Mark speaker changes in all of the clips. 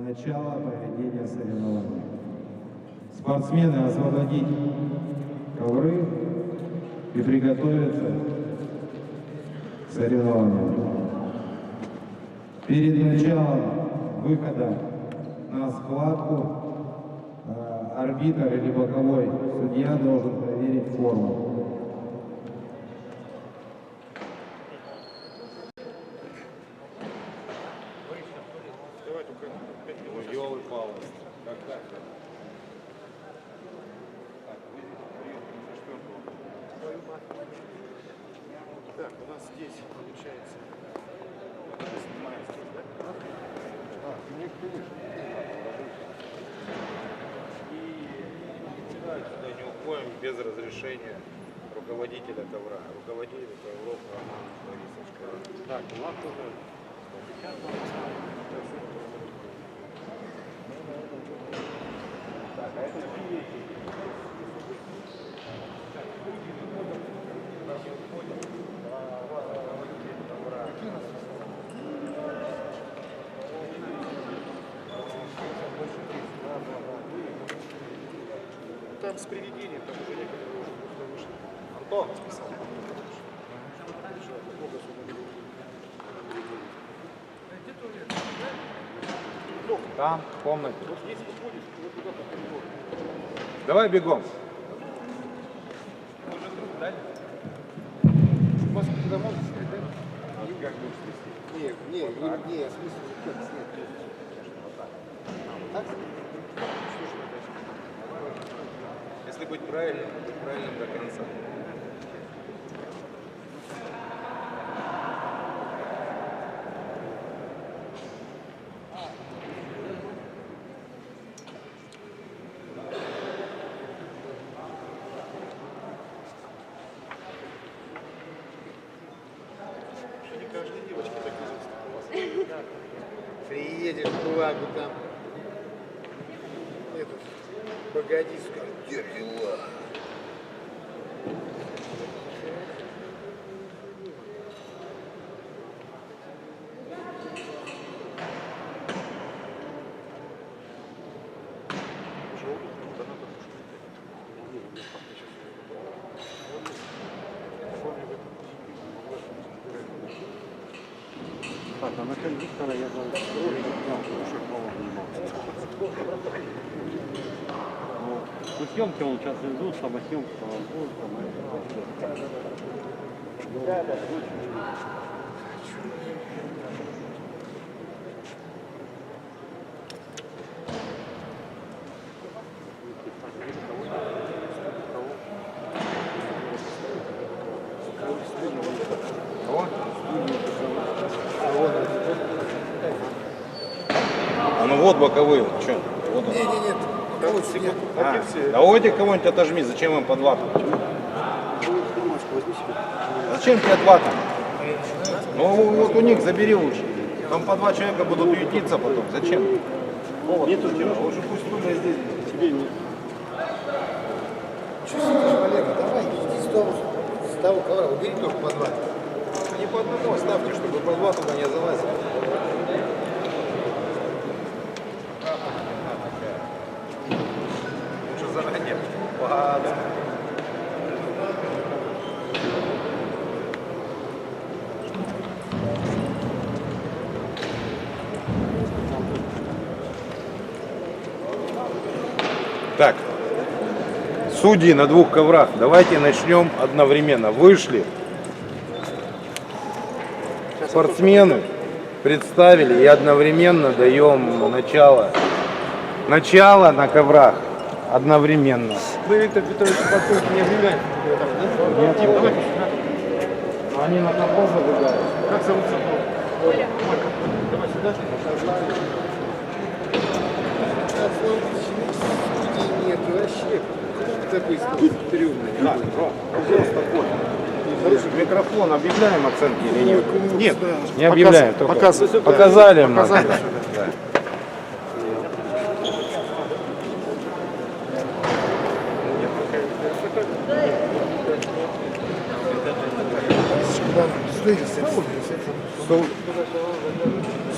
Speaker 1: начала проведения соревнований. Спортсмены освободить ковры и приготовиться к соревнованиям. Перед началом выхода на схватку арбитр или боковой судья должен проверить форму.
Speaker 2: Так, у нас здесь получается.
Speaker 3: Сюда не уходим без разрешения руководителя ковра. Руководитель ковров Роман Борисович.
Speaker 2: Так, у нас уже. Так, а это чьи? Там с привидением, там уже некоторые уже просто вышли.
Speaker 3: Антон, там, в комнате.
Speaker 2: Вот здесь выходишь, вот туда подходишь.
Speaker 3: Давай бегом.
Speaker 2: Маску туда можно снять, да? Как будешь снести? Не, в смысле, как снять? Так?
Speaker 3: Если быть правильным до конца.
Speaker 2: Не каждой девочке так известно. Приедешь в Кулагу там. Этот, погоди, скажет, где дела?
Speaker 4: Так, а насчет Виктора я знаю, что шеф-повар занимался. Ну, съемки он сейчас ведут, самосъемки,
Speaker 3: А ну вот боковые. Че? Вот он.
Speaker 2: Нет. Кого себе?
Speaker 3: Да у этих кого-нибудь отожми, зачем им под вату? Зачем тебе под вату? Ну вот у них забери лучше. Там по два человека будут ютиться потом. Зачем?
Speaker 4: Нету,
Speaker 2: Лучше пусть стулья здесь.
Speaker 4: тебе нет.
Speaker 2: Что сидишь, Валера? Давай, иди с того ковра, убери тоже под два.
Speaker 3: Не по одному ставьте, чтобы по два туда не залазили. Лучше заранее. Ладно. Так, судьи на двух коврах, давайте начнем одновременно. Вышли, спортсмены представили и одновременно даем начало. Начало на коврах одновременно.
Speaker 4: Вы, Виктор Петрович, подходите, не объявляете?
Speaker 3: Нет,
Speaker 4: Давайте сюда.
Speaker 3: они на коврах забегают.
Speaker 4: Как зовут Оля. Давай сюда.
Speaker 2: Нет, вообще. Такой стрёмный.
Speaker 3: Да, пожалуйста, микрофон, объявляем оценки или нет? Нет, не объявляем. Только показали много. Да.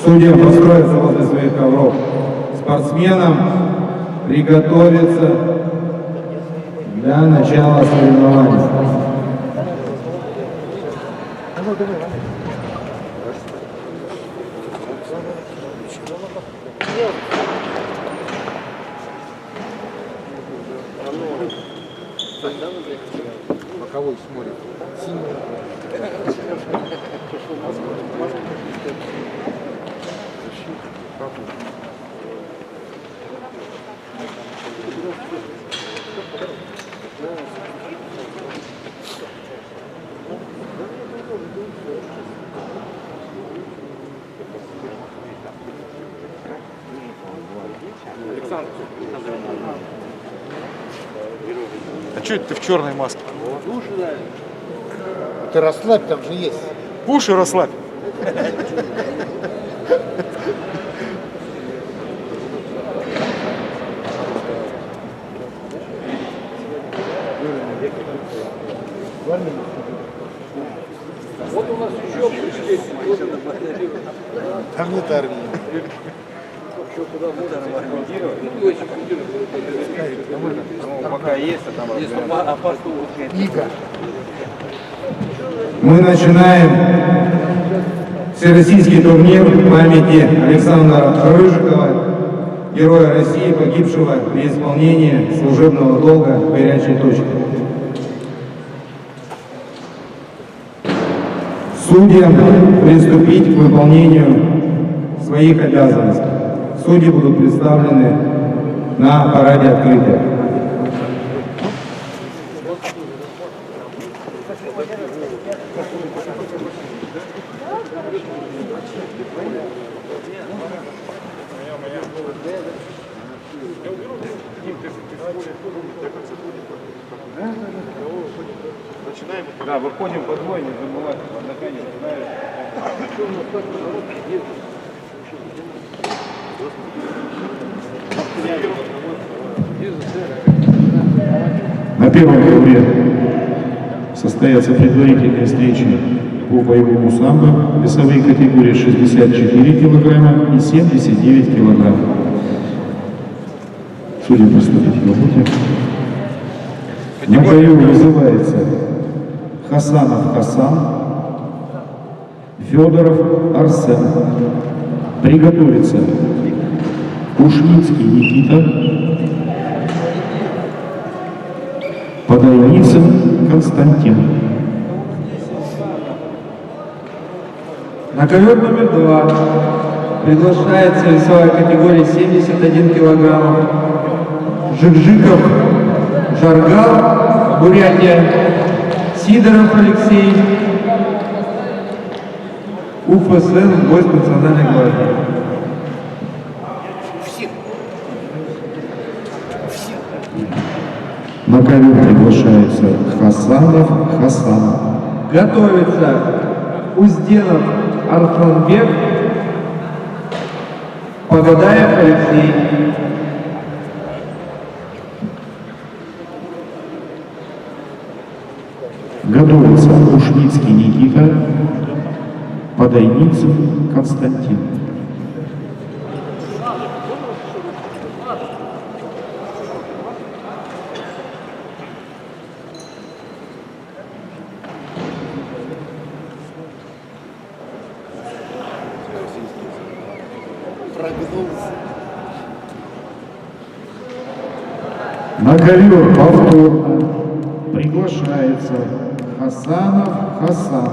Speaker 1: Судья построится возле своих ковров. Спортсменам приготовиться для начала соревнований.
Speaker 2: Боковой смотрит.
Speaker 4: А что это ты в черной маске?
Speaker 2: Ты расслабь, там же есть.
Speaker 4: Уши расслабь.
Speaker 2: Там нет армии.
Speaker 3: Пока есть, а там
Speaker 2: Иго.
Speaker 1: Мы начинаем всероссийский турнир в памяти Александра Рыжикова, героя России, погибшего при исполнении служебного долга в горячей точке. Судьям приступить к выполнению своих обязанностей. Судьи будут представлены на параде открытия.
Speaker 3: Да, выходим по двое, не забывайте, по дыханию, знаешь.
Speaker 1: На первом круге состоятся предварительные встречи по боевому самбо, весовые категории 64 килограмма и 79 килограмм. Судьи приступить к работе. На бою вызывается Хасанов Хасан, Федоров Арсен. Приготовиться Кушницкий Никита, Подойницын Константин.
Speaker 5: На ковер номер 2 приглашается весовая категория 71 килограмм. Жикжиков Жаргал, Бурятия, Сидоров Алексей, УФСН, войск национальной гвардии.
Speaker 1: На ковер приглашается Хасанов Хасан.
Speaker 5: Готовится Узденов Арсланбек, Погадаев Алексей.
Speaker 1: Готовится Кушницкий Никита, Подойницын Константин. На ковер повторно приглашается Хасанов Хасан.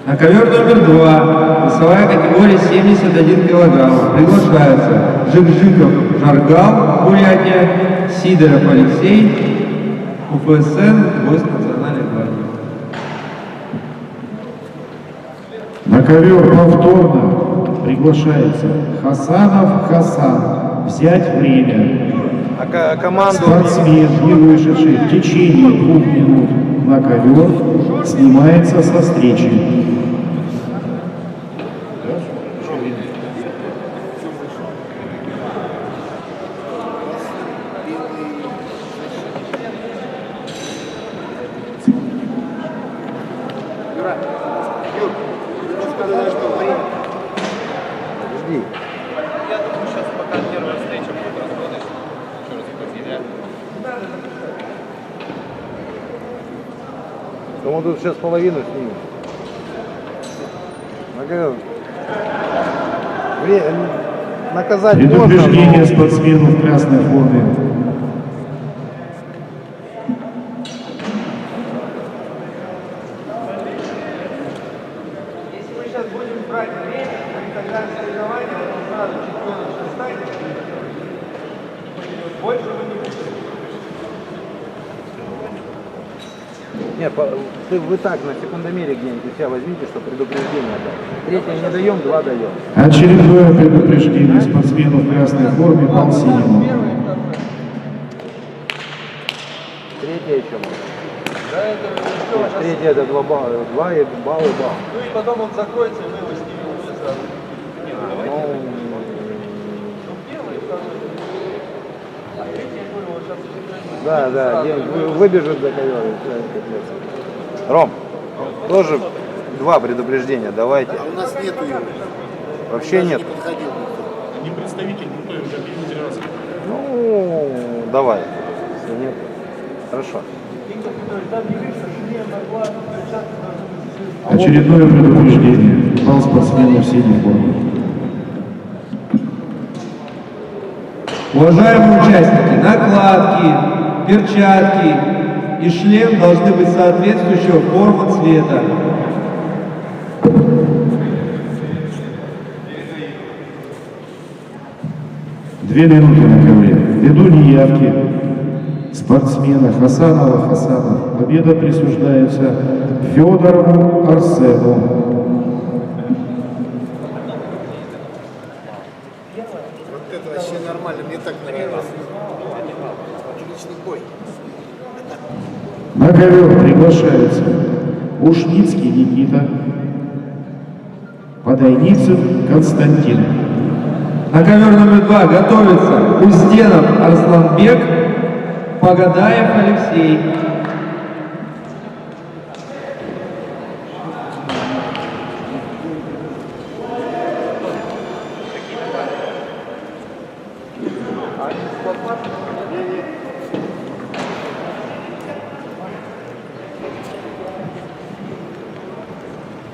Speaker 5: На ковер номер 2, весовая категория 71 килограмм. Приглашаются Жикжиков Жаргал, Бурятия, Сидоров Алексей, УФСН, войск национальной гвардии.
Speaker 1: На ковер повторно приглашается Хасанов Хасан. Взять время.
Speaker 3: А команду...
Speaker 1: Спортсмен, не вышедший в течение 2 минут на ковер, снимается со встречи.
Speaker 3: Ну вот тут сейчас половину снимем. Наказать можно,
Speaker 6: Предупреждение
Speaker 3: но...
Speaker 6: спортсмену в красной форме.
Speaker 5: Если мы сейчас будем брать время, тогда соревнования, он сразу чемпионом станет. Больше вы не будете.
Speaker 3: Нет, вы так на секундомере где-нибудь у себя возьмите, что предупреждение дать. Третье не даем, 2 даем.
Speaker 6: Очередное предупреждение спортсмену в красной форме пал синему.
Speaker 3: Третье еще можно. Нет, третье это 2 балла, 2 и балл.
Speaker 5: Ну и потом он закроется, и мы его снимем уже сразу.
Speaker 3: Да, выбежит за ковер. Ром, тоже 2 предупреждения давайте.
Speaker 2: А у нас нету его.
Speaker 3: Вообще
Speaker 2: Даже
Speaker 3: нет.
Speaker 2: не подходил никто.
Speaker 4: Не представитель, ну, уже федерации.
Speaker 3: Ну, давай. Если нет, хорошо.
Speaker 6: Очередное предупреждение пал спортсмену в синей форме.
Speaker 5: Уважаемые участники, накладки, перчатки и шлем должны быть соответствующего формы цвета.
Speaker 6: Две минуты на ковре. Ввиду неявки спортсмена Хасанова. Победа присуждается Федорову Арсену.
Speaker 2: Вот это вообще нормально, мне так нравится. Отличный бой.
Speaker 6: На ковер приглашаются Ушницкий Никита, Подойницын Константин.
Speaker 5: На ковер номер 2 готовится Узденов Арсланбек, Погадаев Алексей.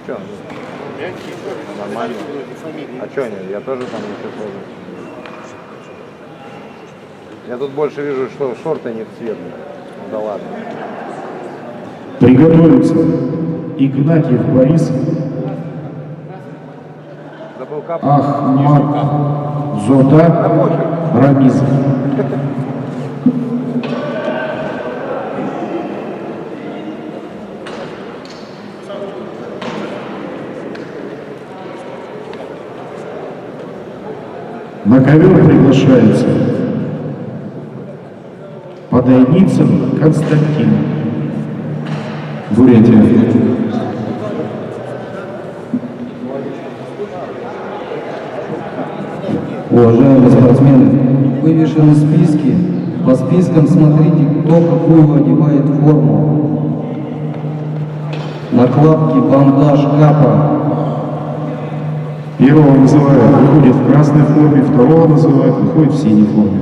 Speaker 3: Че? Нормально. А что нет? Я тоже там ничего сложного. Я тут больше вижу, что шорты не в цвет. Ну да ладно.
Speaker 6: Приготовиться Игнатьев Борис,
Speaker 3: Забыл кап.
Speaker 6: Ахмад Зода Рамиз. На ковер приглашается Подойницын Константин, Бурятия.
Speaker 7: Уважаемые спортсмены, вывешены списки. По спискам смотрите, кто какую одевает форму. Накладки, бандаж, капа.
Speaker 6: Первого вызывают, выходит в красной форме, второго вызывают, выходит в синей форме.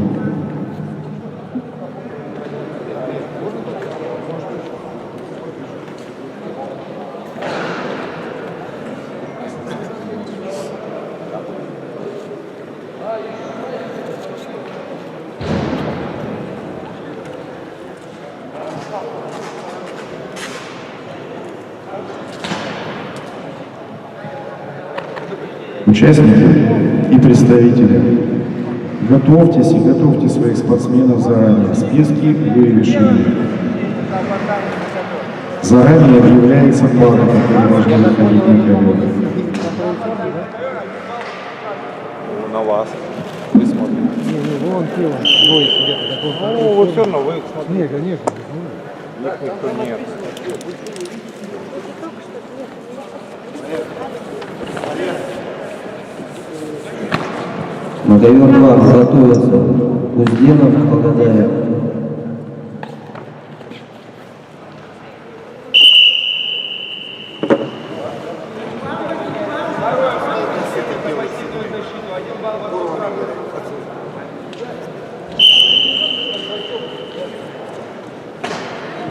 Speaker 6: Участники и представители, готовьтесь и готовьте своих спортсменов заранее. Списки вывешены. Заранее объявляется пара, которые должны выходить на ковер.
Speaker 3: На вас. Вы смотрите.
Speaker 2: Вон тело, двое сидят.
Speaker 3: Ну, вы все равно, вы смотрите.
Speaker 2: Нет, конечно.
Speaker 3: Их никто нет.
Speaker 7: На ковер 2 готовятся Узденов, Погадаев.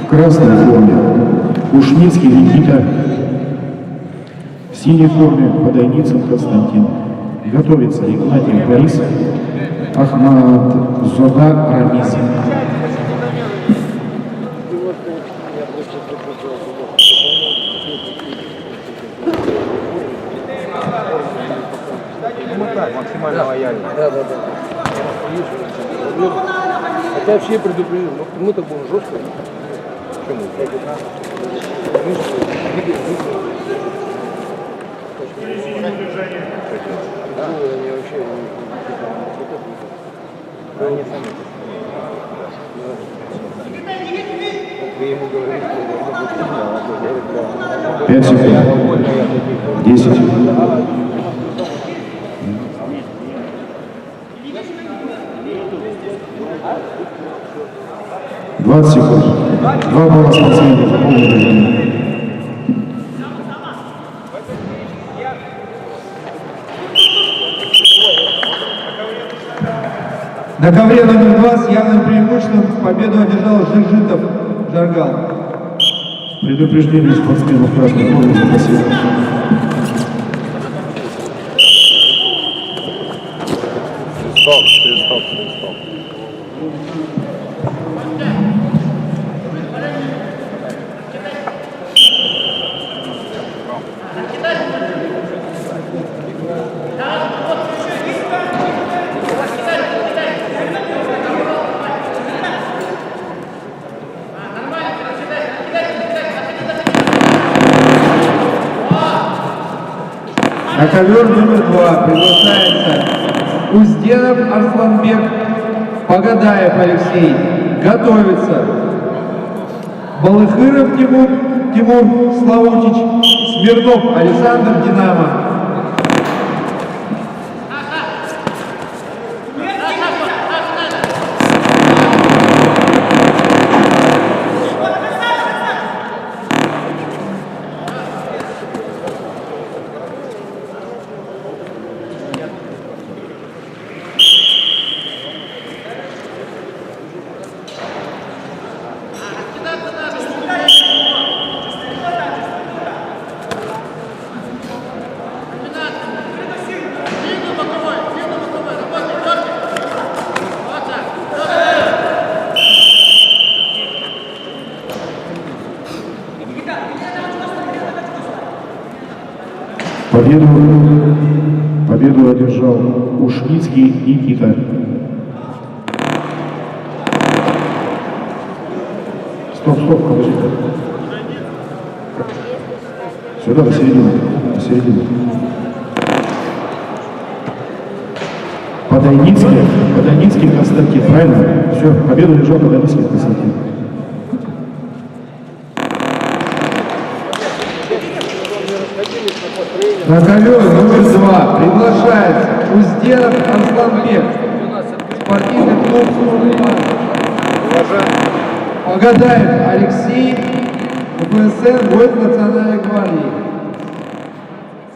Speaker 6: В красной форме Ушницкий Никита. В синей форме Подойницын Константин. Готовится Игнатьев Борис. Ахмадзода Рамиз.
Speaker 3: Мы так, максимально лояльно.
Speaker 2: Да. Хотя вообще предупрежу, мы так будем жестко. Почему? Они вообще они сами. Вы ему говорите, что
Speaker 6: 5 секунд. 10. «20 секунд. 2 балла спортсменов в полном режиме.
Speaker 5: На ковре номер 2 с явным преимуществом победу одержал Жижитов Жаргал.
Speaker 6: Предупреждение спортсменов в красной форме за посевом.
Speaker 3: Стоп.
Speaker 5: На ковер номер 2 приглашается Узденов Арсланбек, Погадаев Алексей. Готовится Балыхыров Тимур Славутич, Смирнов Александр, Динамо.
Speaker 6: Победу одержал Ушницкий Никита. Стоп, подожди. Сюда, на середину. Подойницкий Константин, правильно? Все, победу одержал Подойницкий Константин.
Speaker 5: На ковер номер 2 приглашается Узденов Арсланбек, спортивный клуб Погадаев Алексей, УПСН, войск Национальной гвардии.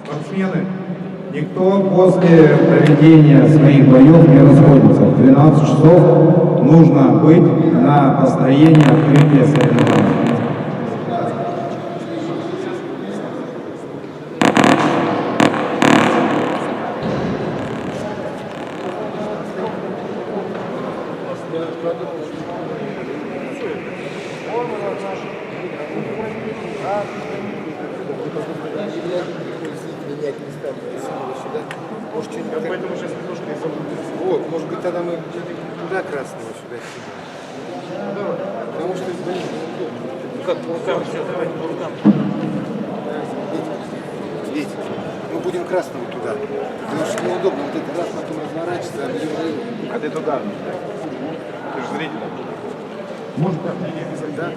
Speaker 1: Спортсмены, никто после проведения своих боев не расходится. В 12 часов нужно быть на построении открытия соревнований.
Speaker 2: Поэтому сейчас немножко и забудем. Вот, может быть, тогда мы туда красного сюда сюда. Потому что как по рукам все, давайте по рукам. Видите, мы будем красного туда. Потому что неудобно, вот этот раз потом разворачивается,
Speaker 3: А ты туда. Ты же зритель.
Speaker 2: Может так, да?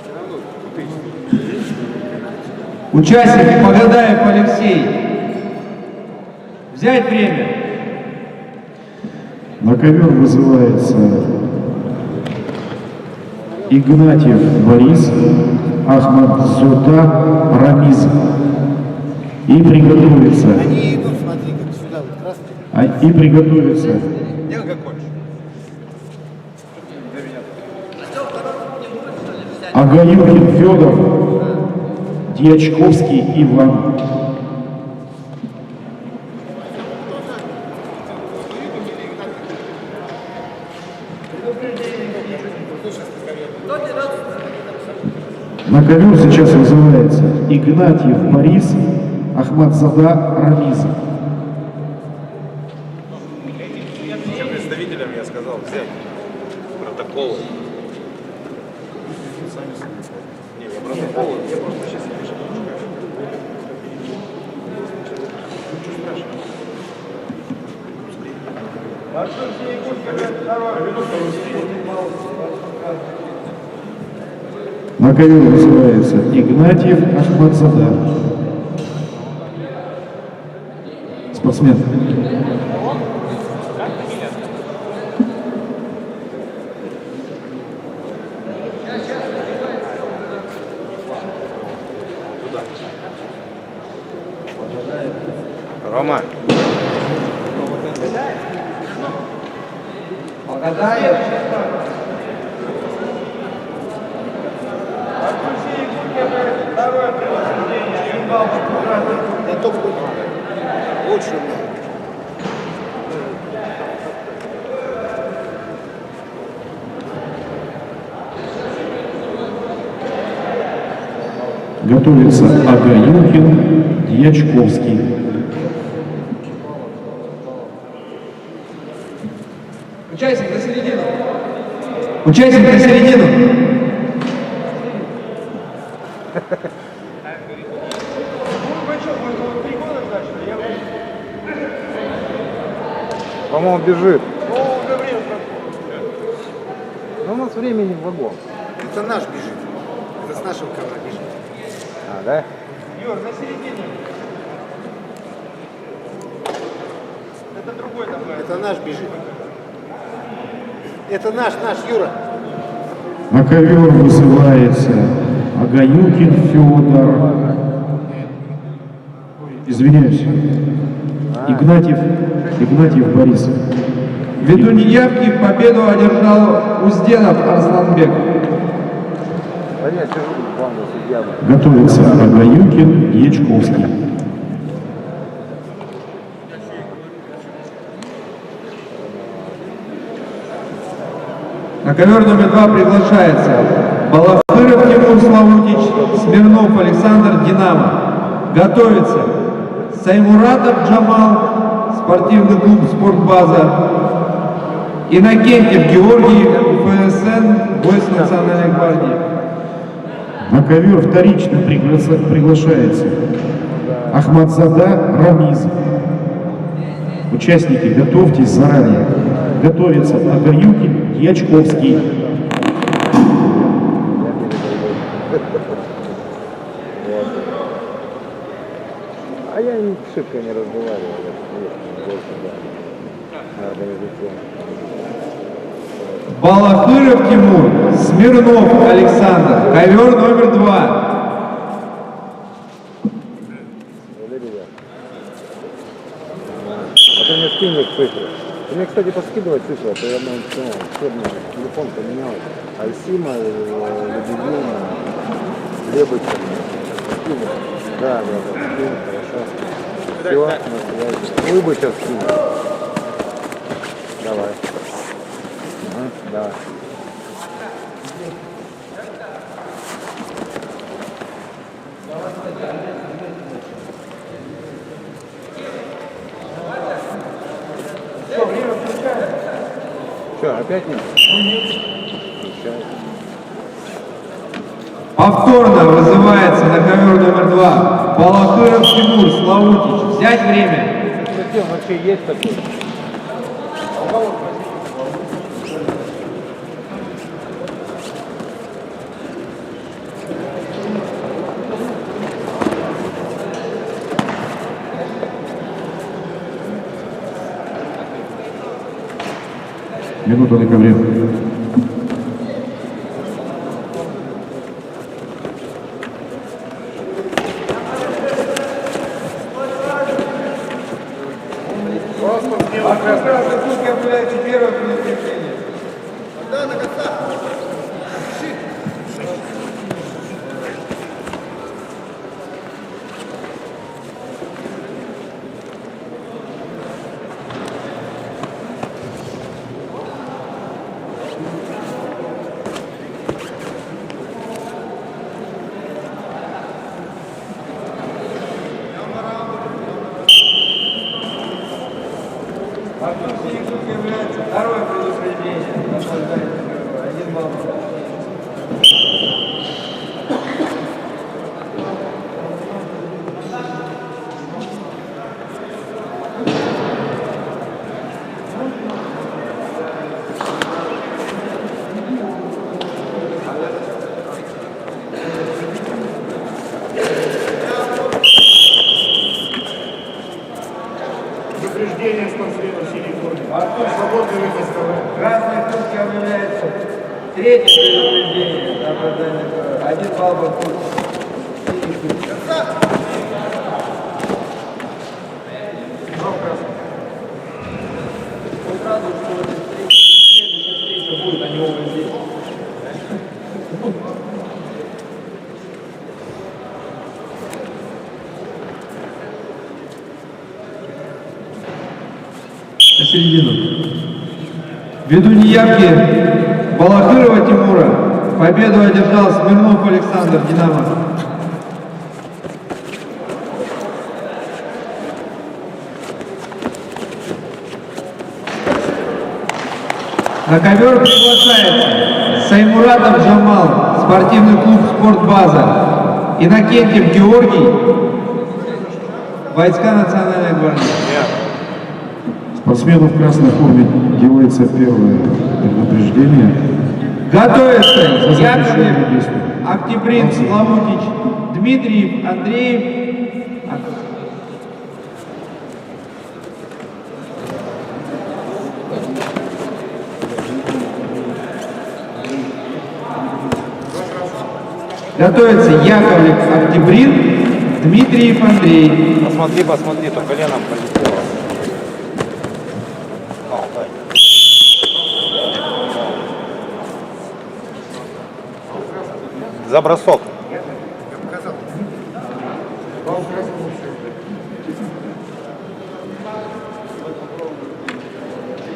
Speaker 2: Все равно,
Speaker 5: Участники Погадаев Алексей. Взять время.
Speaker 6: На ковер вызывается Игнатьев Борис, Ахмадзода Рамиз. И приготовится.
Speaker 2: они идут, смотри, как сюда, вот красный.
Speaker 6: И приготовится.
Speaker 3: Делай как хочешь.
Speaker 6: Агаюкин Федор, Дьячковский Иван. На ковер сейчас вызывается Игнатьев Борис, Ахмадзада Рамиз.
Speaker 3: Представителям я сказал взять протоколы. Не, я протоколы, я просто сейчас не вижу.
Speaker 6: На ковер вызывается Игнатьев Ахмадзада. Спортсмен.
Speaker 3: Рома.
Speaker 5: Погадаев.
Speaker 2: Готов быть. Лучше.
Speaker 6: Готовится Агаюкин, Дьячковский.
Speaker 5: Участник на середину. Участник на середину.
Speaker 3: По-моему, бежит. Но у нас времени в вагон.
Speaker 2: Это наш бежит. Это с нашего ковра бежит.
Speaker 3: А, да?
Speaker 5: Юр, на середину. Это другой такой.
Speaker 2: Это наш бежит. Это наш, Юра.
Speaker 6: На ковер вызывается Агаюкин Федор. Извиняюсь. Игнатьев Борис.
Speaker 5: Ввиду неявки победу одержал Узденов Арсланбек.
Speaker 6: Готовится Агаюкин, Дьячковский.
Speaker 5: На ковер номер 2 приглашается Балахыров Тимур Славутич, Смирнов Александр, Динамо. Готовится Саймуратов Джамал, спортивный клуб «Спортбаза». Иннокентьев Георгий, ФСН, Войск Национальной гвардии.
Speaker 6: На ковер вторично приглашается Ахмадзада Рамиз. Участники, готовьтесь заранее. Готовится Агаюкин, Дьячковский.
Speaker 3: А я шибко не разговаривал.
Speaker 5: Балахыров Тимур, Смирнов Александр, ковер номер 2.
Speaker 3: А ты мне скинь мне цифры. Ты мне, кстати, поскидывай цифры, а то я телефон поменял. Альсима, Лебедина, Лебочка. Да, скинь, хорошо. Все, на связи. Вы бы сейчас скинь. Давай. Давай. Что, опять нет?
Speaker 5: Повторно вызывается на ковер номер 2 Балахыров Тимур Славутич. Взять время.
Speaker 3: Зачем вообще есть такой?
Speaker 6: Минута на ковре.
Speaker 5: Является первым предупреждением.
Speaker 2: Да, на конца.
Speaker 5: Один балл.
Speaker 6: Предупреждение спортсменов в синей форме. Артур, свободный выход с КВ.
Speaker 5: Красной куртке объявляется третье предупреждение за оправдание права. Один балл в куртке. Он сразу, что вот следующая встреча будет, они оба здесь. На середину. Ввиду неявки Балахырова Тимура победу одержал Смирнов Александр, Динамо. На ковер приглашается Саймуратов Джамал, спортивный клуб «Спортбаза», Иннокентьев Георгий, войска Национальной гвардии.
Speaker 6: Спортсмену в красной форме делается первое предупреждение.
Speaker 5: Готовится
Speaker 6: За запрещенные
Speaker 5: Яковлев,
Speaker 6: действия.
Speaker 5: Октябрин, Славутич, Дмитриев, Андреев. Готовится Яковлев, Октябрин, Дмитриев, Андрей.
Speaker 3: Посмотри, посмотри, то коленом полетело. За бросок.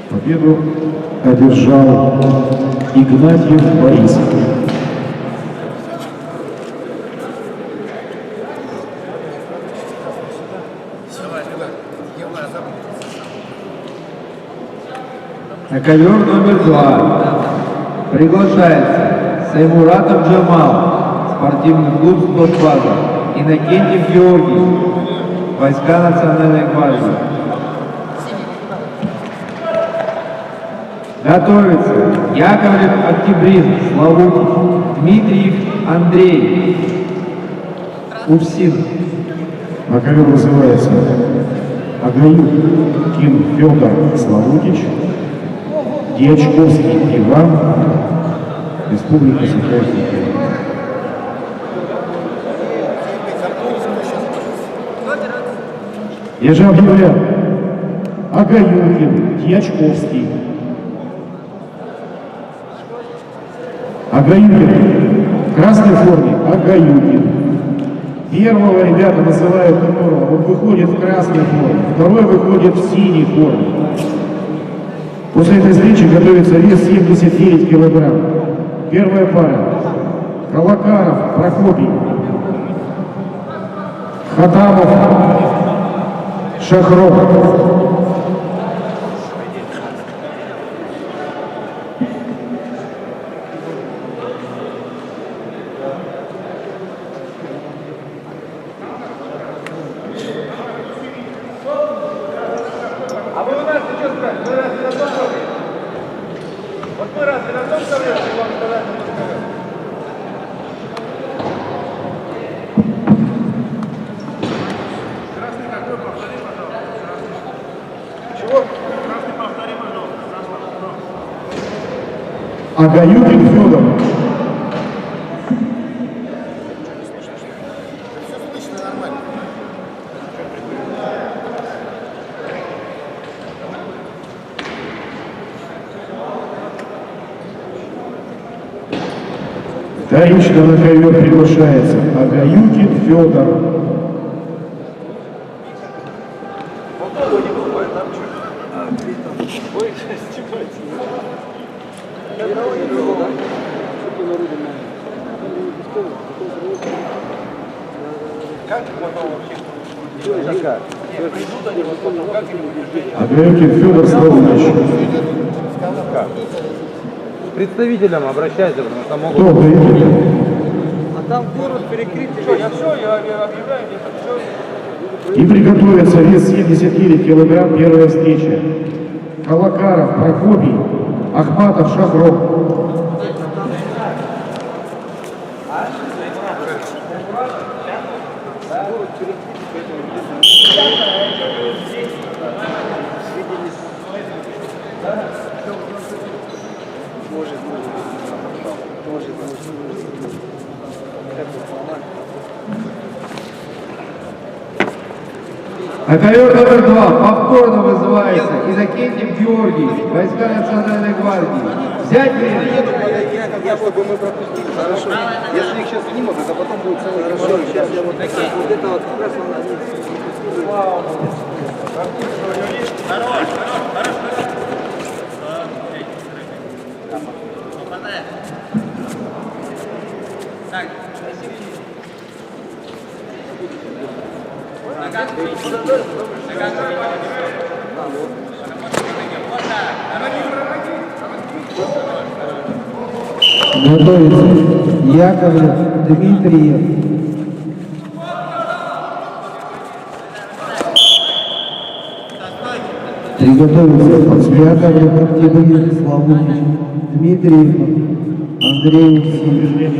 Speaker 6: Победу одержал Игнатьев Борис.
Speaker 5: На ковер номер 2 приглашается Саймуратов Джамал, спортивный клуб «Спортбаза», Иннокентьев Георгий, войска Национальной гвардии. Готовится Яковлев Октябрин, Славутич, Дмитриев Андрей, Увсин.
Speaker 6: На ковер вызывается Агаюк Ким Федор Славутич, Дьячковский Иван, Республика Саха-Якутия. Я же объявляю. Агаюкин, Дьячковский. Агаюкин в красной форме, Агаюкин. Первого, ребята, называют которого, он выходит в красной форме, второй выходит в синей форме. После этой встречи готовится вес 79 килограмм. Первая пара. Колокаров, Прокопий. Хатамов, Шахров.
Speaker 5: А вы у нас сейчас как? Мы разве на том уровне? Вот мы разве на том уровне, что вам сказать не сказать? Красный какой? Повтори, пожалуйста. Чего? Красный повтори, пожалуйста.
Speaker 6: Агаюкин Федор. Вторично на ковер приглашается Агаюкин Федор. Агаюкин Федор Славович.
Speaker 3: представителям обращайся, потому что могут...
Speaker 6: Кто говорит?
Speaker 2: А там город перекрыт. Я все, я объявляю, все.
Speaker 6: И приготовится вес 79 килограмм, первая встреча. Калакаров, Прокопий, Ахматов, Шахров.
Speaker 5: На ковер номер 2 повторно вызывается Иннокентьев Георгий, войска Национальной гвардии. Взять время.
Speaker 2: Чтобы мы пропустили. Хорошо. Если их сейчас снимут, это потом будет целый хорошо. Сейчас я вот это вот как раз
Speaker 7: Готовится Яковлев Дмитрий. Приготовиться Яковлев Октябрь, Славутич, Дмитриев, Андрей Усин.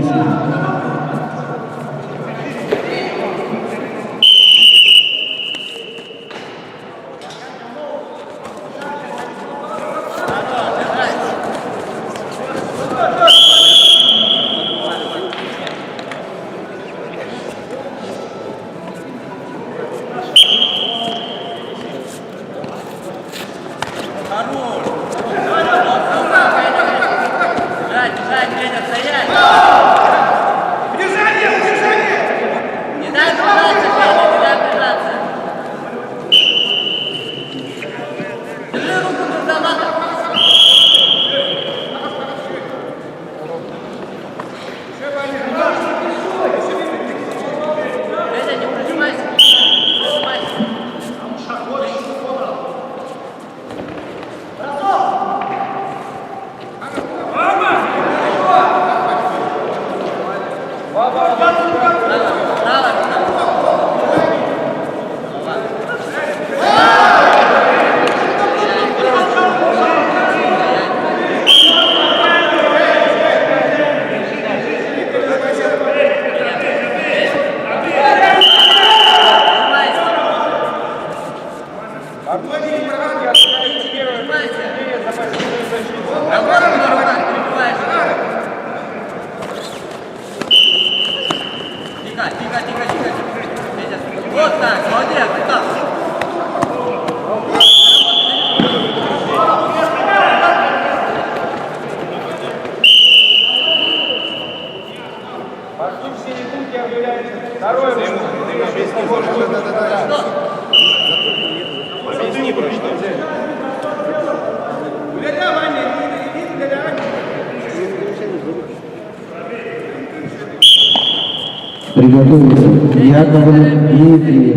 Speaker 7: Приготовиться Яковлев Дмитрий.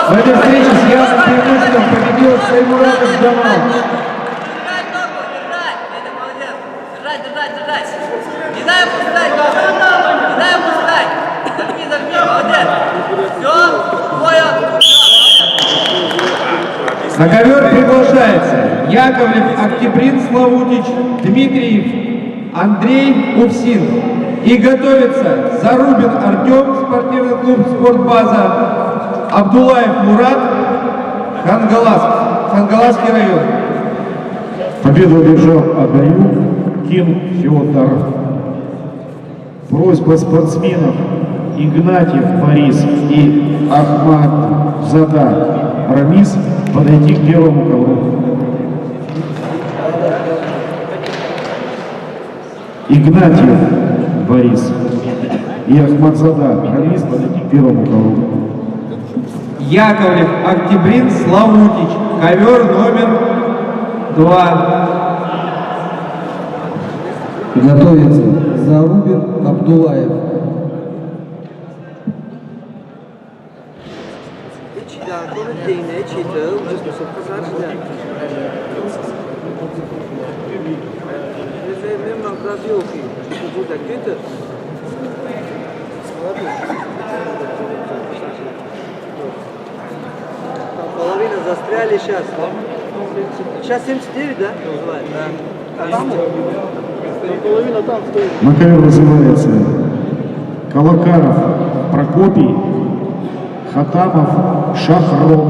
Speaker 5: В этой встрече с явным преимуществом победил Саймуратов Джамал.
Speaker 8: Не дай опускать, не дай опускать. Зажми, молодец. Все,
Speaker 5: На ковер приглашается Яковлев Октябрин Славутич, Дмитриев Андрей Увсин. И готовится Зарубин Артем, спортивный клуб «Спортбаза», Абдулаев Мурат, Хангаласский район.
Speaker 6: Победу одержал Агаев Ким Федор. Просьба спортсменов Игнатьев Борис и Ахмат Зада Рамис подойти к первому ковру. Игнатьев Борис и Ахмадзада Рамис подойти к первому ковру.
Speaker 5: Яковлев Октябрин Славутич. Ковер номер 2.
Speaker 7: Готовится Зарубин Абдулаев.
Speaker 8: Hiç daha değine çiğde, ucuz pazar da. Memnun radyo okuyor. Bu da kötü. Половина застряли сейчас. Сейчас 79, да? Называется? Половина там стоит.
Speaker 6: На ковер вызывается Колокаров Прокопий, Хатамов Шахрон.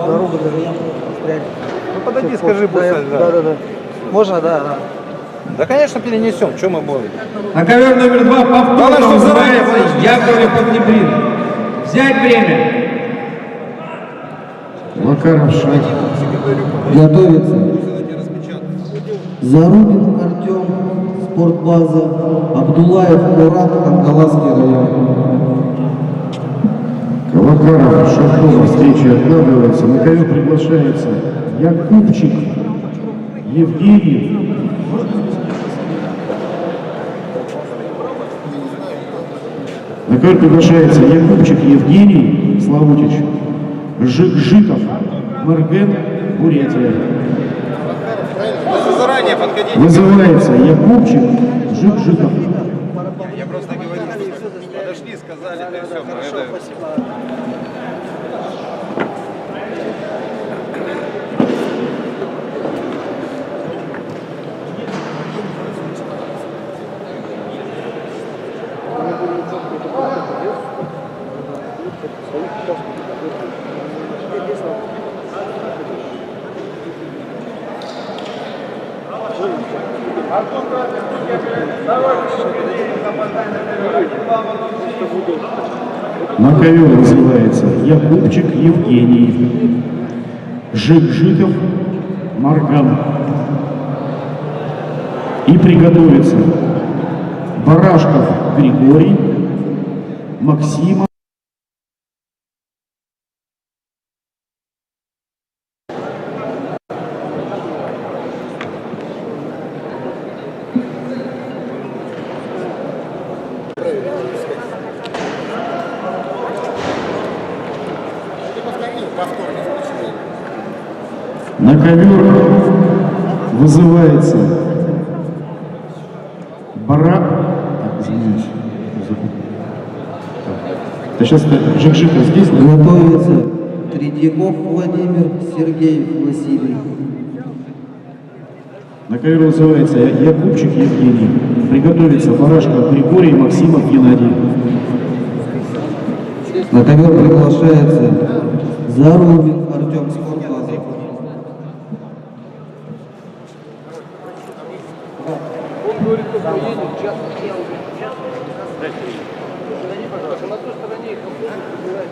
Speaker 8: Дорогу даже я застряли.
Speaker 2: Ну подойди, скажи, пусть.
Speaker 8: Да. Можно, да.
Speaker 2: Да, конечно, перенесем. Что мы будем?
Speaker 5: На ковер номер 2
Speaker 2: Да,
Speaker 5: повторно
Speaker 2: что заранее
Speaker 5: вызывается Яковлев Октябрин. Взять время.
Speaker 6: Колокаров Шах.
Speaker 7: Готовится Зарубин Артем, спортбаза, Абдулаев Мурат, Ангаласский район.
Speaker 6: Колокаров Шахрон. Встреча откладывается. На ковер приглашается Якубчик Евгений. На ковер приглашается Якубчик Евгений Славутич, Жиков Марген, Бурятия.
Speaker 2: Заранее подходите.
Speaker 6: Вызывается Якубчик Жиков.
Speaker 2: Я просто говорю, подошли, сказали, да и все.
Speaker 6: На ковер вызывается Якубчик Евгений, Жиков Марган. И приготовится Барашков Григорий, Максима. На ковер вызывается извиняюсь. Это сейчас Жиков здесь, да?
Speaker 7: Готовится Третьяков Владимир, Сергеев Василий.
Speaker 6: На ковер вызывается Якубчик Евгений. Приготовится Барашков Григорий, Максимов Геннадий.
Speaker 7: На ковер приглашается Зарубин Артем, спортбаза.
Speaker 8: Он говорит, что едет, час. На той стороне их автобус убирает.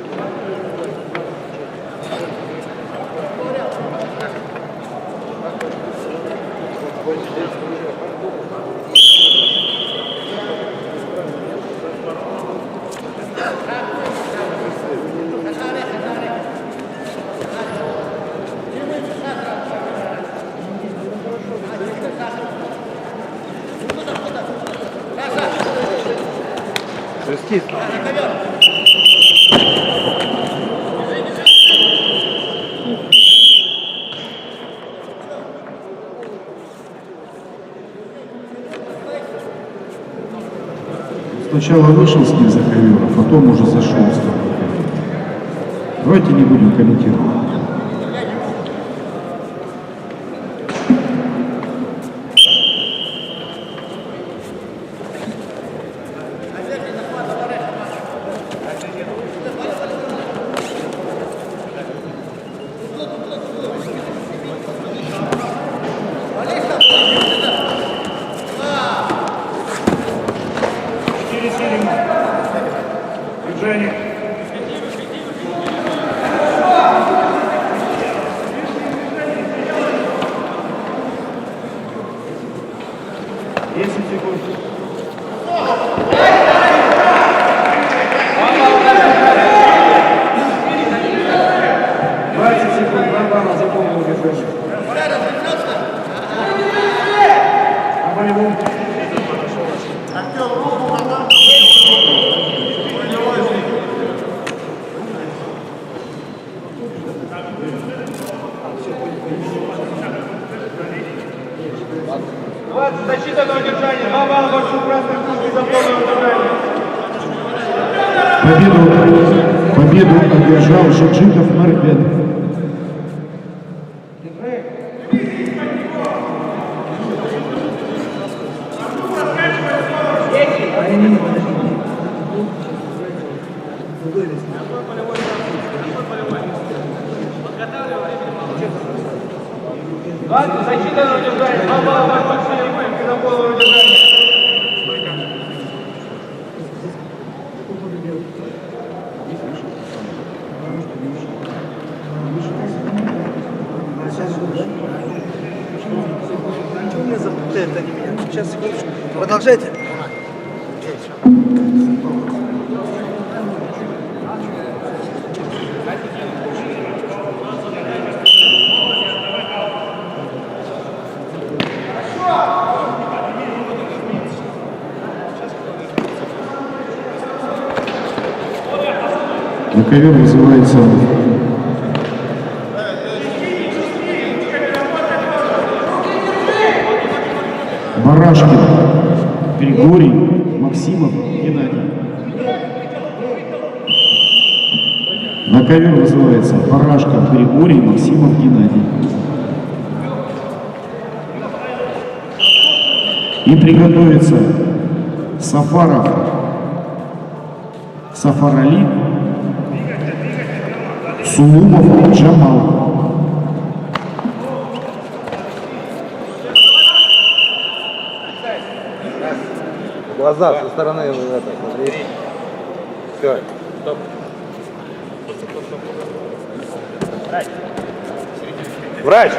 Speaker 6: Сначала вышел с ним за ковер, а потом уже зашел с ковер. Давайте не будем комментировать. 10 секунд.
Speaker 2: Защита на удержание. 2 балла большой красной кнопки за полное удержание.
Speaker 6: Победу одержал Шаджитов Марбет.
Speaker 2: Защита на удержание. 2 балла большой кнопки за полное удержание.
Speaker 8: Сейчас, секундочку. Продолжайте.
Speaker 6: На ковер вызывается Барашкин, Григорий, Максимов, Геннадий. На ковер вызывается Барашкин, Григорий, Максимов, Геннадий. И приготовится Сафаров, Сафарали, Сулумов, Джамал.
Speaker 3: Глаза со стороны это, смотри. Все. Стоп. Врач!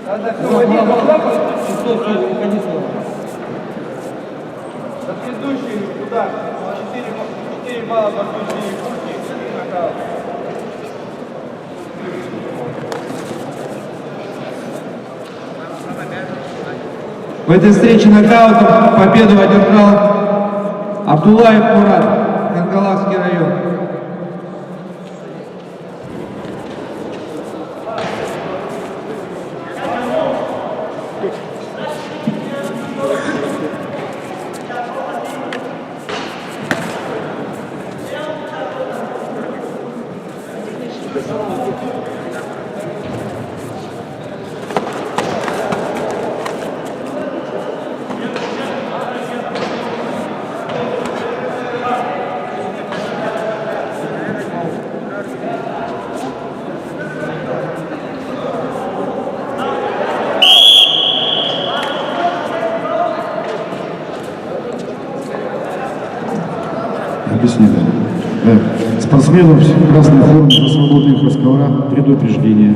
Speaker 8: Надо все в один глаза, что уходи снова.
Speaker 2: За предыдущий удар 4 балла большой курки и нокаут.
Speaker 5: В этой встрече нокаутом победу одержал Абдуллаев Мурат, Кангалакский район.
Speaker 6: Объясняю. Спортсменов в красной форме на свободных расковрах предупреждение.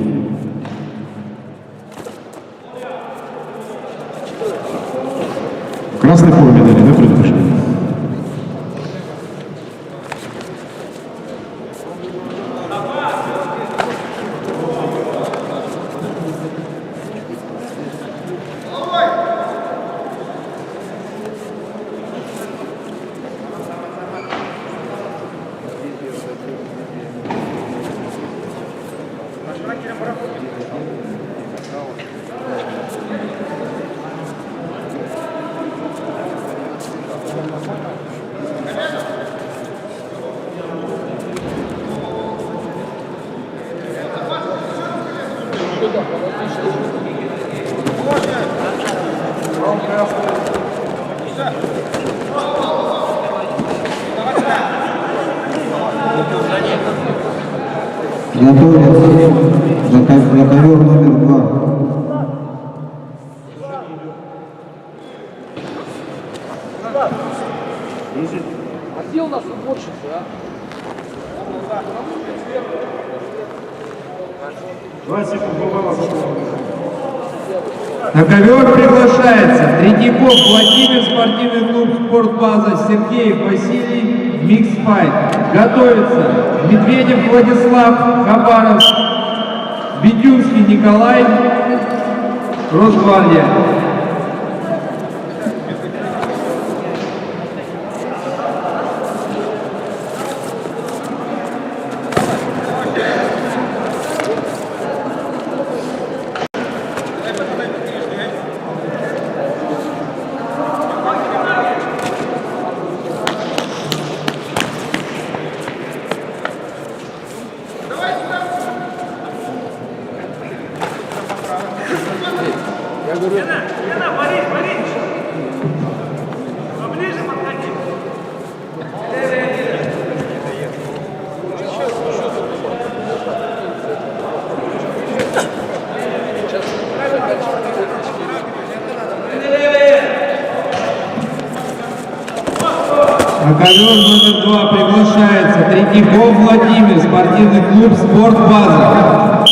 Speaker 6: В красной форме дали, да, предупреждение?
Speaker 7: Готовится на ковер номер 2.
Speaker 4: А где у нас уборщицы, а?
Speaker 5: На ковер приглашается Третьяков Владимир, спортивный клуб «Спортбаза», Сергеев Василий, микс-файт. Готовится Медведев Владислав, Хабаровск, Бедюнский Николай, Росгвардия. На ковер номер 2 приглашается Третьяков Владимир, спортивный клуб «Спортбаза».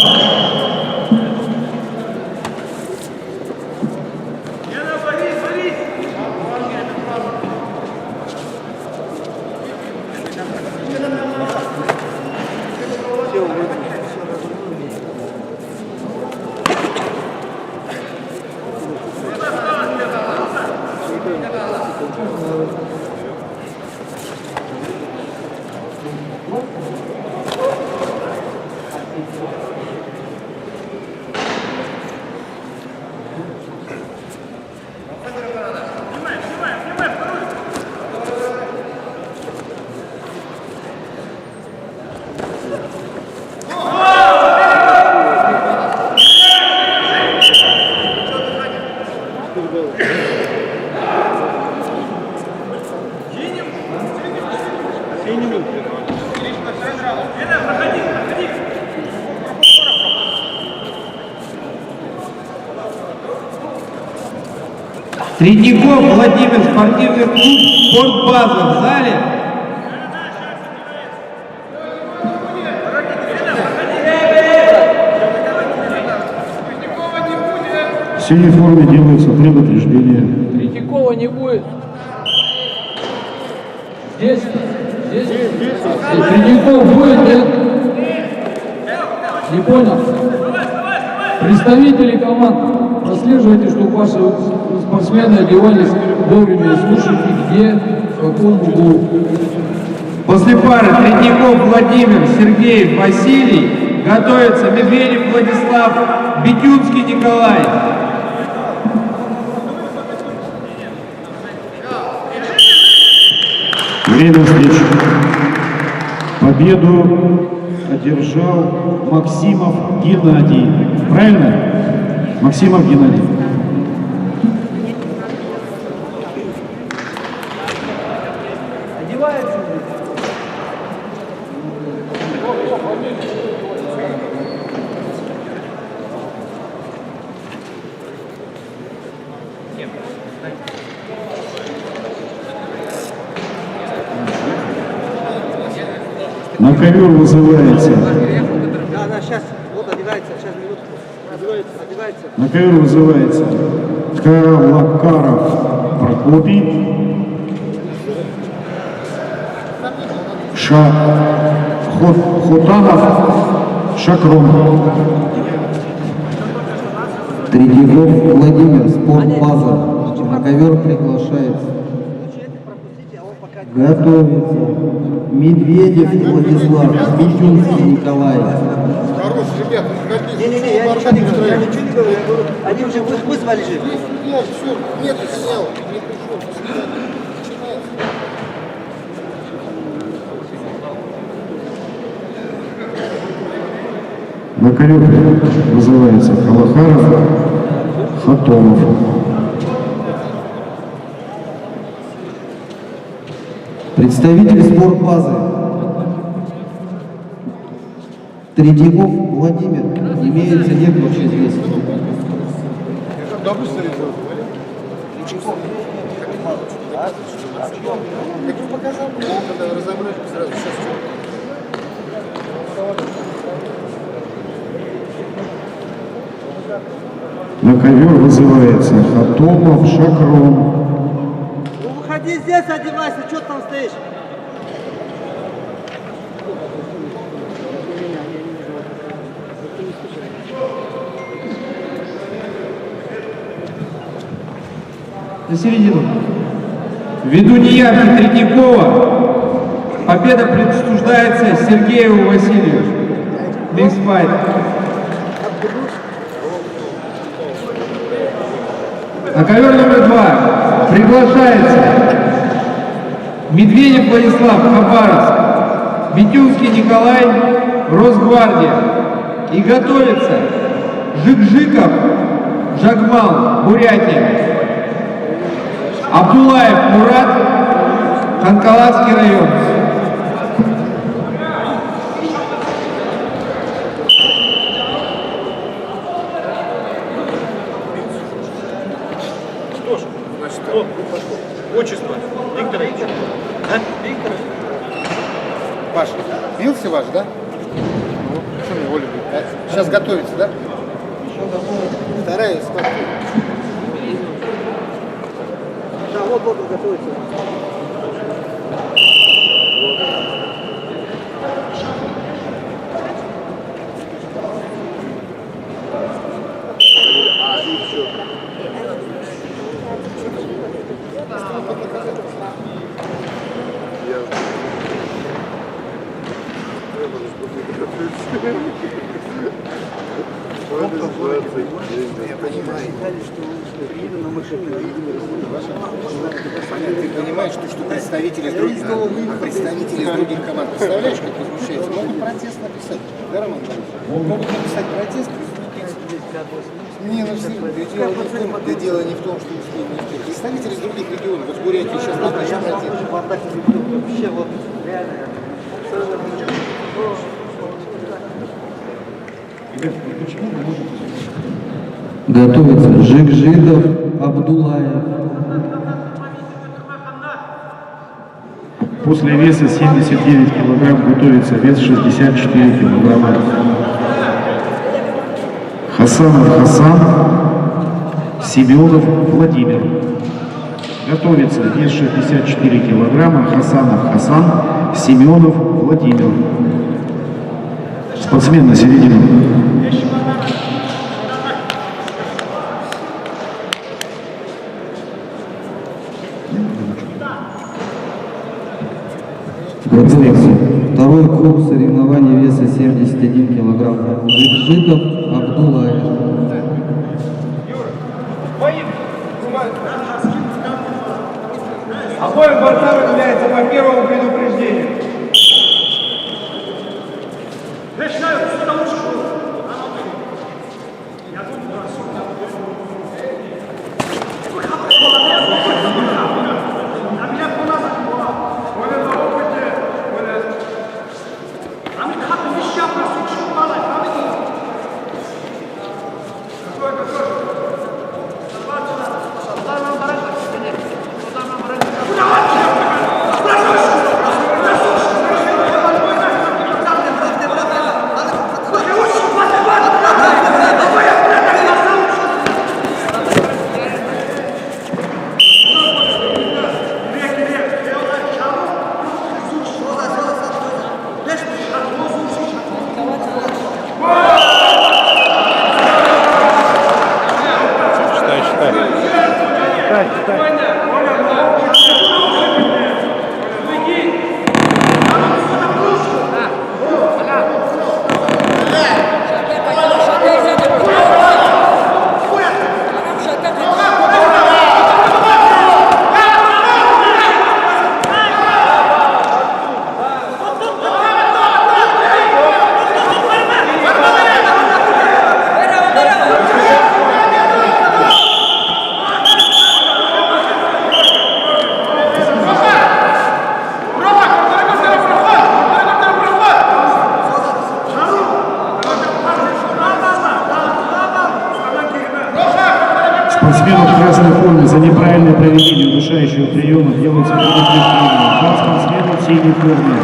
Speaker 5: Третьяков Владимир, спортивный клуб «Спортбаза» в зале.
Speaker 6: В синей форме делаются предупреждения.
Speaker 4: Третьякова не будет. Здесь? Здесь? Третьяков будет, нет? Не понял? Представители команд, прослеживайте, чтобы ваши спортсмены одевались вовремя и слушайте, где, в каком углу.
Speaker 5: После пары Третьяков Владимир, Сергеев Василий. Готовится Медведев Владислав, Бедюнский Николай.
Speaker 6: Время встречи. Победу одержал Максимов Геннадий. Правильно? Максимов Геннадий. На ковер вызывается.
Speaker 8: Да, сейчас, вот одевается, сейчас минутку. Одевается.
Speaker 6: На ковер вызывается Калакаров Прокопий. Хотанов Шакрон.
Speaker 7: Третьяков Владимир, «Спортбаза». На ковер приглашается. Готовится Медведев Владислав, Бедюнский Николай.
Speaker 2: Хорош, ребята,
Speaker 8: Не-не-не, я ничего не говорю, я ничего не говорю, я говорю, они уже вызвали же.
Speaker 2: Нет, все, нет, снял, не пришел.
Speaker 6: На ковер вызывается Калахаров Хатомов.
Speaker 7: Представитель «Спортбазы». Третьяков Владимир. Имеется неключ известен.
Speaker 2: Да быстро. Какие Когда разобрали, сразу сейчас
Speaker 6: На ковер вызывается Хатомов, Шакрон.
Speaker 8: Ну выходи здесь, одевайся, что там стоишь?
Speaker 5: На середину. Ввиду неявки Третьякова победа присуждается Сергею Васильевичу. Next fight. На ковер номер 2 приглашается Медведев Владислав, Хабаровск, Митюнский Николай, Росгвардия. И готовится Жикжиков Жагмал, Бурятия. Абдулаев Мурат, Ханкалатский район.
Speaker 2: что ж, значит, отчество Викторович. А? Викторович. Ваш. Бился ваш, да? Ну, что мне волю будет? Сейчас готовится, да? Вторая ставка.
Speaker 8: Да, вот готовится.
Speaker 2: Я понимаю, что ты понимаешь, что представители из других команд, представляешь, как возмущаются, могут протест написать, да, Роман Борисович? Могут написать протест и запустить. Не, ну все, дело не в том, что успели, не успели. Представители из других регионов, вот в Бурятии сейчас начнут протест.
Speaker 8: Вообще вот реально.
Speaker 7: Готовится Жикжидов, Абдулаев.
Speaker 6: После веса 79 килограмм готовится вес 64 килограмма. Хасанов Хасан, Семенов Владимир. Готовится вес 64 килограмма. Хасанов Хасан, Семенов Владимир. Спортсмен на середину.
Speaker 7: Готовится второй круг соревнований веса 71 килограмм. Жикжидов, Абдулаев.
Speaker 5: Обоим борцам является по первому предупреждению.
Speaker 6: по проведению удушающего приема делается предупреждение. Дать спортсмену в синей форме.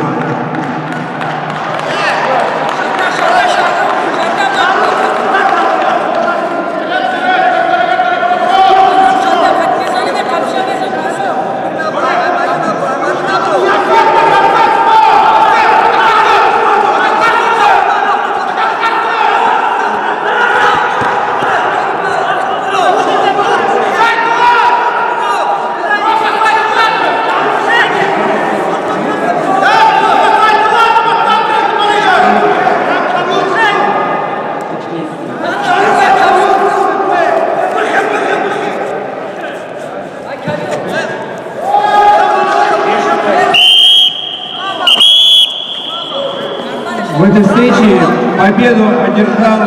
Speaker 5: В этой встрече победу одержал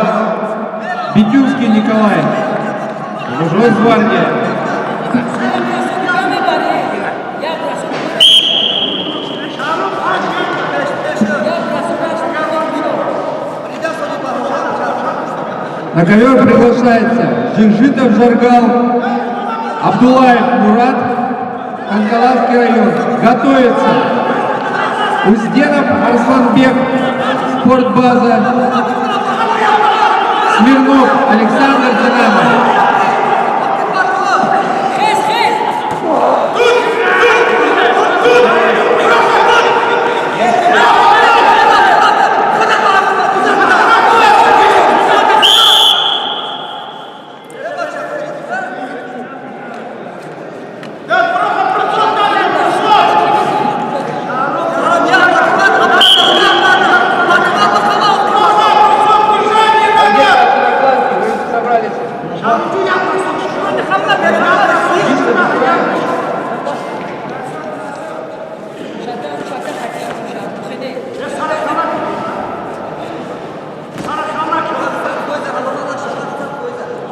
Speaker 5: Битюрский Николай, Росгвардия. На ковер приглашается Жигжитов Жаргал, Абдулаев Мурат, Ханкалавский район. Готовится Узденов Арсланбек, спортбаза, Смирнов Александр, Динамо.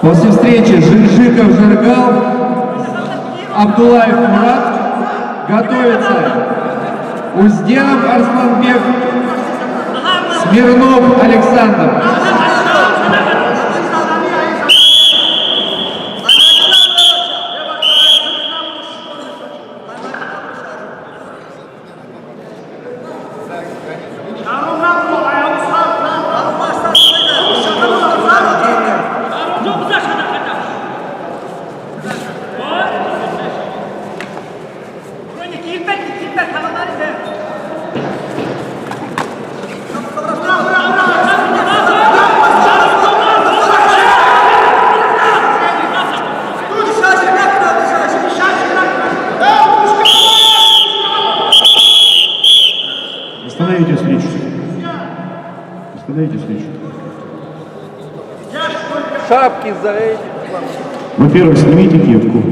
Speaker 5: После встречи Жигжиков Жаргал, Абдулаев Мурат, готовится Узденов Арсланбек, Смирнов Александр.
Speaker 6: Остановите встречу. Остановите встречу.
Speaker 3: Шапки за эти.
Speaker 6: Во-первых, снимите кепку.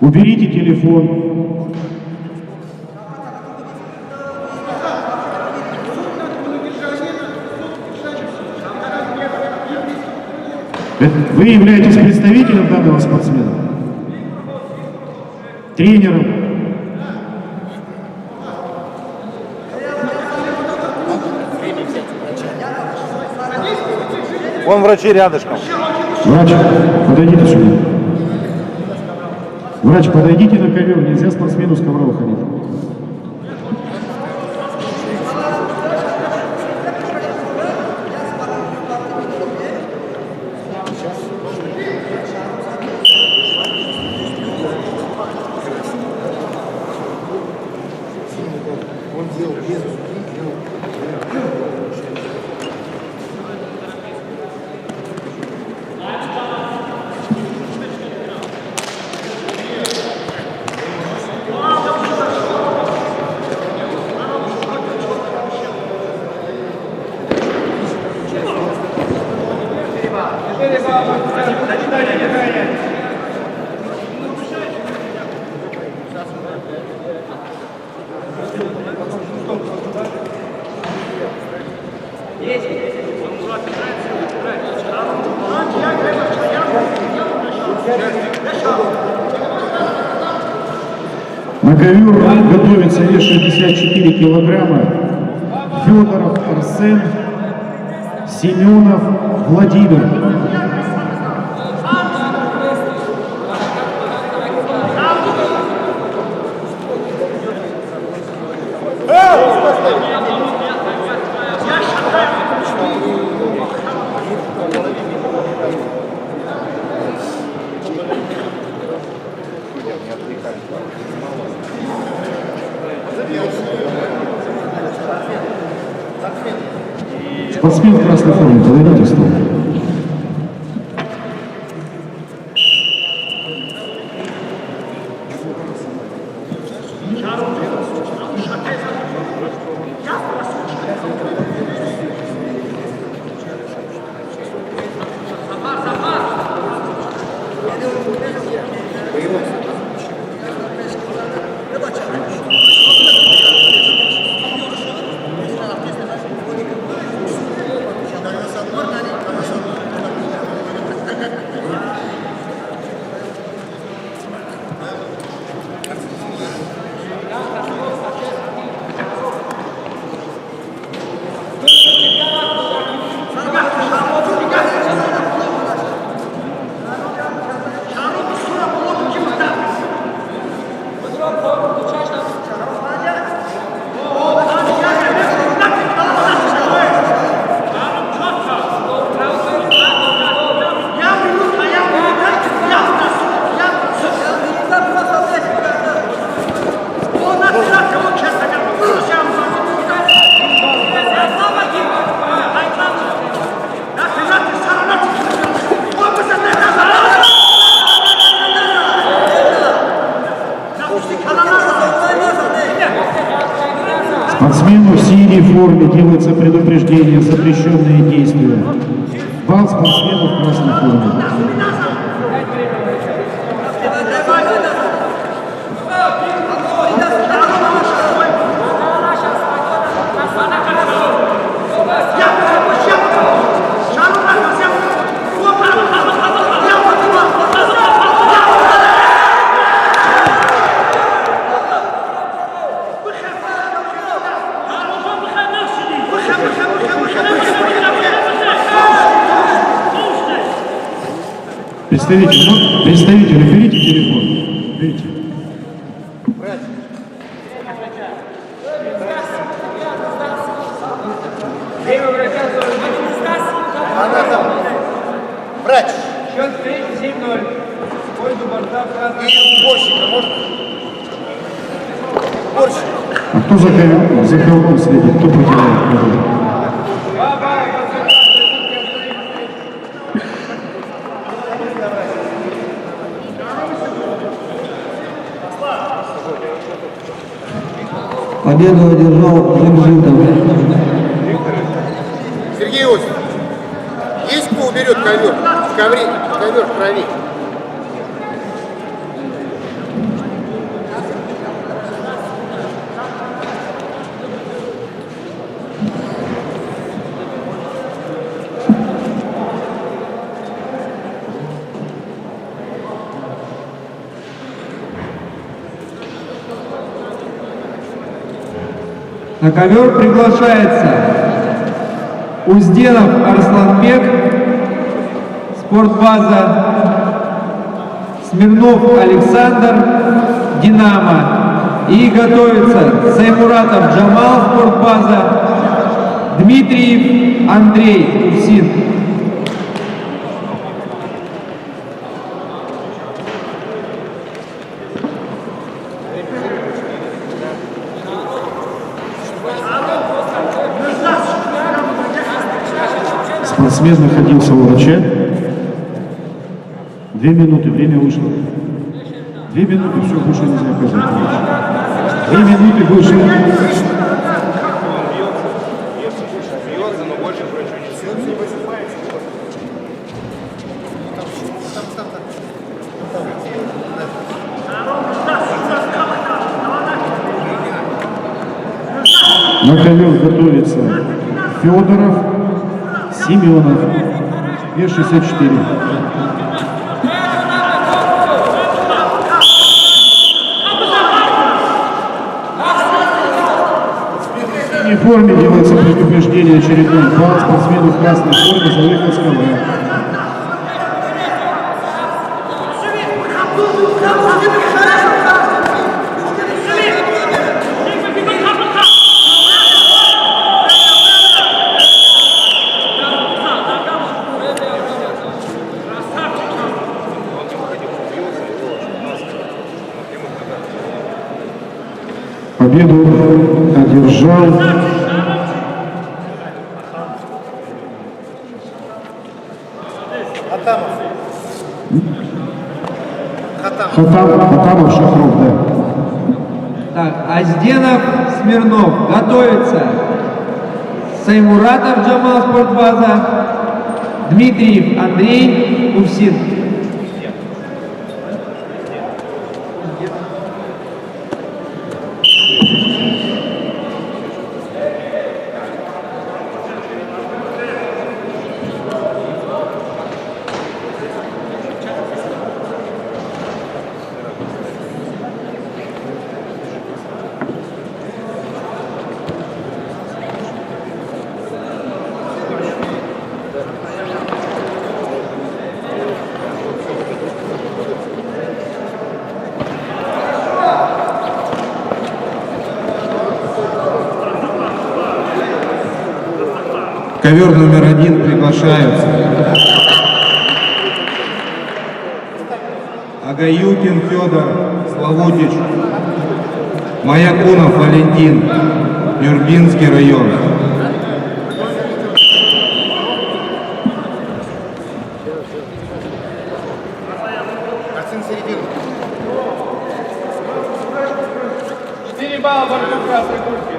Speaker 6: Уберите телефон. Вы являетесь представителем данного спортсмена? Тренером?
Speaker 3: Вон врачи рядышком.
Speaker 6: Врач, подойдите сюда. Врач, подойдите на ковер. Нельзя спортсмену с ковра выходить. На ковер готовится вес 64 килограмма. Федоров Арсен, Семенов Владимир. Спортсмен в красной форме, подойдите в стол. Спортсмену в синей форме делается предупреждение, запрещенные действия. Бал спортсмену в красной форме. Представитель, берите телефон. Берите.
Speaker 2: Врач.
Speaker 5: Счет 7-0. В пользу борца в красной форме.
Speaker 2: И уборщика можно? Уборщик.
Speaker 6: А кто за кого следит? Кто потеряет?
Speaker 7: Победу одержал Жемжитов.
Speaker 2: Сергей Иосифович, есть кто уберет ковер? Ковер в крови.
Speaker 5: На ковер приглашается Узденов Арсланбек, спортбаза, Смирнов Александр, Динамо. И готовится Саймуратов Джамал, спортбаза, Дмитриев Андрей, УФСИН.
Speaker 6: Спортсмен находился у врача. 2 минуты, время вышло. 2 минуты, все, больше нельзя оказать. 2 минуты больше. На ковер готовится Федоров, Семенов, вес 64. В форме делается предупреждение очередной бал спортсмену в красной форме за выход с ковра. Победу одержал Хатамов, Шахров, да.
Speaker 5: Так, Азденов, Смирнов. Готовится. Саймуратов Джамал, спортбаза. Дмитриев Андрей, Кувсин.
Speaker 1: Ковер номер 1 приглашаются. Агаюкин Федор, Славутич. Маякунов Валентин, Юрбинский район.
Speaker 2: Арсен середину.
Speaker 8: 4 балла борьбы красной куртки.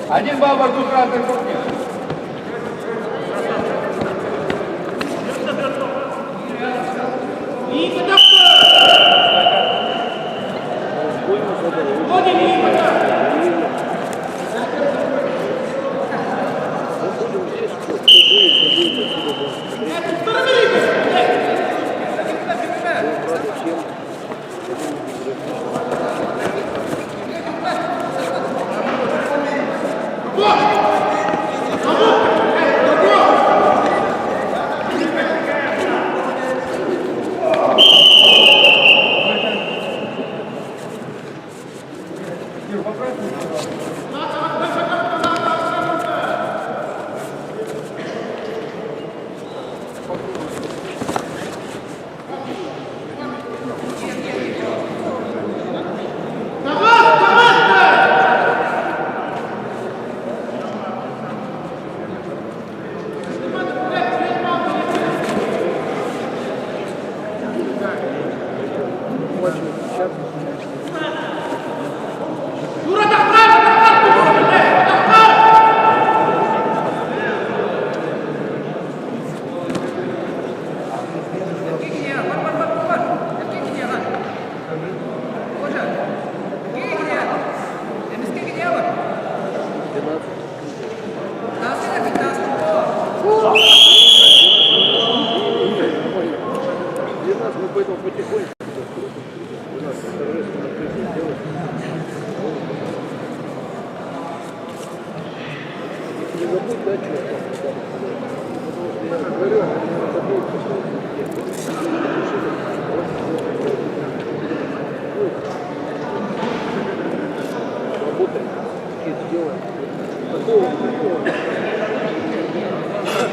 Speaker 8: Один балл борьбы красной куртки.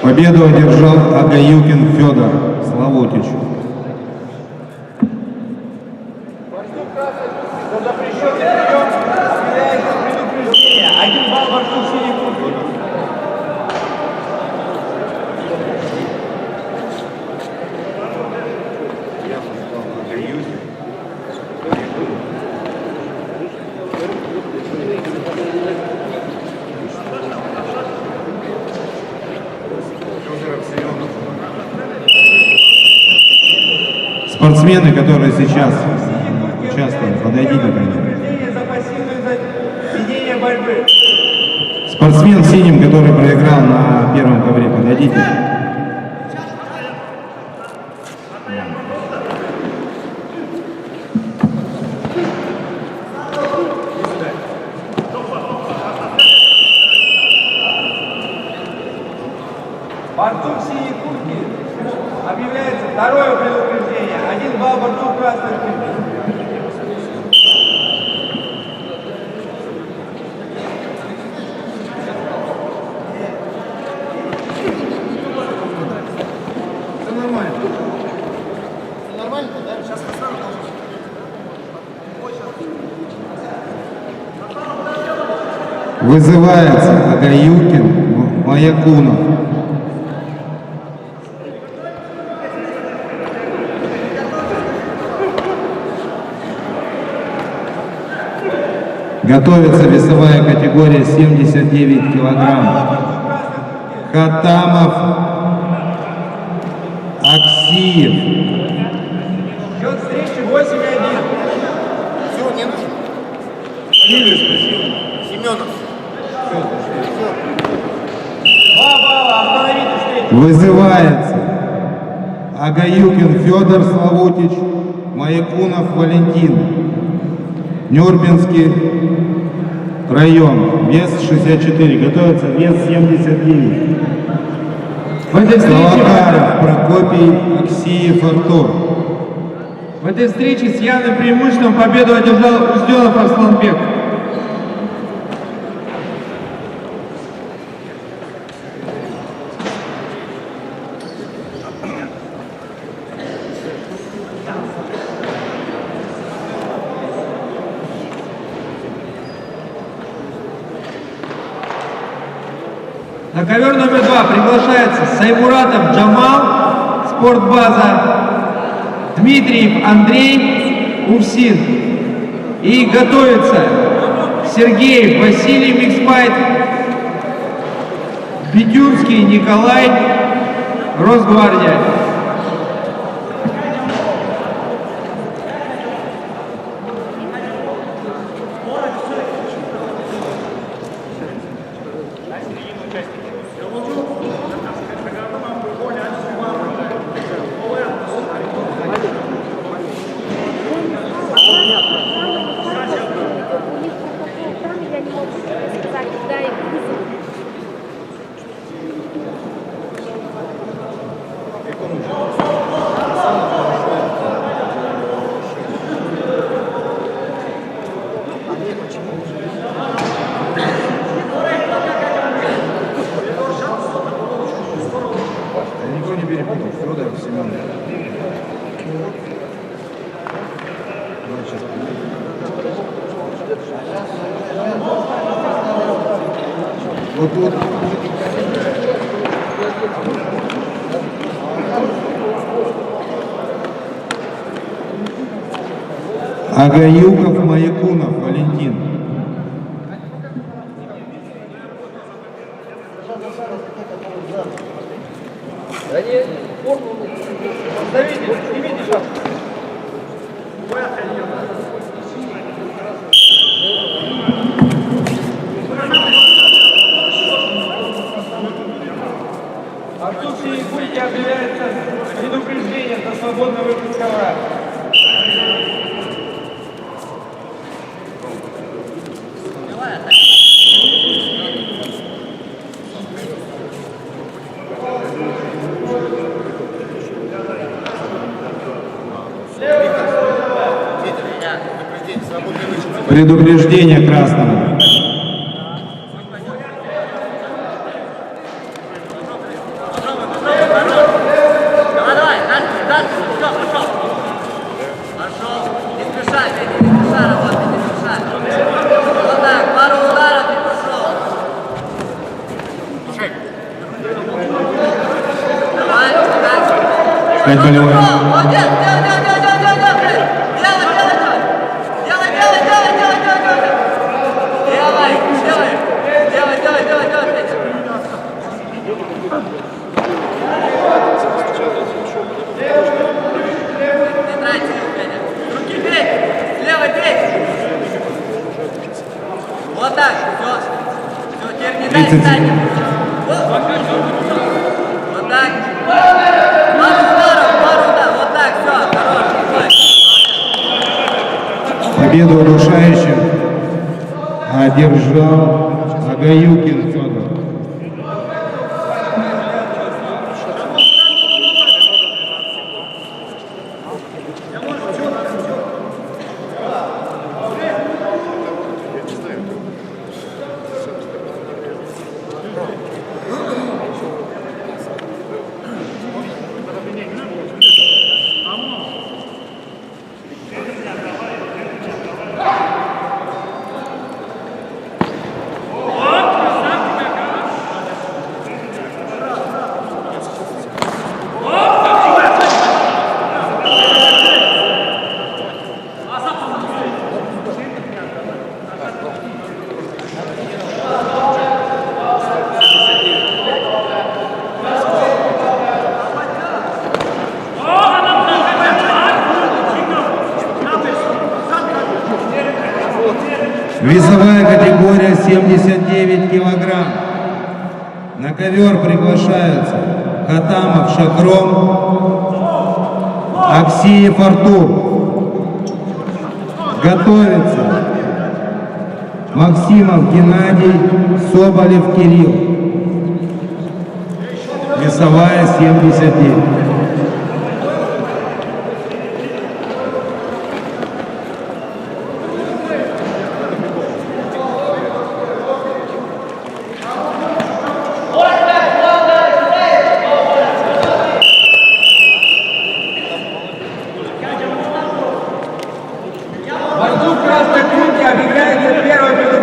Speaker 1: Победу одержал Агаюкин Федор, Славутич.
Speaker 8: Один балл борьбы синей куртки.
Speaker 1: Спортсмены, которые сейчас участвуют, подойдите ко мне. Спортсмен синим, который проиграл на первом ковре, подойдите.
Speaker 5: Борцу в синей куртке объявляется второе предупреждение. 1 балл борцу в красной куртке.
Speaker 2: Нормально, да? Сейчас поставлю.
Speaker 1: Вызывается Агаюкин, Маякунов. Готовится весовая категория 79 килограмм. Хатамов Аксиев.
Speaker 5: Счет встречи 8-1.
Speaker 2: Все, не нужно. Семенов.
Speaker 5: 2 балла, остановите встречу.
Speaker 1: Вызывается Агаюкин Федор Славутич, Маякунов Валентин. Нюрбинский район, вес 64, готовится вес 79.
Speaker 5: В этой встрече,
Speaker 1: Салахаров Прокопий, Аксиев Артур.
Speaker 5: в этой встрече с явным преимуществом победу одержал Узденов Арсланбек. На ковер номер 2 приглашается Саймуратов Джамал, спортбаза, Дмитриев Андрей, УФСИН. И готовится Сергеев Василий, миксфайт, Бедюнский Николай, Росгвардия.
Speaker 1: Никто не перепутал, Федор Семенов. Вот тут. Агаюков Маякунов Валентин.
Speaker 5: Они форму остановите, снимите шапку. Отсутствие пульки объявляется предупреждение за свободный выход с ковра.
Speaker 1: Предупреждение красному.
Speaker 8: Давай, дальше, все, пошел. Пошел. Не спеша, Федя, не спеша работай, не спеша. Вот так, пару ударов и пошел. Давай, дальше.
Speaker 1: Пять болевой.
Speaker 8: Молодец, делай. Не трать сил, Федя. Руки бей, слева бей. Вот так, все. Все, теперь не дай
Speaker 1: 30.
Speaker 8: встать. Вот так. Пару ударов, вот так, все, хорош.
Speaker 1: Победу удушающим одержал Агаюкин Федор. Весовая категория 79 килограмм. На ковер приглашаются Хатамов Шахром, Аксиев Артур. Готовится Максимов Геннадий, Соболев Кирилл. Весовая 79.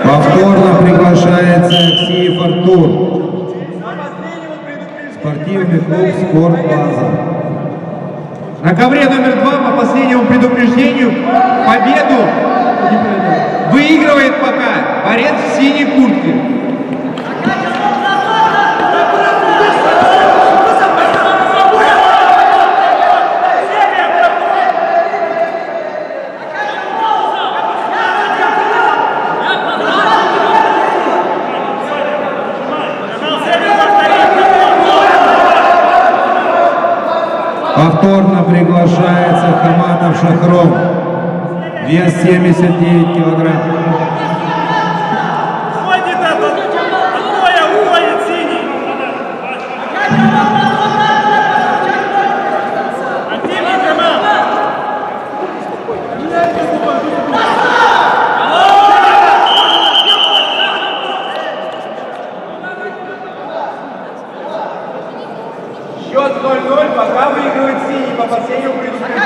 Speaker 1: Повторно приглашается Аксиев Артур. Спортивный клуб «Спорт Плаза».
Speaker 5: На ковре номер 2 по последнему предупреждению победу выигрывает пока борец в синей куртке.
Speaker 1: Повторно приглашается Хаматов Шахром. Вес 79 килограмм.
Speaker 9: Уходит этот, от боя уходит синий. Активный канал.
Speaker 5: Счет 0-0, пока выигрывает синий по последнему предупреждению.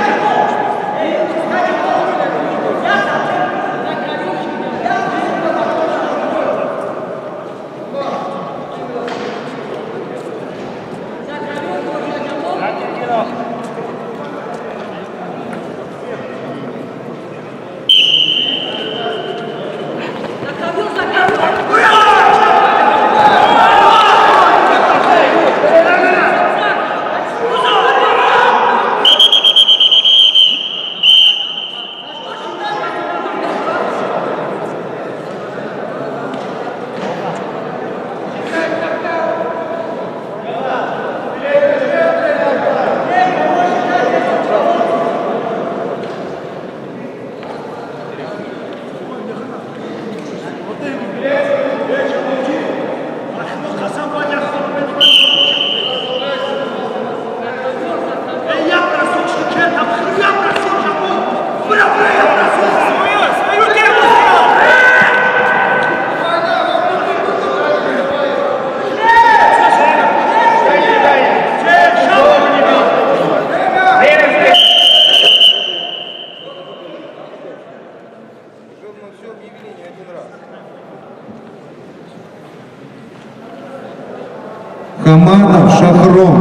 Speaker 1: Хаматов Шахром.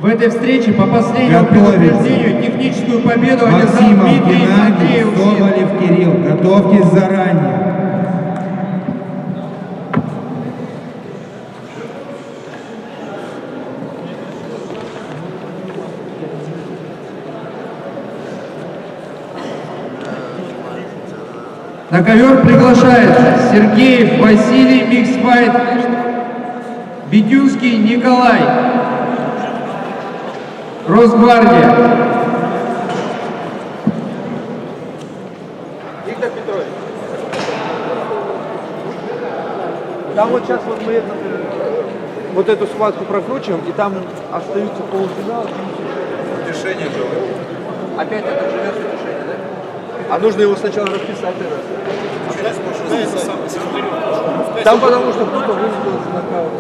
Speaker 5: В этой встрече по последнему
Speaker 1: Готовится.
Speaker 5: предупреждению техническую победу одержал
Speaker 1: Максимов
Speaker 5: Дмитрий
Speaker 1: Геннадий,
Speaker 5: Андреевич.
Speaker 1: Соболев Кирилл. Готовьтесь заранее.
Speaker 4: На ковер приглашается Сергеев Василий, миксфайт, Бедюнский Николай, Росгвардия.
Speaker 3: Виктор Петрович, там вот сейчас вот мы вот эту схватку прокручиваем, и там остаются полуфинал.
Speaker 1: Решение было.
Speaker 3: Опять это живет решение, да? А нужно его сначала расписать. Там потому что кто-то высказал за нокаут.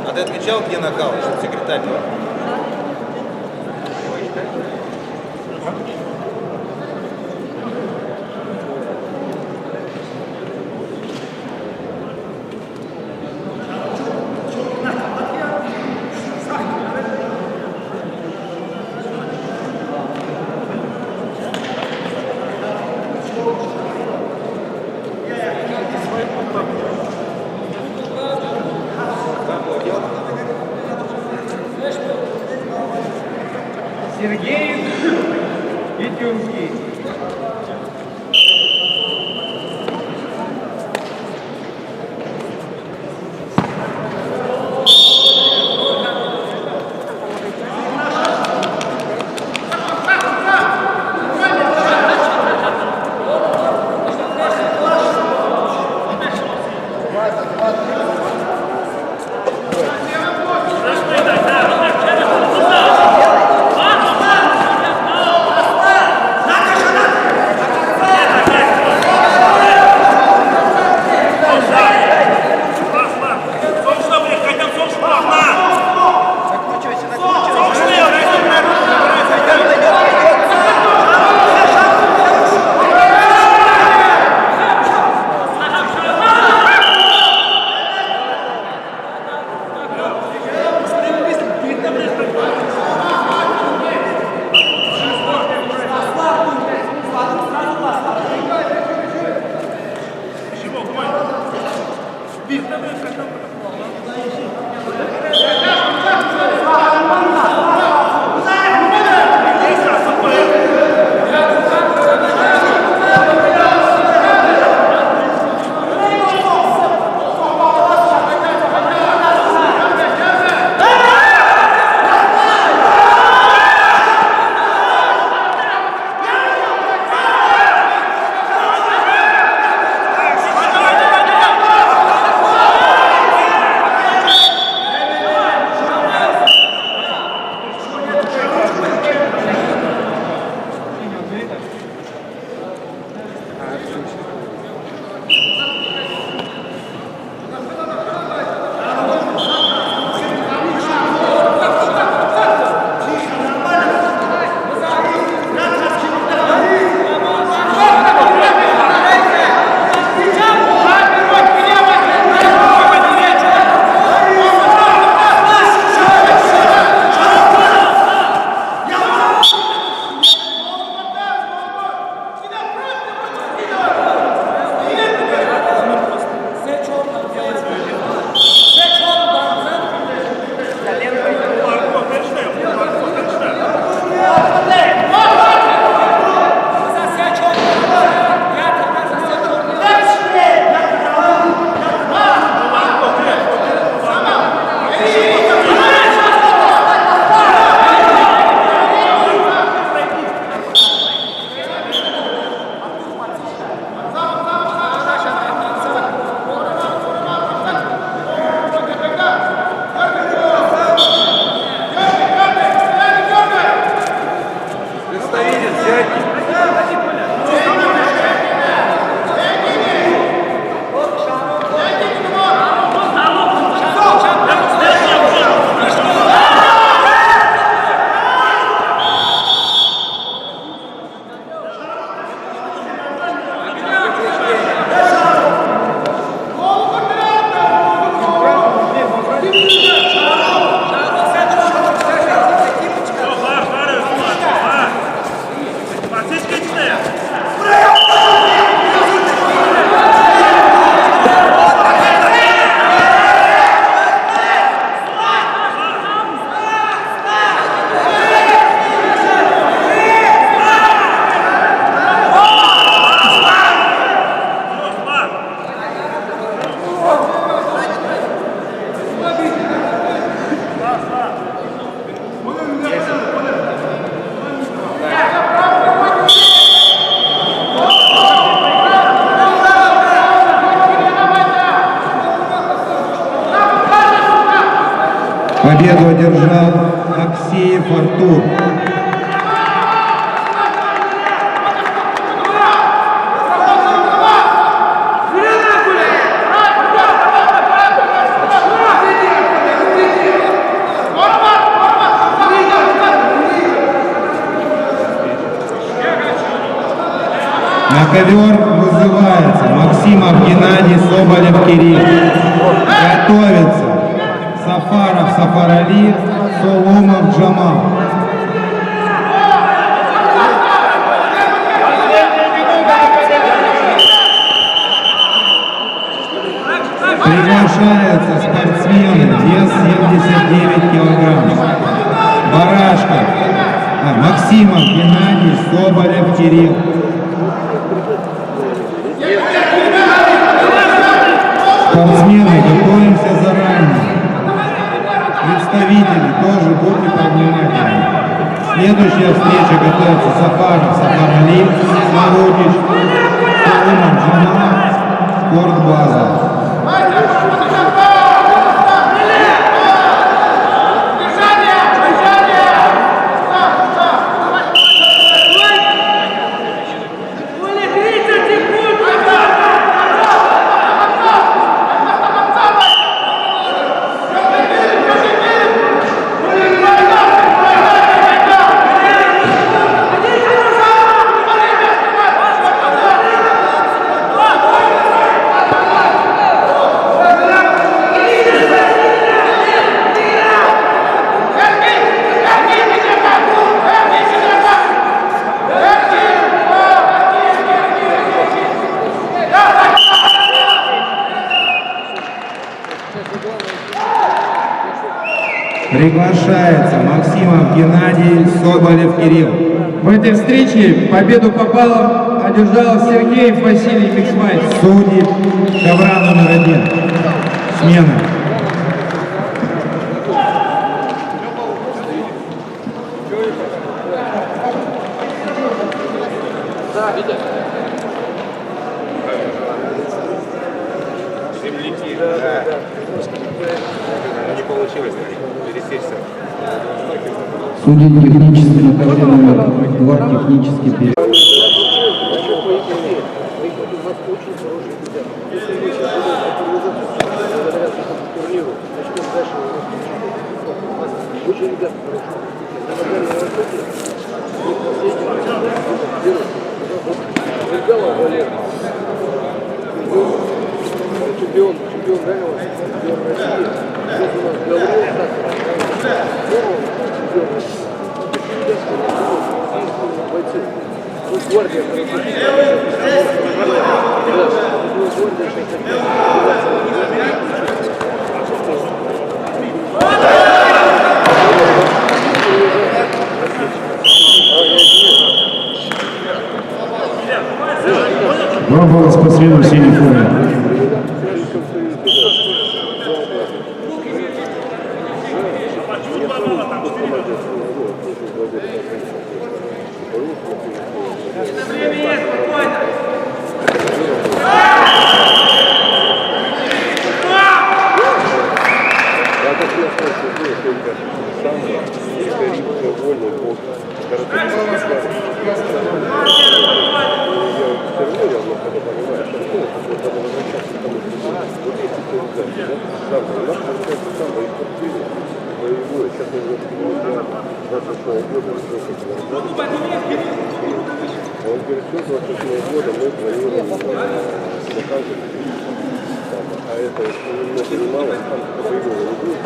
Speaker 2: А ты отмечал, где нокаут, чтобы секретарь был?
Speaker 5: Сергеев, Бедюнский.
Speaker 1: Победу одержал Аксеев Артур. На ковер вызывается Максимов Геннадий, Соболев Кирилл. Готовится Сафаров Сафарали, Соломов Джамал. Приглашаются спортсмены, вес 79 килограмм. Барашков, Максимов Геннадий, Соболев Кирилл. Спортсмены, готовимся заранее. Представители тоже будьте повнимательны. Следующая встреча готовится Сафаров Сафарали, Марудич, Соломов Джамал, спортбаза. Приглашается Максимов Геннадий, Соболев Кирилл.
Speaker 5: В этой встрече победу по баллам одержал Сергей Василий Миксмайс.
Speaker 1: Судьи ковра номер 1. Смена.
Speaker 3: Не получилось пересечься.
Speaker 7: Судьи технически на ковре номер 2 технически перед.
Speaker 3: Чемпион Ганева, чемпион России. Здесь у нас Гаврил бойцы. Тут гвардия
Speaker 6: Два балла спортсмену в синей форме.
Speaker 3: Он говорит, что 26 года мы планируем заказывать, а это немного немало, там боевого не будет,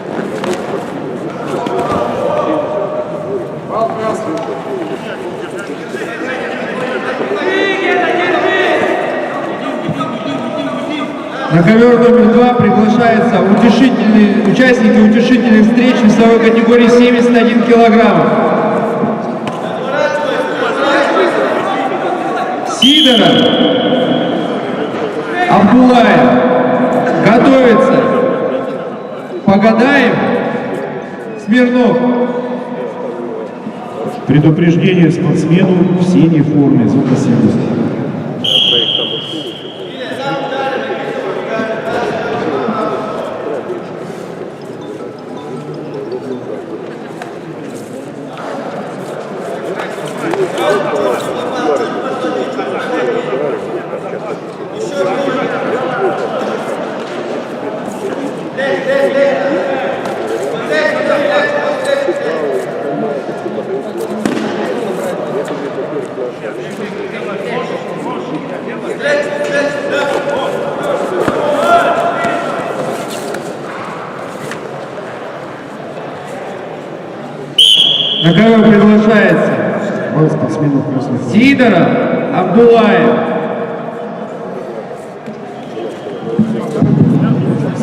Speaker 5: На ковер номер 2 приглашаются участники утешительной встречи весовой категории 71 килограмм. Сидоров, Абдулаев, готовится, Погадаев, Смирнов.
Speaker 6: Предупреждение спортсмену в синей форме за пассивность.
Speaker 5: На ковер приглашается
Speaker 6: Балл спортсмену в красной форме.
Speaker 5: Сидоров, Абдулаев.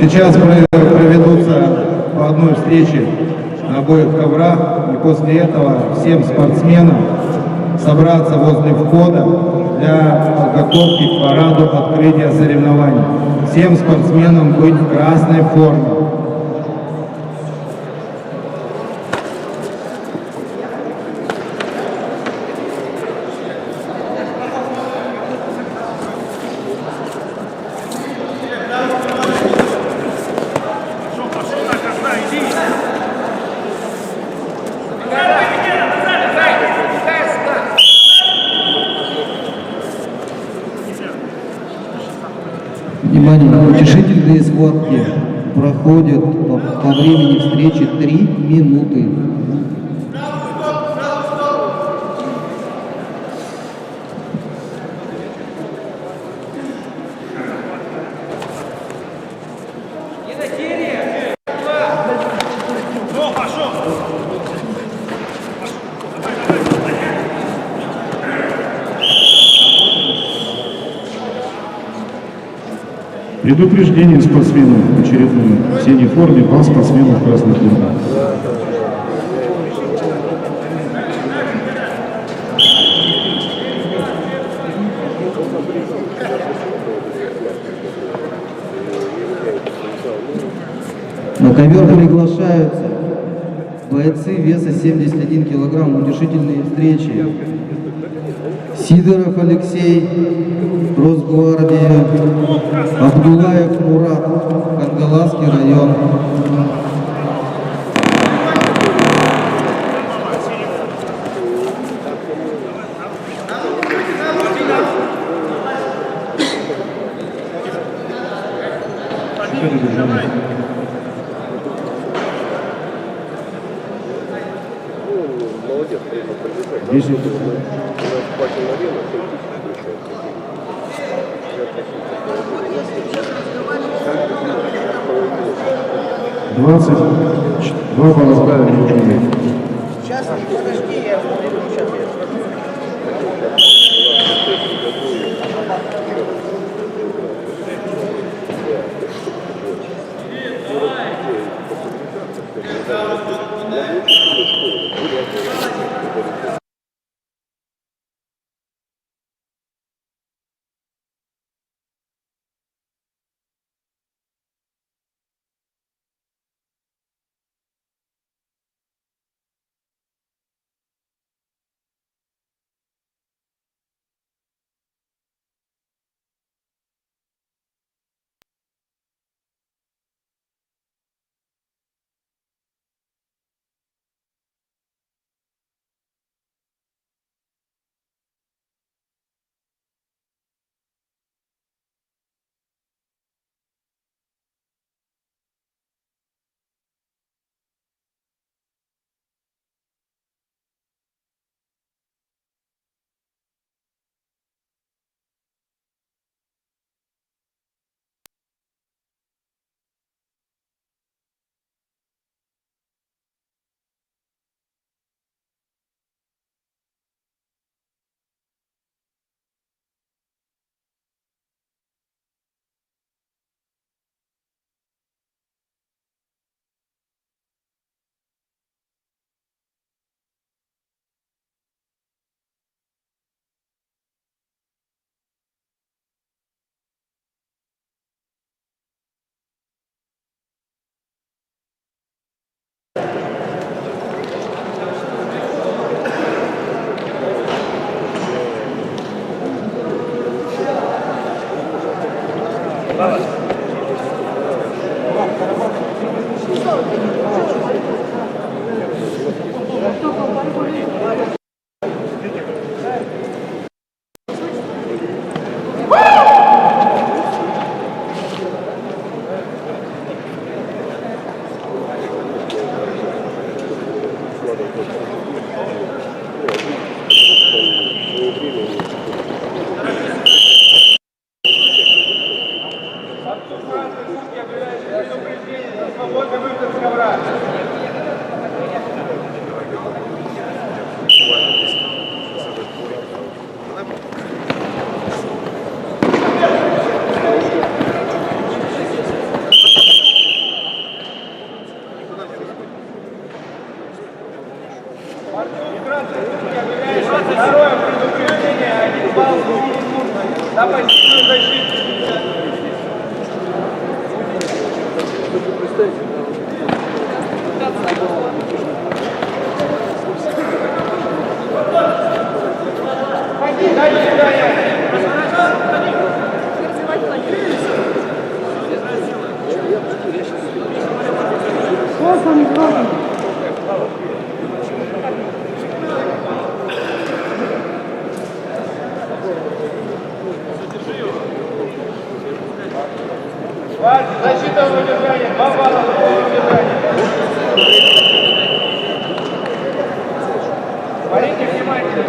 Speaker 1: Сейчас проведутся по одной встрече на обоих коврах, и после этого всем спортсменам собраться возле входа для подготовки к параду открытия соревнований. Всем спортсменам быть в красной форме.
Speaker 7: Внимание, утешительные схватки проходят по времени встречи 3 минуты.
Speaker 6: Предупреждение спортсмену очередное в синей форме, балл спортсмену в красной форме.
Speaker 7: На ковер приглашаются бойцы веса 71 килограмм, утешительные встречи. Сидоров Алексей, Росгвардия, Абдулаев Мурат, Кангаласский район.
Speaker 3: Молодец, приехал поддержать. Здесь у нас платил арена,
Speaker 6: 22 балла сдали.
Speaker 2: Сейчас, подожди, я сейчас.
Speaker 9: Второе предупреждение, 1 балл за пассивную защиту. Защита в удержании, 2 балла в удержании. Смотрите внимательно,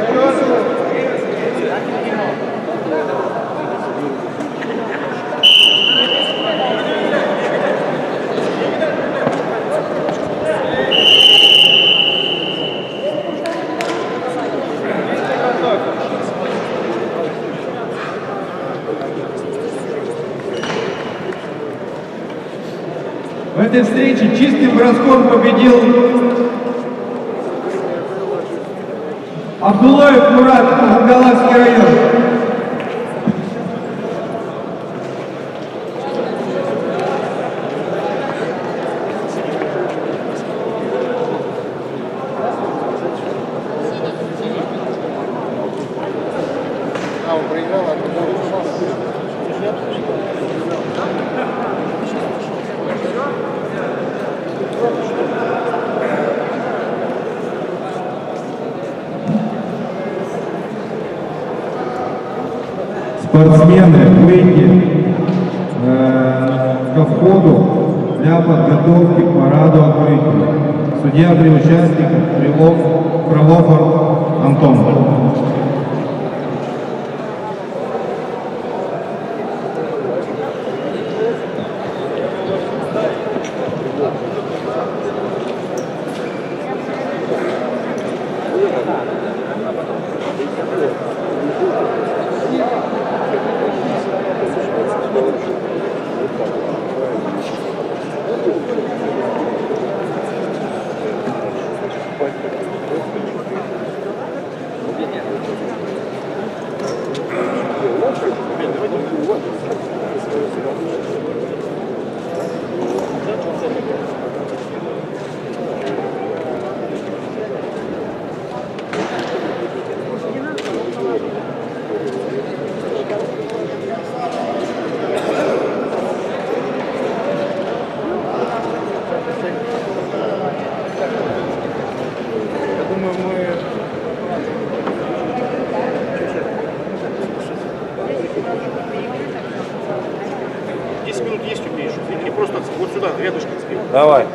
Speaker 5: В этой встрече чистым броском победил Абдулаев Мурат, Кангаласский район.
Speaker 1: спортсмены выйти ко входу для подготовки к параду открытия. Судья при участниках Фролов Антон.
Speaker 3: Давай.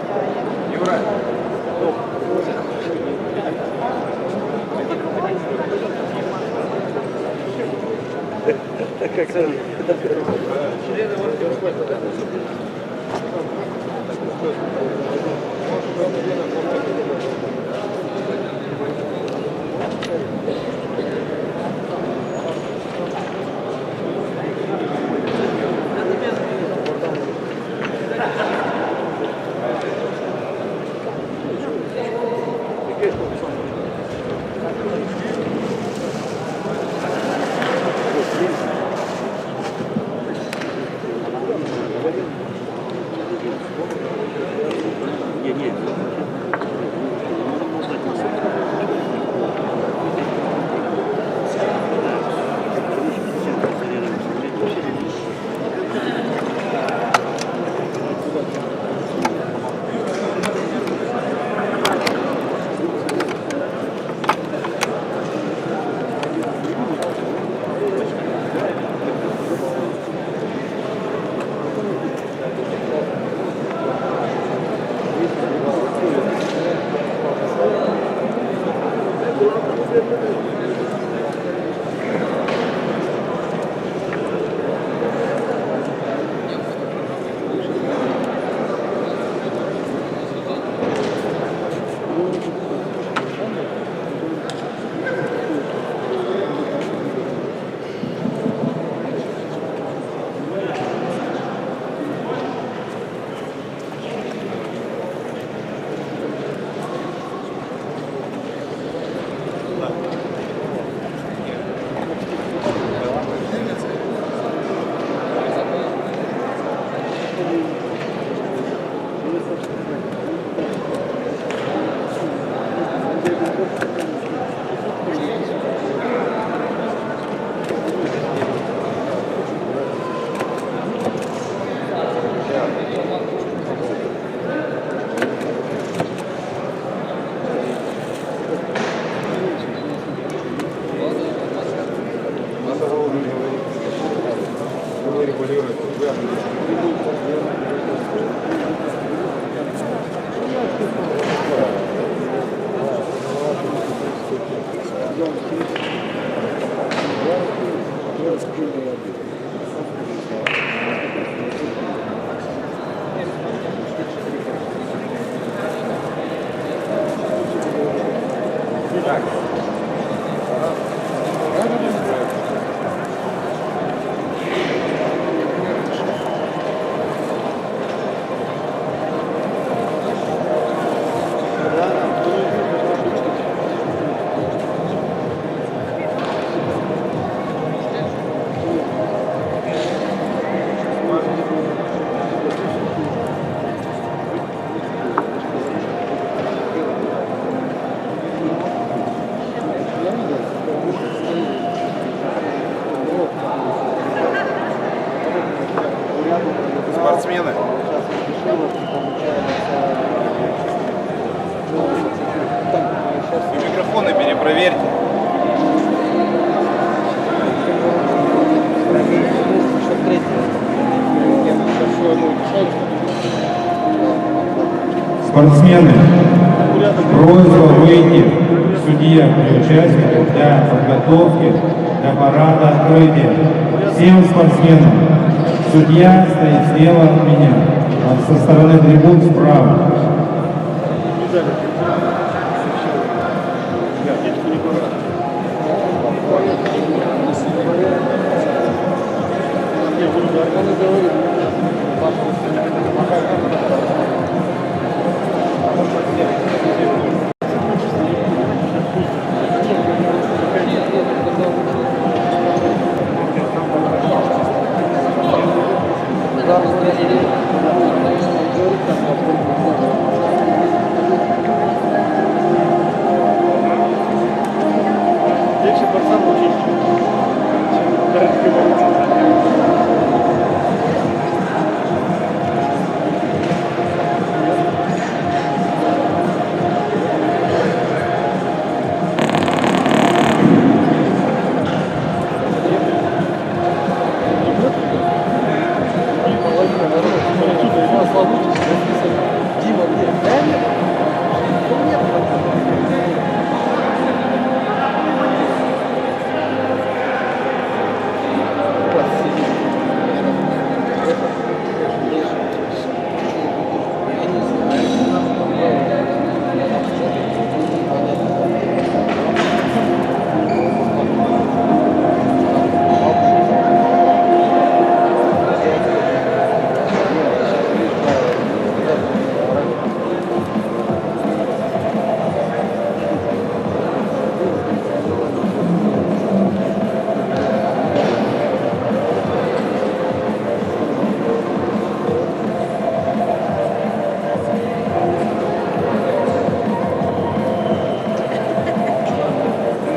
Speaker 2: Спортсмены. Вы микрофоны перепроверьте.
Speaker 1: Спортсмены, просьба выйти к судье и участникам для подготовки для парада открытия. Всем спортсменам. Судья стоит слева от меня, а со стороны трибун справа.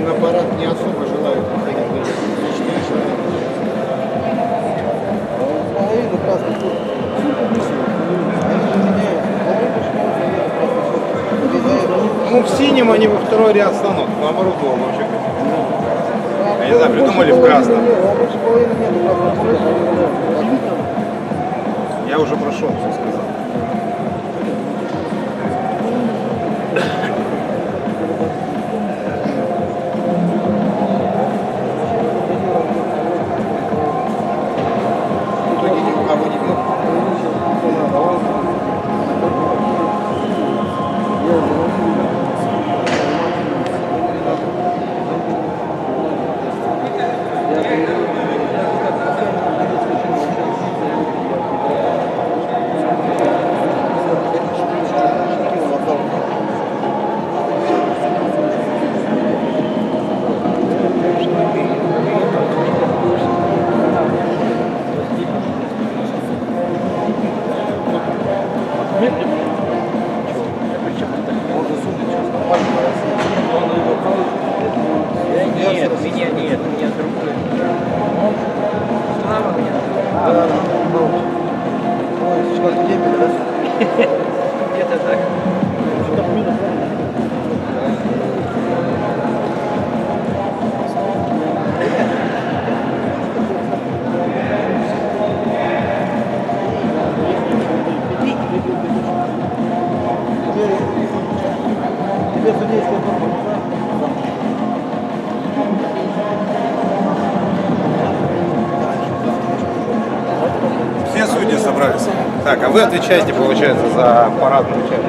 Speaker 2: На парад не особо желают выходить.
Speaker 10: Ну, в синем они во второй ряд станут, наоборот, вообще. Я не знаю, придумали в красном. Я уже прошел, все сказал.
Speaker 8: Нет, меня нет, меня другой. Слава меня. Где-то так.
Speaker 10: Все судьи собрались. Так, а вы отвечаете, получается, за парадную часть.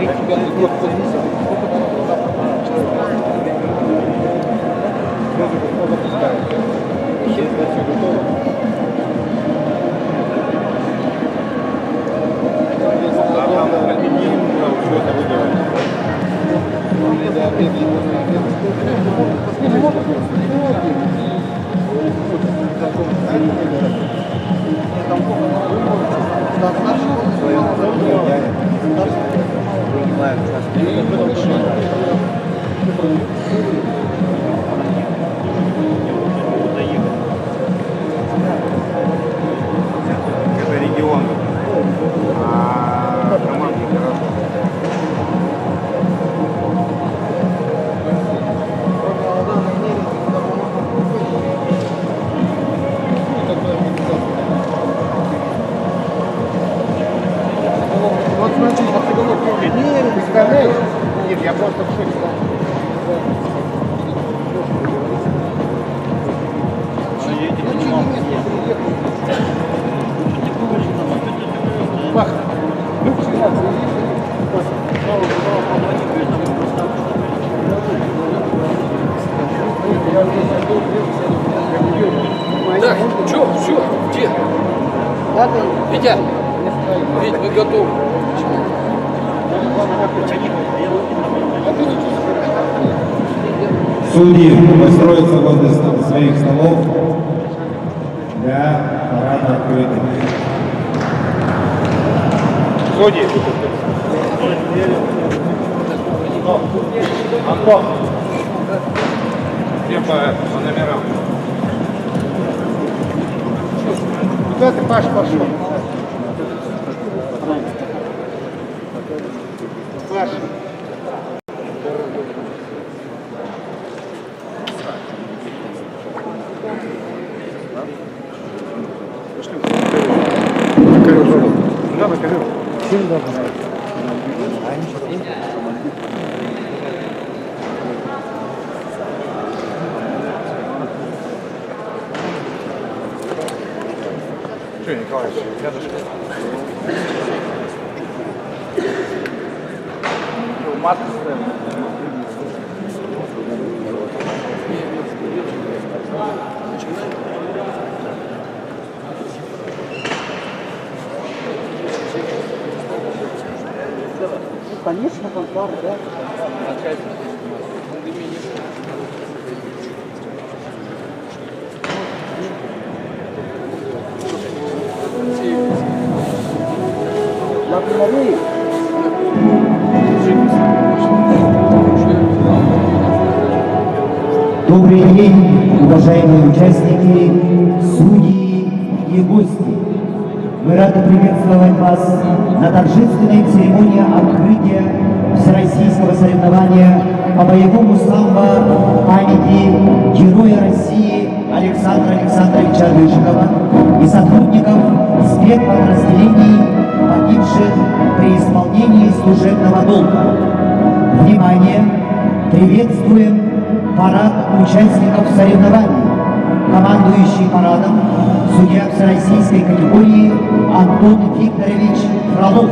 Speaker 10: Это регион. А
Speaker 2: Вот смотри, нет, представляешь? Нет, я просто в шоке. Бах!
Speaker 4: Так, что, все, где? Витя, Вить, мы готовы.
Speaker 1: Судьи построятся возле своих столов для парада открытия.
Speaker 10: Судьи. Антон. Все по номерам.
Speaker 2: Куда ты, Паш, пошел? Паш.
Speaker 10: Что, Николаевич, рядышком? Матку
Speaker 2: Конечно, фанфар, да.
Speaker 11: Добрый день, уважаемые участники, судьи и гости. Мы рады приветствовать вас на торжественной церемонии открытия всероссийского соревнования по боевому самбо памяти Героя России Александра Александровича Рыжикова и сотрудников спецподразделений, погибших при исполнении служебного долга. Внимание! Приветствуем парад участников соревнований. Командующий парадом судья всероссийской категории Антон Викторович Фролов.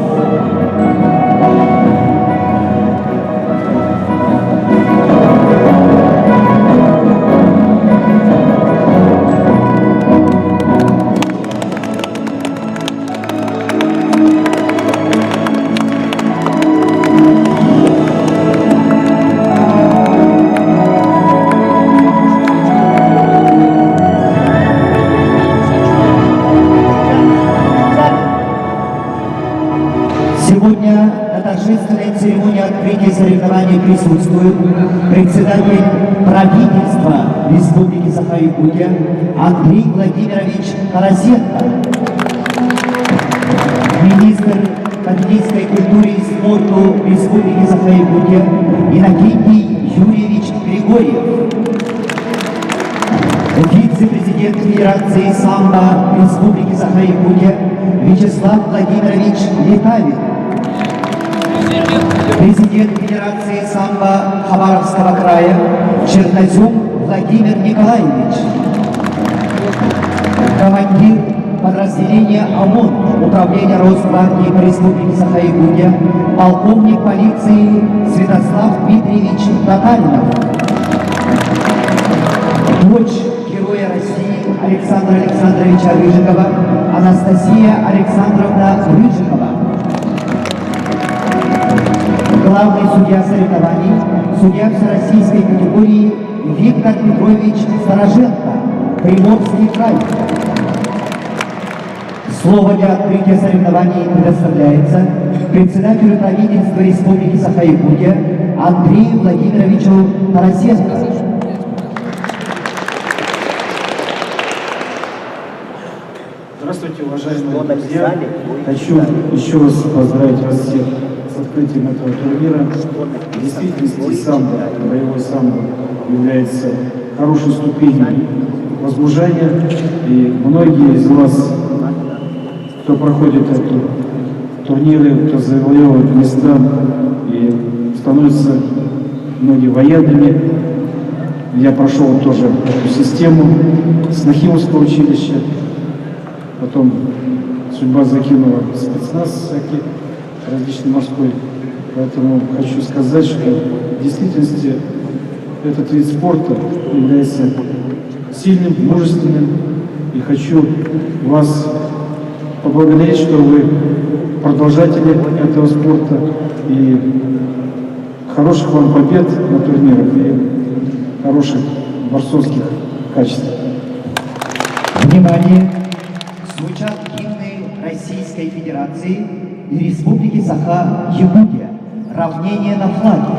Speaker 11: Сегодня на торжественной церемонии открытия соревнований присутствует председатель правительства Республики Саха-Якутия Андрей Владимирович Тарасенко, министр по физической культуре и спорту Республики Саха-Якутия Иннокентий Юрьевич Григорьев, вице-президент Федерации самбо Республики Саха-Якутия Вячеслав Владимирович Летавин, президент Федерации самбо Хабаровского края Чернозем Владимир Николаевич, командир подразделения ОМОН Управления Росгвардии по Республике Саха-Якутия полковник полиции Святослав Дмитриевич Татаринов, дочь Героя России Александра Александровича Рыжикова Анастасия Александровна Рыжикова, главный судья соревнований, судья всероссийской категории Виктор Петрович Стороженко, Приморский край. Слово для открытия соревнований предоставляется председателю правительства Республики Саха-Якутия Андрею Владимировичу Тарасенко.
Speaker 6: Здравствуйте, уважаемые друзья. Хочу еще раз поздравить вас всех с открытием этого турнира. В действительности самбо, боевой самбо является хорошей ступенью возмужания. И многие из вас, кто проходит эту турниры, кто завоевывает места и становятся многие военными. Я прошел тоже эту систему с Нахимовского училища, потом судьба закинула в спецназ всякий, различный морской. Поэтому хочу сказать, что в действительности этот вид спорта является сильным, мужественным. И хочу вас поблагодарить, что вы продолжатели этого спорта. И хороших вам побед на турнирах и хороших борцовских качеств.
Speaker 11: Внимание! Звучат гимны Российской Федерации и Республики Саха-Якутия. Равнение на флаге.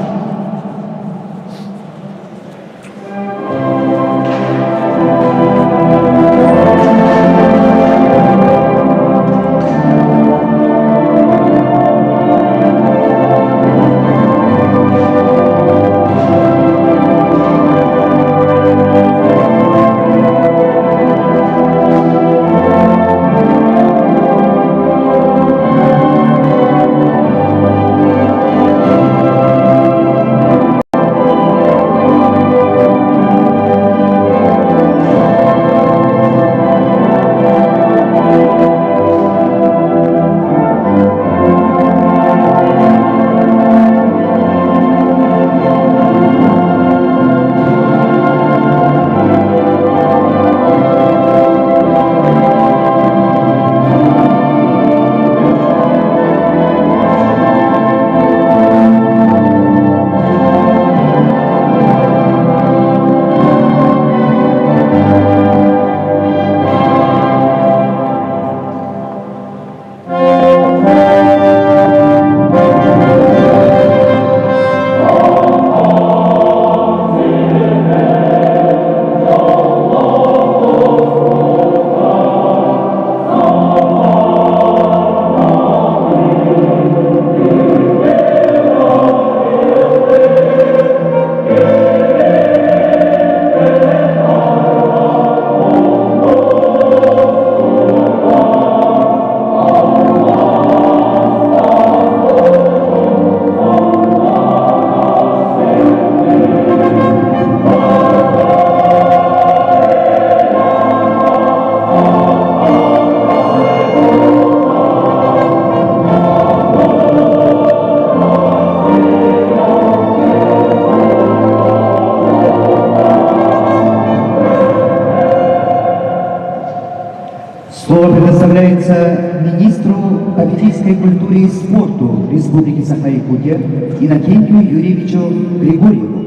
Speaker 11: Слово предоставляется министру по физической культуре и спорту Республики Саха-Якутия Иннокентию Юрьевичу Григорьеву.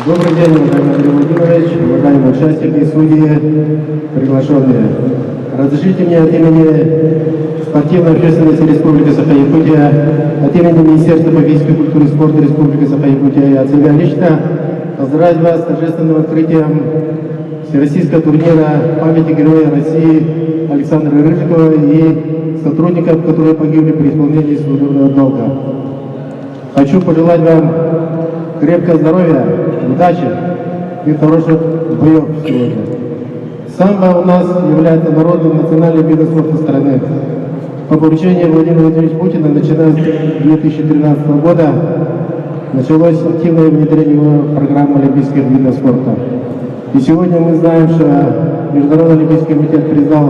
Speaker 6: Добрый день, уважаемый Андрей Владимирович, уважаемые участники и судьи, приглашенные. Разрешите мне от имени спортивной общественности Республики Саха-Якутия, от имени Министерства по физической культуре и спорту Республики Саха-Якутия и от себя лично поздравить вас с торжественным открытием всероссийского турнира памяти Героя России Александра Рыжикова и сотрудников, которые погибли при исполнении служебного долга. Хочу пожелать вам крепкого здоровья, удачи и хороших боев сегодня. Самбо у нас является народным национальным видом спорта страны. По поручению Владимира Владимировича Путина, начиная с 2013 года, началось активное внедрение в программу олимпийских видов спорта. И сегодня мы знаем, что Международный олимпийский комитет признал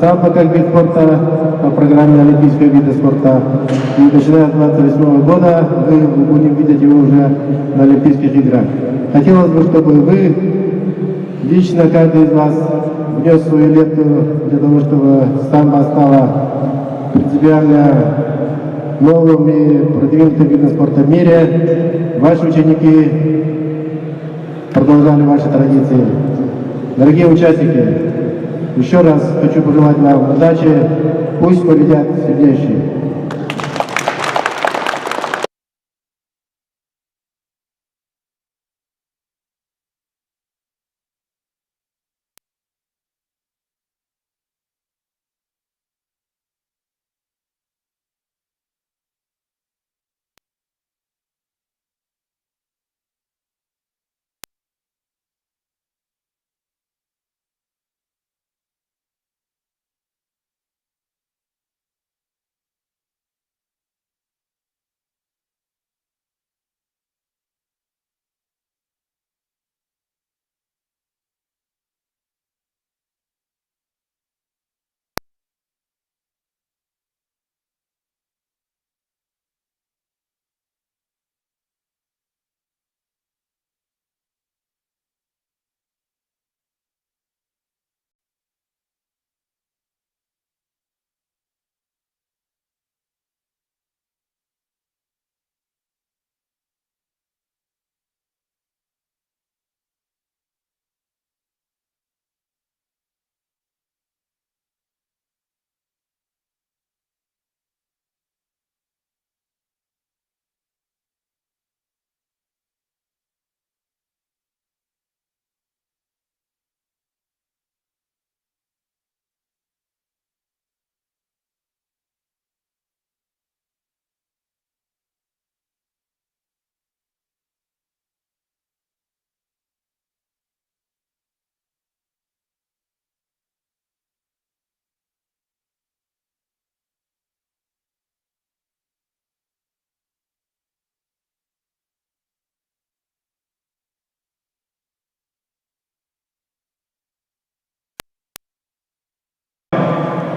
Speaker 6: самбо как вид спорта по программе олимпийского вида спорта. И начиная с 2028 года мы будем видеть его уже на Олимпийских играх. Хотелось бы, чтобы вы, лично каждый из вас, внес свою лепту для того, чтобы самбо стало принципиально новым и продвинутым видом спорта в мире. Ваши ученики продолжали ваши традиции. Дорогие участники, еще раз хочу пожелать вам удачи. Пусть победят сильнейшие.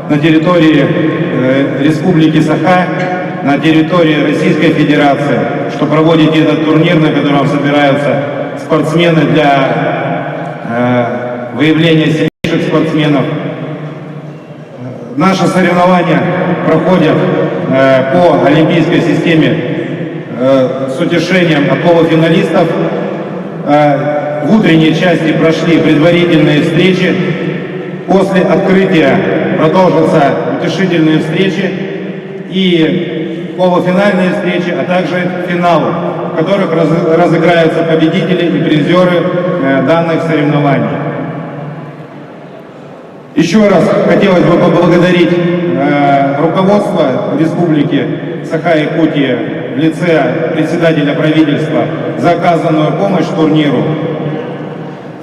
Speaker 1: на территории Республики Саха, на территории Российской Федерации, что проводите этот турнир, на котором собираются спортсмены для выявления сильнейших спортсменов. Наши соревнования проходят по олимпийской системе с утешением от полуфиналистов. В утренней части прошли предварительные встречи. После открытия продолжатся утешительные встречи и полуфинальные встречи, а также финалы, в которых разыграются победители и призеры данных соревнований. Еще раз хотелось бы поблагодарить руководство Республики Саха-Якутия в лице председателя правительства за оказанную помощь турниру.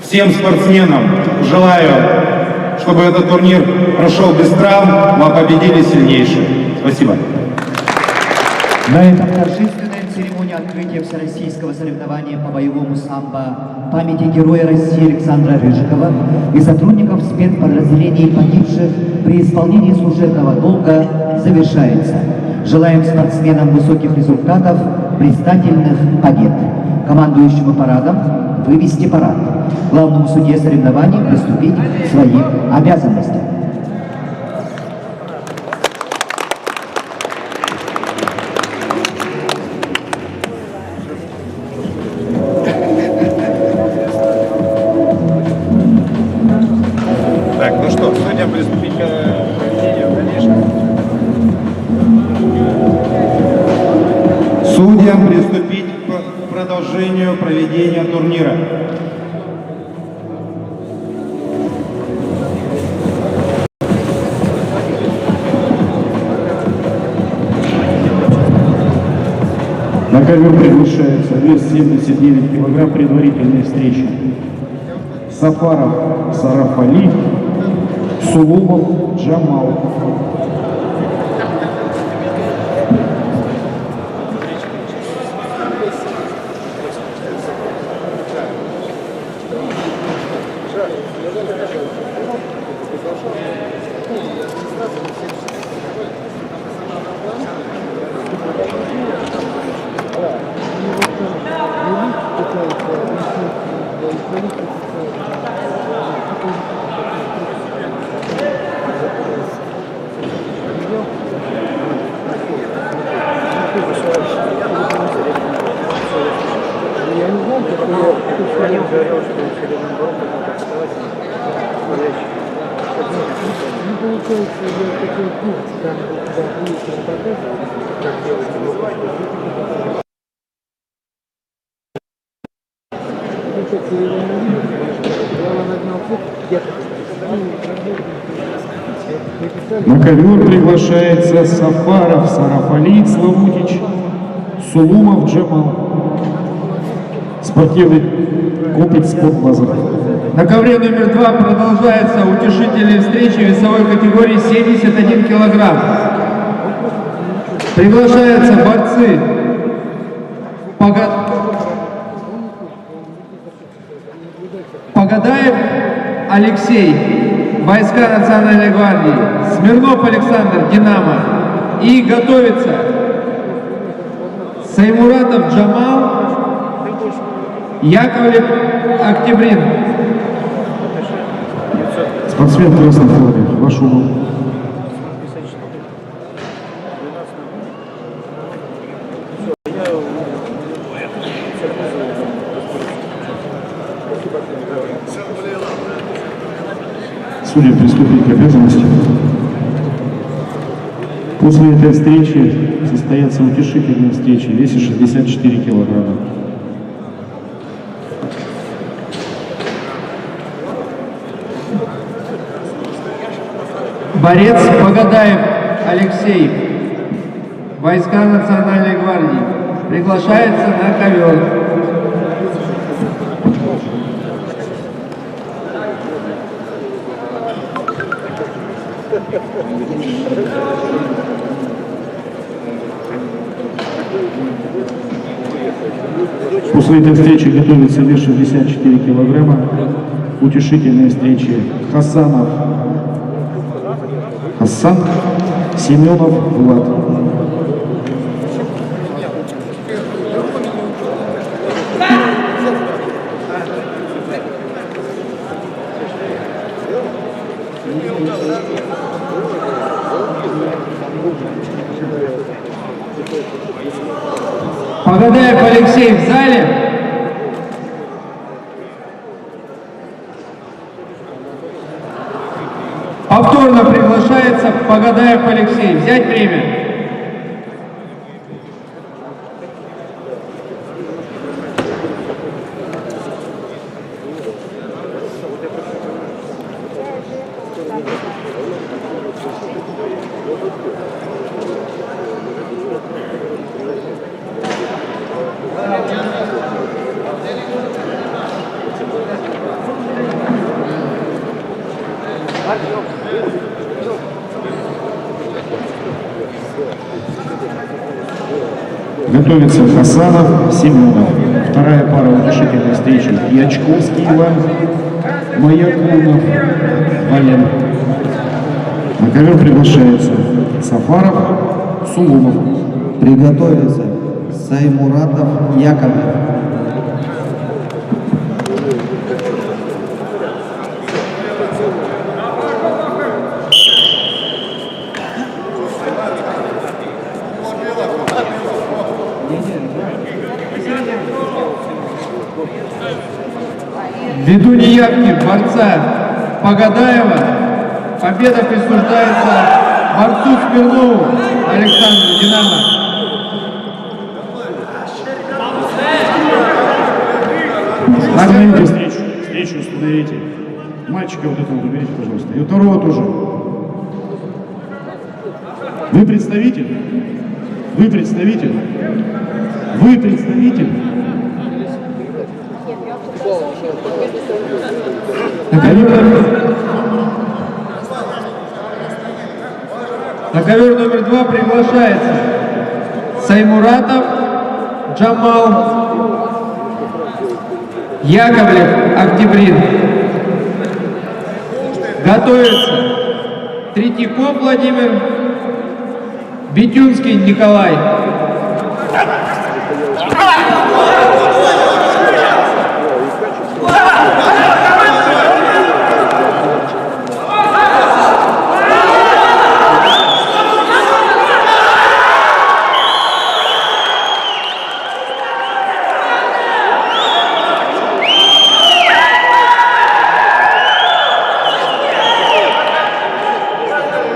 Speaker 1: Всем спортсменам желаю, чтобы этот турнир прошел без травм, а победили сильнейшие. Спасибо.
Speaker 11: На этом торжественная церемония открытия всероссийского соревнования по боевому самбо памяти Героя России Александра Рыжикова и сотрудников спецподразделений погибших при исполнении служебного долга завершается. Желаем спортсменам высоких результатов, блистательных побед. Командующему парадом вывести парад. Главному судье соревнований приступить к своим обязанностям.
Speaker 10: Так, ну что, судьям приступить к проведению дальнейшего.
Speaker 1: Судьям приступить к продолжению проведения турнира.
Speaker 6: На ковер приглашается вес 79 килограмм предварительной встречи. Сафаров Сарафали, Сулумов Джамал. На ковер приглашается Сафаров Сарафали Славутич, Сулумов Джамал. Спортивный комплекс «Спортбаза».
Speaker 5: На ковре номер 2 продолжается утешительные встречи весовой категории 71 килограмм. Приглашаются борцы Погадаев Алексей, войска Национальной гвардии, Смирнов Александр, Динамо. И готовится Саймуратов Джамал, Яковлев Октябрин.
Speaker 6: Спортсмен в красной форме. Ваш угол. Судья приступит к обязанности. После этой встречи состоятся утешительные встречи в весе 64 килограмма.
Speaker 5: Борец Погадаев Алексей, войска Национальной гвардии, приглашается на ковер.
Speaker 6: После этой встречи готовится вес 64 килограмма. Утешительные встречи. Хасан, Семенов, Влад.
Speaker 5: Погадаев Алексей в зале. Повторно приглашается Погадаев Алексей. Взять время.
Speaker 6: Готовится Хасанов, Семенов. Вторая пара утешительной встречи. Ячковский Иван, Маякунов, Вален. На ковер приглашается Сафаров, Сулумов.
Speaker 7: Приготовиться. Саймуратов, Яковлев.
Speaker 5: Ввиду неявки борца Погадаева, победа присуждается борцу Смирнову Александру, Динамо.
Speaker 6: Остановите встречу остановите. Мальчика вот этого уберите, пожалуйста. И второго тоже. Вы представитель? Вы представитель? Вы представитель?
Speaker 5: На ковер номер 2 приглашается Саймуратов Джамал, Яковлев Октябрин. Готовится Третьяков Владимир, Битюнский Николай.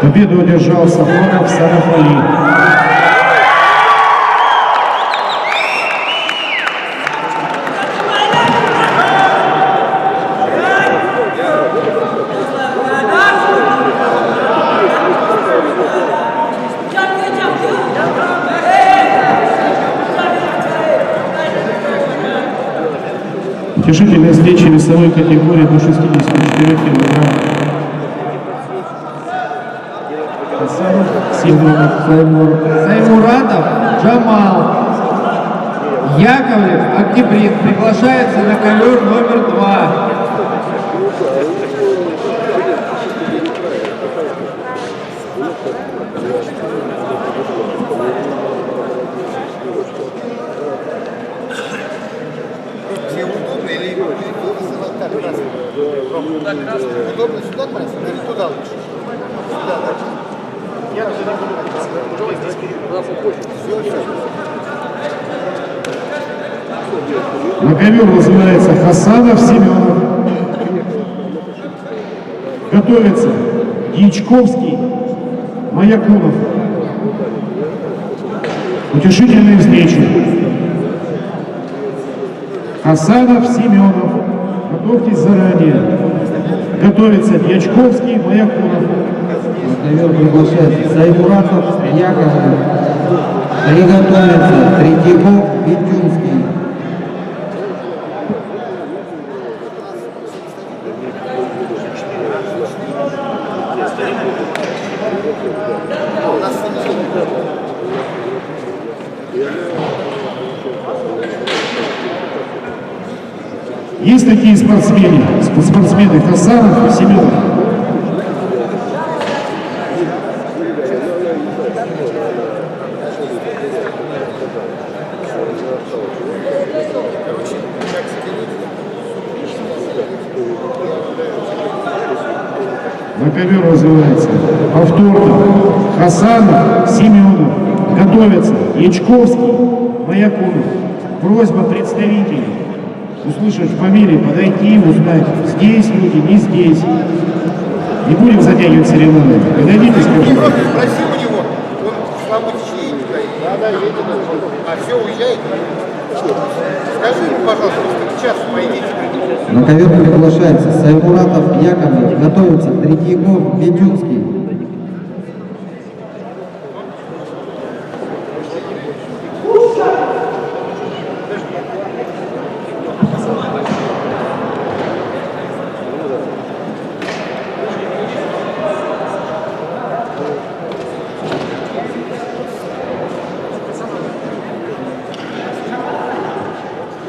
Speaker 6: Победу одержал Сафонов Сарафали. Утешительная встреча весовой категории до 64 килограмм.
Speaker 5: Саймуратов Джамал, Яковлев Октябрин приглашается на ковер номер 2.
Speaker 2: Где удобно или вызывать так красный? Удобно сюда красный или туда лучше? Сюда, да? Я туда не буду. Здесь все.
Speaker 6: На ковер вызывается Хасанов, Семенов. Готовится Ячковский, Маякунов. Утешительные встречи. Хасанов, Семенов. Готовьтесь заранее. Готовится Ячковский, Маякунов.
Speaker 7: На ковер приглашается Саймуратов, Яковлев. Приготовиться. Третьяков, Битюнский.
Speaker 6: Есть такие спортсмены Хасанов и Семенов. ковер вызывается повторно Хасанов, Семенов. Готовятся Ячковский, Маякунов. Просьба представителей, услышать фамилии, подойти, узнать, здесь люди, не здесь. Не будем затягивать церемонию. Подойдите, скажите.
Speaker 2: Спроси у него, он в Славутиче едет. Да, едет. А все, уезжает. Скажи ему, пожалуйста, сейчас пойдите.
Speaker 7: На ковер приглашается Саймуратов, Яковлев. Готовится Третьяков, Бедюнский.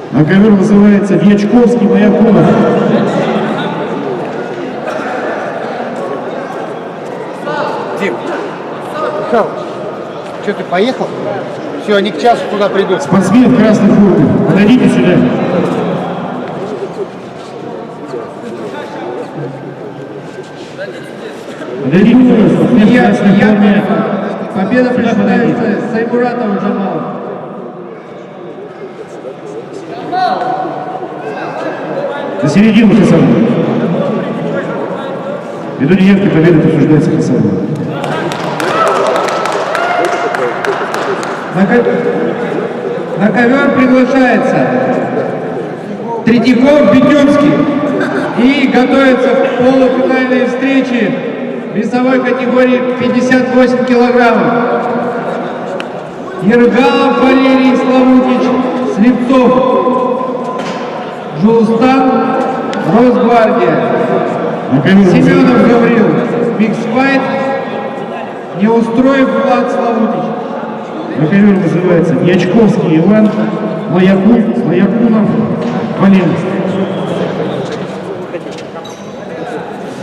Speaker 6: На ковер вызывается Ячковский, Маякунов.
Speaker 2: Дим, что ты поехал? Все, они к часу туда придут.
Speaker 6: Спортсмен в красной форме. Подойдите сюда. Подойдите сюда. Спортсмен в красной форме.
Speaker 5: Победа присуждается Саймуратову Джамалу.
Speaker 6: На середину Хасану. Ввиду неявки победы присуждается Хасану.
Speaker 5: На ковер приглашается Третьяков, Бедюнский. И готовятся к полуфинальной встрече весовой категории 58 килограммов. Ергалов Валерий Славутич, Слепцов, Жулстан, Росгвардия. Семенов Гаврил, миксфайт, Неустроев Влад Славутич.
Speaker 6: На ковер вызывается Ячковский Иван, Маякунов, Валерий.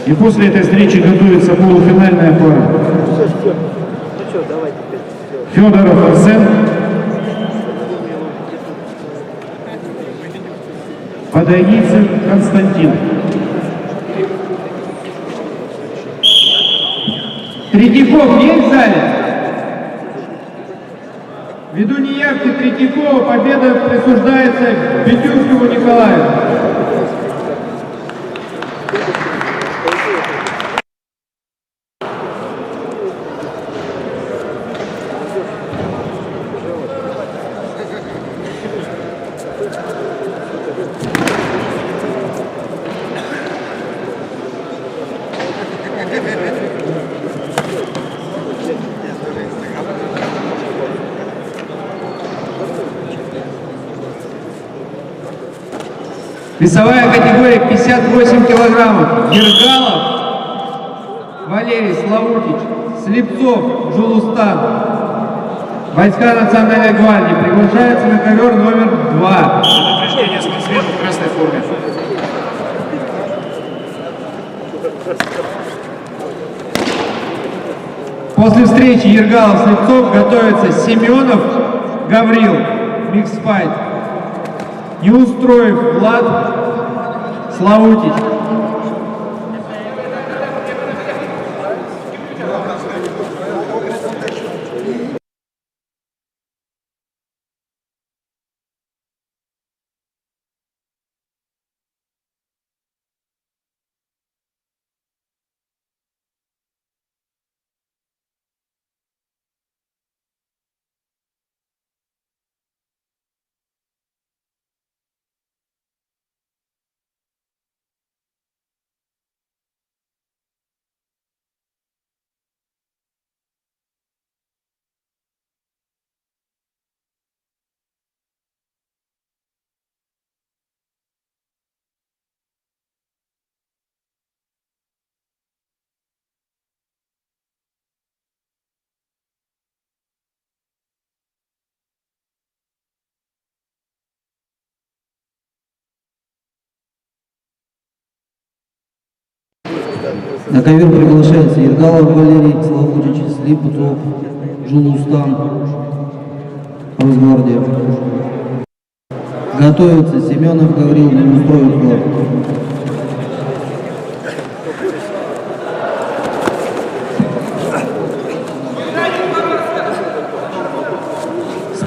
Speaker 6: И после этой встречи готовится полуфинальная пара. Федоров Арсен, Подойницын Константин.
Speaker 5: Третьяков есть в зале? Ввиду неявки Третьякова победа присуждается Бедюнскому Николаю. Весовая категория 58 килограммов. Ергалов Валерий Славутич, Слепцов Джулустан. Войска Национальной гвардии приглашаются на ковер номер 2.
Speaker 6: Предупреждение спортсмена в красной форме.
Speaker 5: После встречи Ергалов-Слепцов готовится Семенов Гаврил, миксфайт. Неустроев Влад Славутич.
Speaker 7: На ковер приглашается Ергалов Валерий Славутич, Слепцов, Жулустан, Росгвардия. Готовится Семенов Гаврил, Неустроев Влад.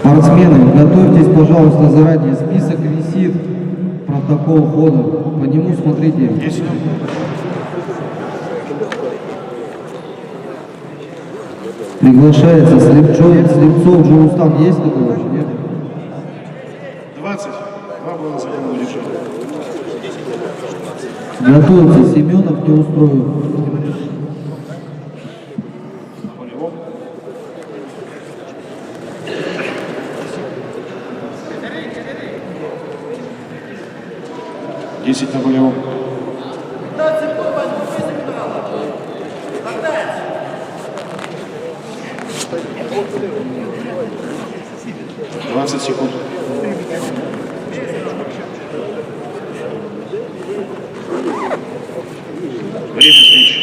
Speaker 7: Спортсмены, готовьтесь, пожалуйста, заранее. Список висит, протокол хода. По нему смотрите. Приглашается Слепцов, Джоустан. Есть такой вообще? Нет?
Speaker 6: 20. Два было заявлено удержание.
Speaker 7: Готовится Семенов, не устроил.
Speaker 6: На болевом. 20 секунд. Время встречи.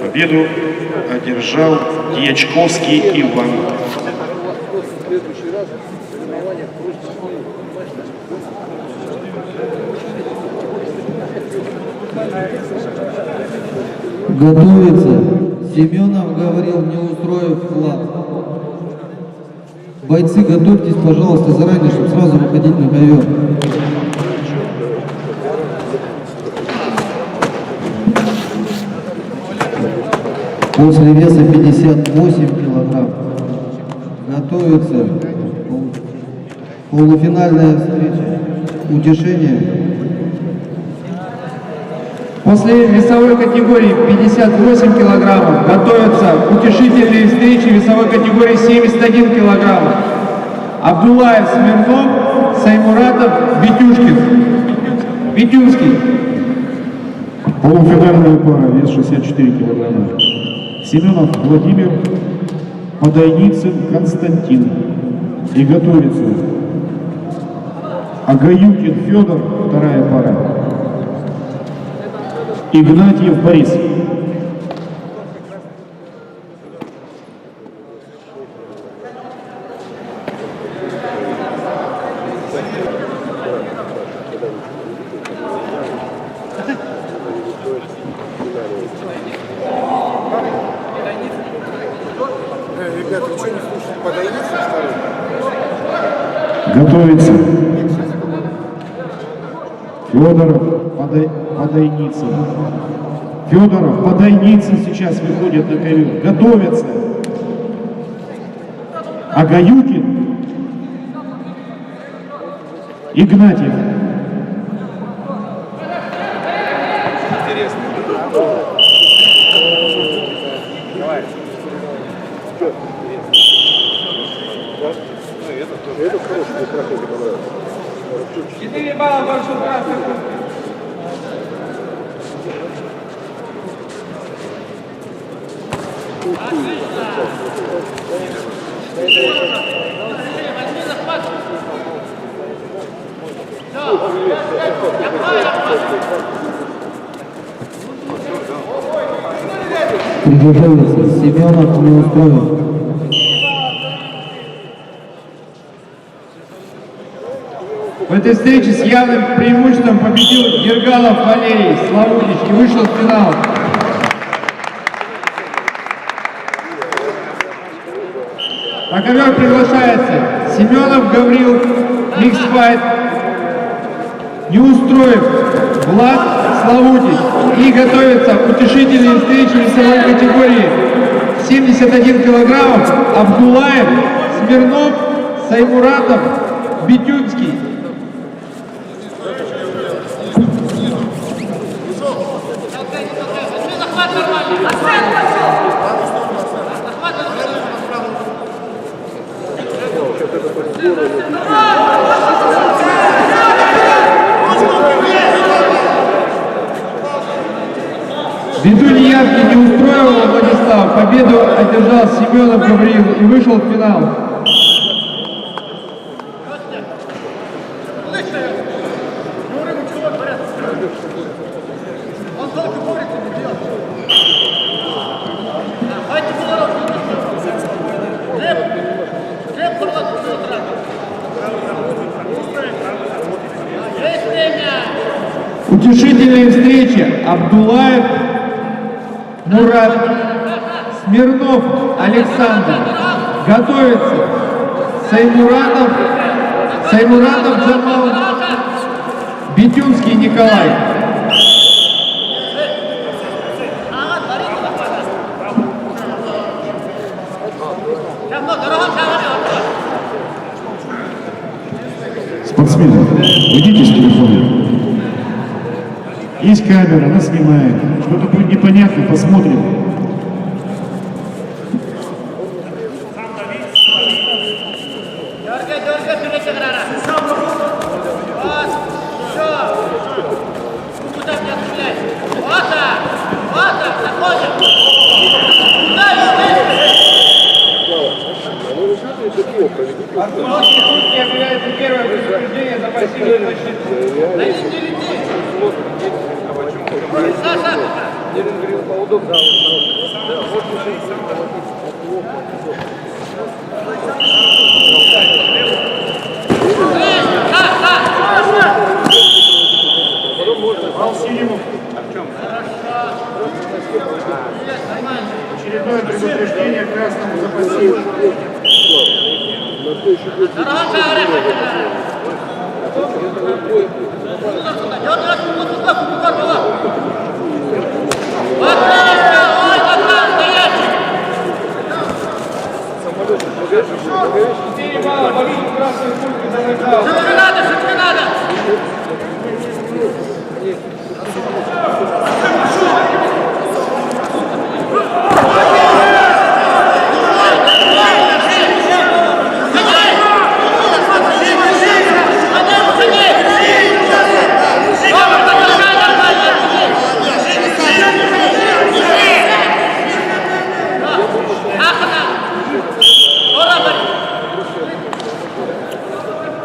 Speaker 6: Победу одержал Дьячковский Иван.
Speaker 7: Готовится. Семенов говорил, не устроив вклад. Бойцы, готовьтесь, пожалуйста, заранее, чтобы сразу выходить на ковер. После веса 58 килограмм. Готовится полуфинальная встреча. Утешение.
Speaker 5: После весовой категории 58 килограммов готовятся утешительные встречи весовой категории 71 килограмм. Абдулаев, Смирнов, Саймуратов, Витюшкин.
Speaker 6: Полуфинальная пара, вес 64 килограмма. Семенов Владимир, Подойницын Константин. И готовится Агаюкин Федор, вторая пара. Игнатьев Борис.
Speaker 2: Ребята, вы что не слушаете? Подойницын второй?
Speaker 6: Готовится Федоров Подойницын. Федоров Подойницын сейчас выходит на ковер. Готовится Агаюкин, Игнатьев.
Speaker 3: Это хороший, мне проходит, понравился.
Speaker 5: 4 балла больше красных.
Speaker 7: Приготовиться. Семенов не устроил.
Speaker 5: В этой встрече с явным преимуществом победил Гергалов Валерий Славутич и вышел в финал. На ковер приглашается Семенов Гаврил, миксфайт, Неустроев Влад Славутич. И готовятся утешительные встречи весовой категории 71 килограммов Абдулаев, Смирнов, Саймуратов, Битюнский. Ввиду неявки не устроил Владислав, победу одержал Семенов Гавриил и вышел в финал. Утешительные встречи. Абдулаев Мурат, Смирнов Александр. Готовится Саймуранов Джамал. Битюнский Николай.
Speaker 6: Спортсмены, уйдите с телефона. Есть камера, она снимает. Что-то будет непонятно, посмотрим.
Speaker 5: Является первое предупреждение за пассивную защиту.
Speaker 6: Очередное предупреждение красному за пассив.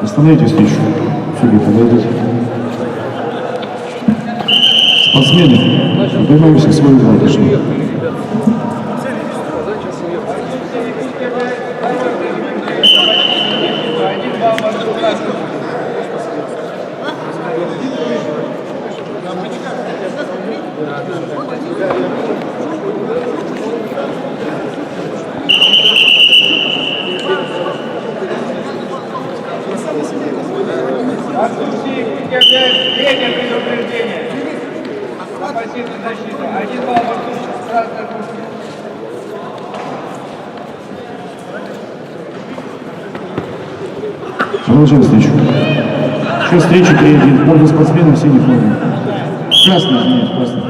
Speaker 6: Остановите встречу. Судьи, подойдите. Спортсмены, поднимаемся к своему батышну.
Speaker 5: Третье предупреждение. Пассивная защита. 1 балл с красной куртки.
Speaker 6: Продолжаем встречу. Счет встречи 3-1. Польза спортсменов в синей форме. Красный, извиняюсь, красный.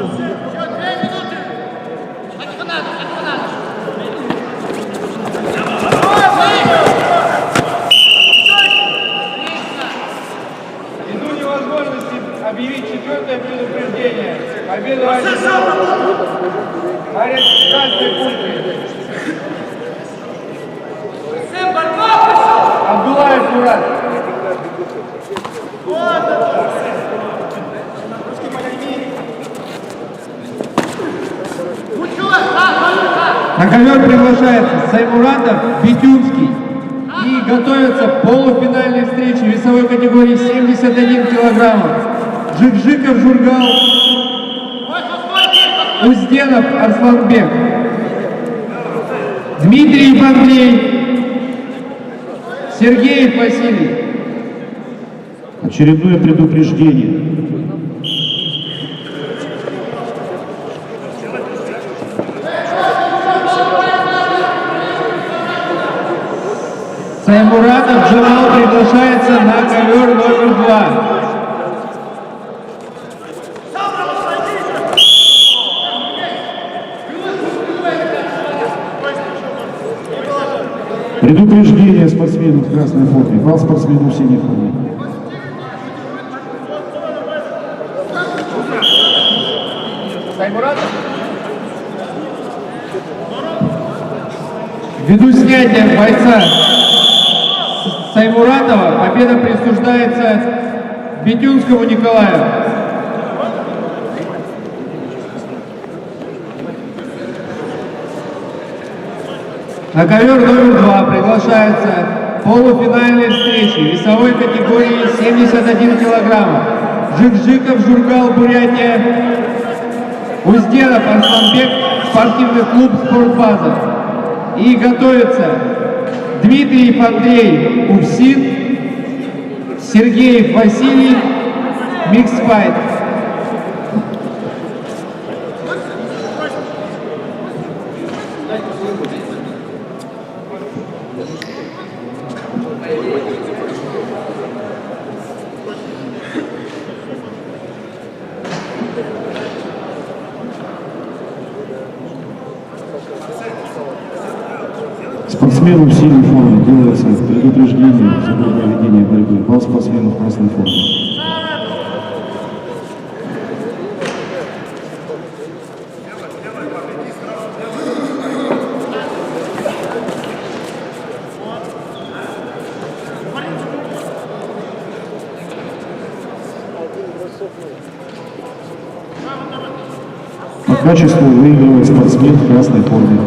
Speaker 5: Объявить 4-е предупреждение. Победу Арест красной куртки. Абдулаев Мурат. На ковер приглашается Саймуратов, Битюнский. И готовятся полуфинальные встречи весовой категории 71 килограммов. Жикжиков Жургал, Узденов Арсланбек, Дмитриев Андрей, Сергеев Василий.
Speaker 6: Очередное предупреждение.
Speaker 5: Саймуратов Джамал приглашается на ковер номер 2.
Speaker 6: Предупреждение спортсменов в красной форме. Бал спортсменов в синей форме.
Speaker 5: Ввиду снятия бойца Саймуратова победа присуждается Битюнскому Николаю. На ковер номер 2 приглашаются полуфинальные встречи весовой категории 71 килограмм. Жикжиков Жургал, Бурятия, Узденов Арсланбек, спортивный клуб «Спортбаза». И готовятся Дмитриев Андрей Увсин, Сергеев Василий, миксфайт.
Speaker 6: Спортсмену в синей форме делается предупреждение за грубое ведение борьбы. Бал спортсмену в красной форме. По качеству выигрывает спортсмен в красной форме.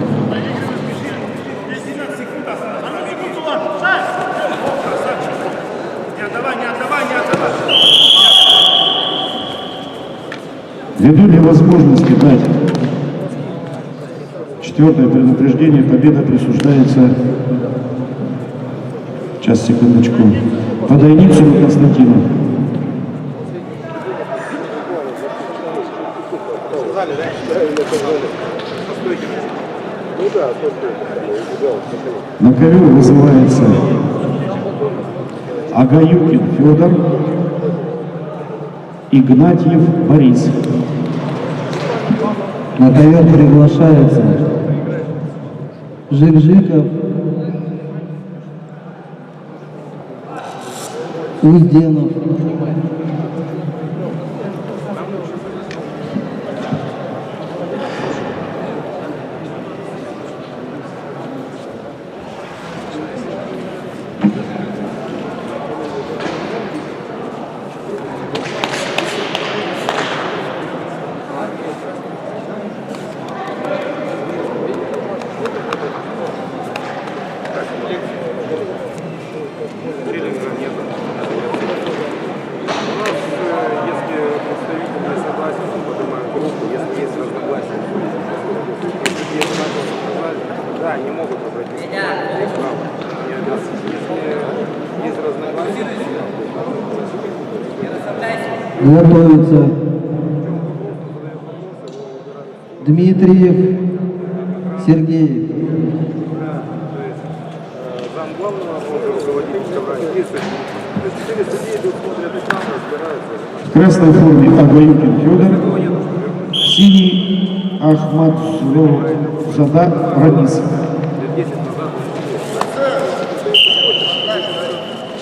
Speaker 6: Ввиду невозможности дать четвертое предупреждение, победа присуждается, сейчас, секундочку, Водойницыну Константину. На ковер вызывается Агаюкин Федор, Игнатьев Борис.
Speaker 7: На ковер приглашается Жик-Жиков, Узденов. Готовится Дмитриев Сергей.
Speaker 6: В красной форме Агаюкин Федор, синий Ахмадзада Рамис.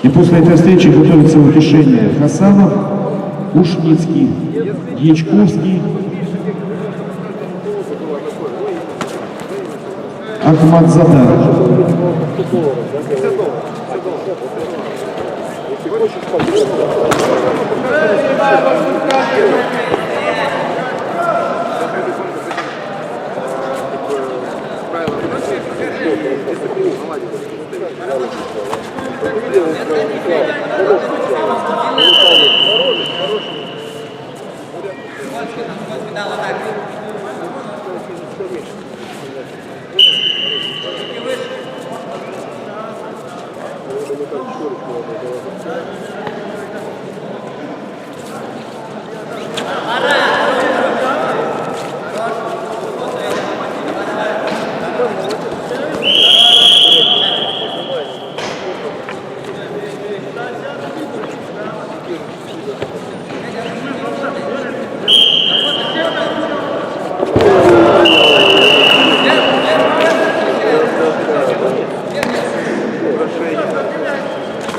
Speaker 6: И после этой встречи готовится утешение Хасанов, Ушницкий, Дьячковский, Ахмадзада.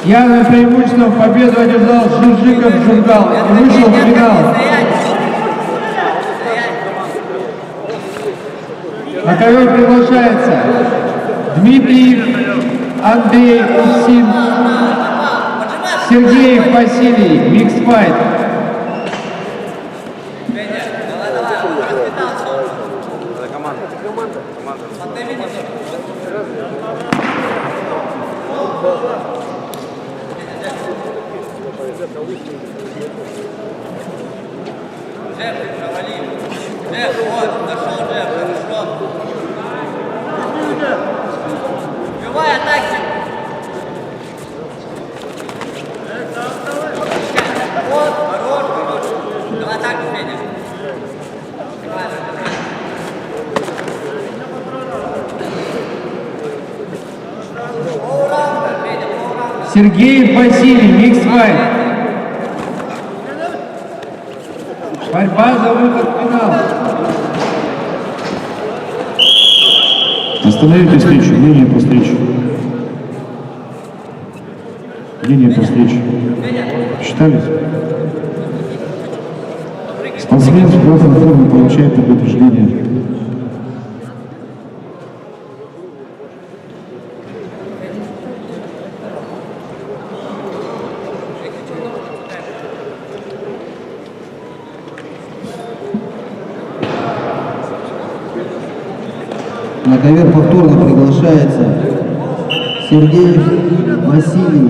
Speaker 5: Явным преимуществом победу одержал Жиржиков Жургал и вышел в финал. На ковер приглашается Дмитриев Андрей Увсин, Сергеев Василий, миксфайт.
Speaker 8: Джефф, вот, нашел Джефф, хорошо. Убивай атаки. Вот, хорош, хорош. Давай атаку, Федя.
Speaker 5: Сергей Василий, микс-файт. Борьба за выход в финал.
Speaker 6: Остановите встречу, мнение по встрече. Мнение по встрече. Считались? Спортсмен в красной форме получает предупреждение.
Speaker 7: На ковер повторно приглашается Сергей Василий,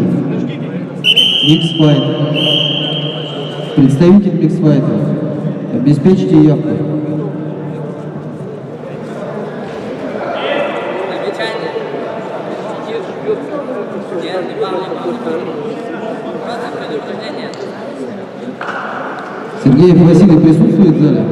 Speaker 7: микс-файт. Представитель микс-файта. Обеспечьте явку.
Speaker 8: Замечание. Нет, не пал. Просто предупреждение.
Speaker 7: Сергей Василий присутствует в зале?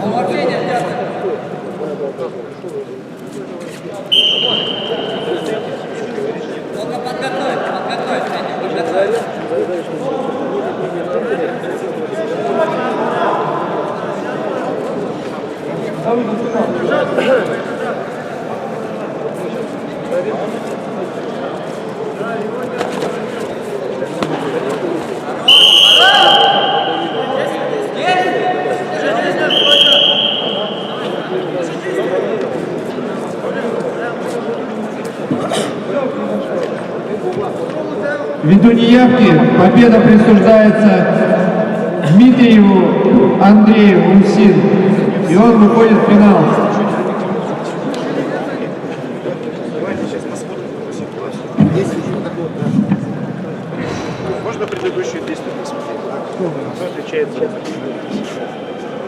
Speaker 8: Он вообще не держится. Только подготовь, Федя, подготовь.
Speaker 5: Ввиду неявки победа присуждается Дмитриеву Андрею Усин, и он выходит в финал.
Speaker 10: Можно предыдущие действия посмотреть? Кто отличается?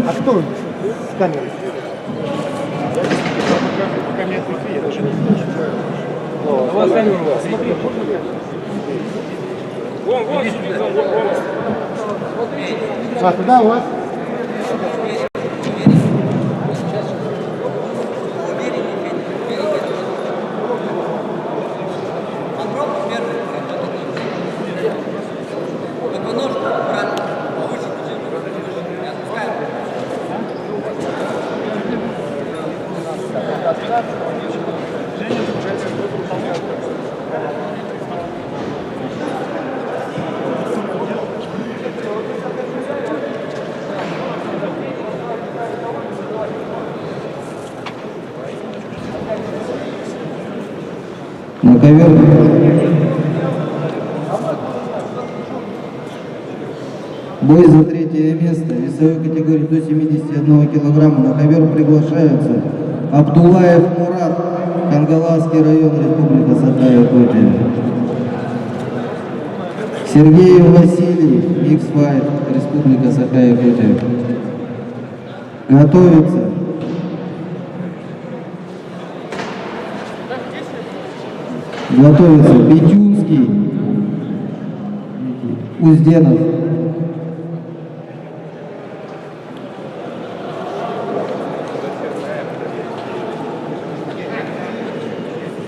Speaker 2: А кто с камерой?
Speaker 10: Пока нет никаких, я даже не знаю.
Speaker 2: А, туда у вас?
Speaker 8: Попробуй первый. Только ножку аккуратно повыше держи. Я отпускаю.
Speaker 7: На ковер бой за третье место в весовой категории до 71 килограмма. На ковер приглашаются Абдулаев Мурат, Кангаласский район, Республика Саха-Якутия. Сергеев Василий, микс-файт, Республика Саха-Якутия. Готовится. Готовится Петюнский, Узденов.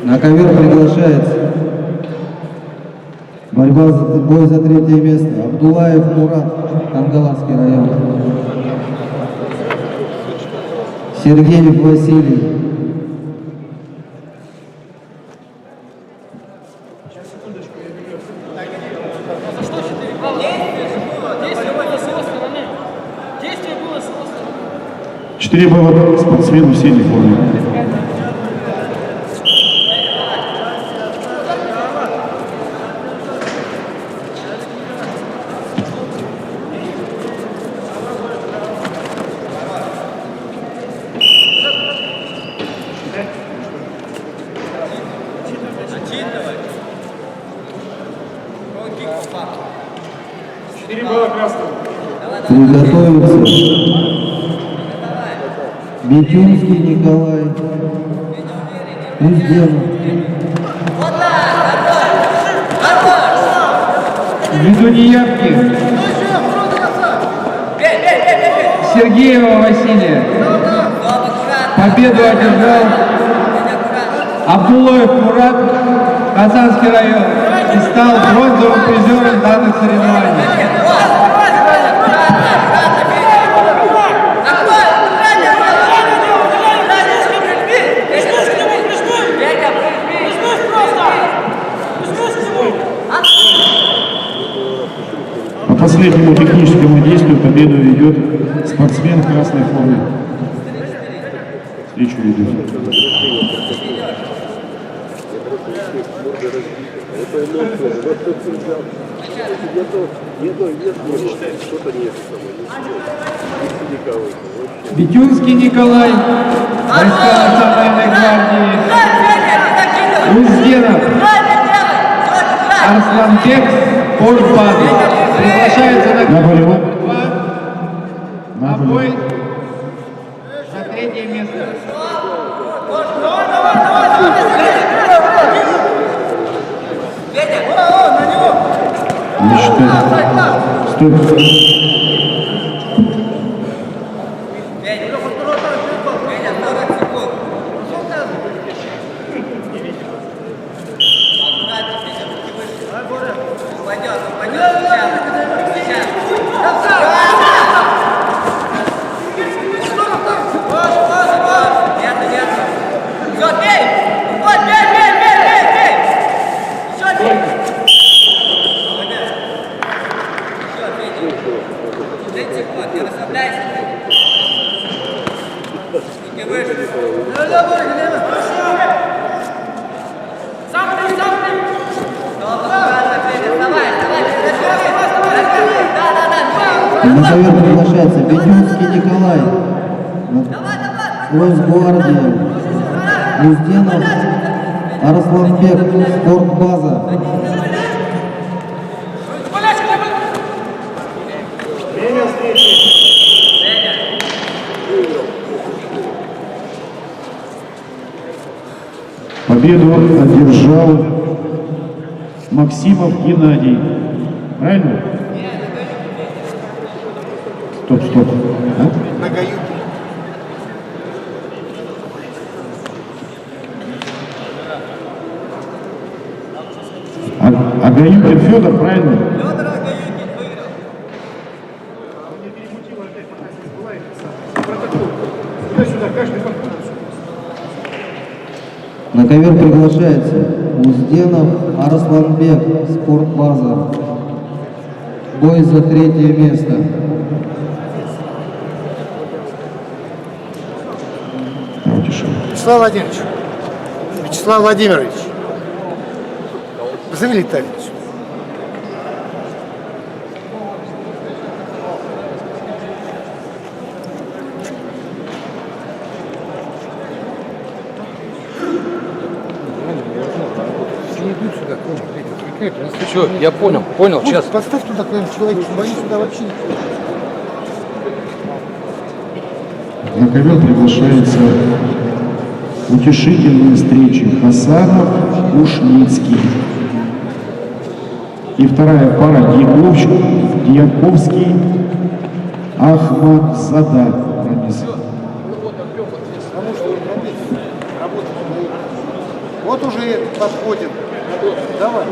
Speaker 7: На ковер приглашается бой за третье место. Абдулаев Мурат, Кангаласский район. Сергеев Василий.
Speaker 6: Четыре было спортсменов в синей форме. 4 балла красного.
Speaker 7: Приготовиться. Бетюнский Николай. Узденов.
Speaker 5: Ведуньевки. Сергеева Василия. Победу одержал Абдуллаев Мурат, Казанский район, и стал бронзовым призером данных соревнований.
Speaker 6: По последнему техническому действию победу ведет спортсмен в красной форме. Встречу ведет.
Speaker 5: Бетюнский Николай, войска Национальной гвардии. Узденов Арсланбек, спортбаза. Приглашается на
Speaker 6: болевом.
Speaker 5: На бой за третье место.
Speaker 6: Не считаю. Стой.
Speaker 7: На ковер приглашается Бетюнский Николай. Росгвардия. Узденов Арсланбек, спортбаза.
Speaker 6: Победу одержал Максимов Геннадий. Правильно? Стоп.
Speaker 2: На Гаюке.
Speaker 6: Агаюкин Федор, правильно?
Speaker 7: На ковер приглашается Узденов Арсланбек, спортбаза. Бой за третье место.
Speaker 2: Вячеслав Владимирович. Позови Леталич.
Speaker 4: Все, я понял, сейчас.
Speaker 2: Поставь туда какой-нибудь человек, боюсь сюда вообще не.
Speaker 6: На ковер приглашается утешительные встречи Хасанов, Ушницкий. И вторая пара Дьяковский, Ахмадзада.
Speaker 2: Вот уже этот подходит. Давай.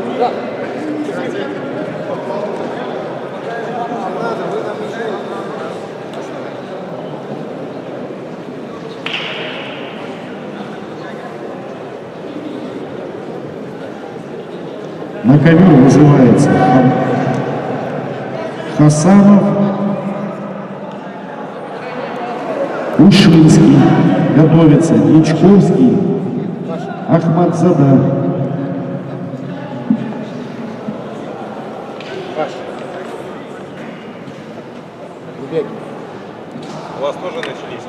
Speaker 6: На ковер вызывается Хасанов, Ушинский, готовится Дьячковский, Ахмадзада.
Speaker 10: У вас тоже начались?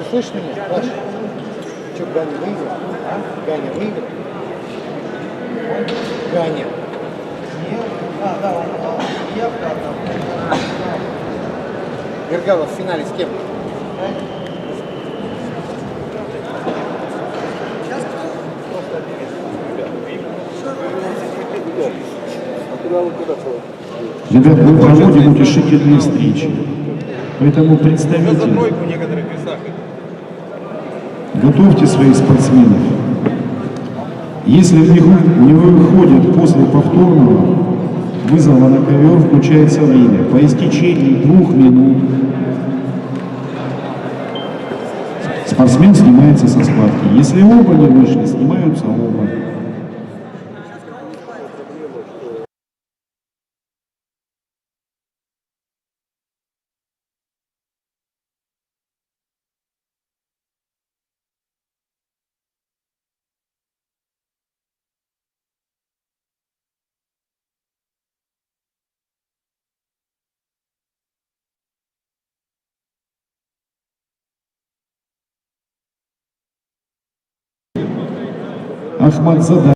Speaker 2: слышишь меня? Паш, что, Ганя выиграл? А? Ганя выиграл? Ганя. Вергалов в финале с кем?
Speaker 6: Ребят, мы проводим утешительные встречи. Поэтому представители, готовьте своих спортсменов. Если в них не выходят после повторного вызова на ковер, включается время. По истечении 2 минут спортсмен снимается со схватки. Если оба не вышли, снимаются оба. Ахмадзада.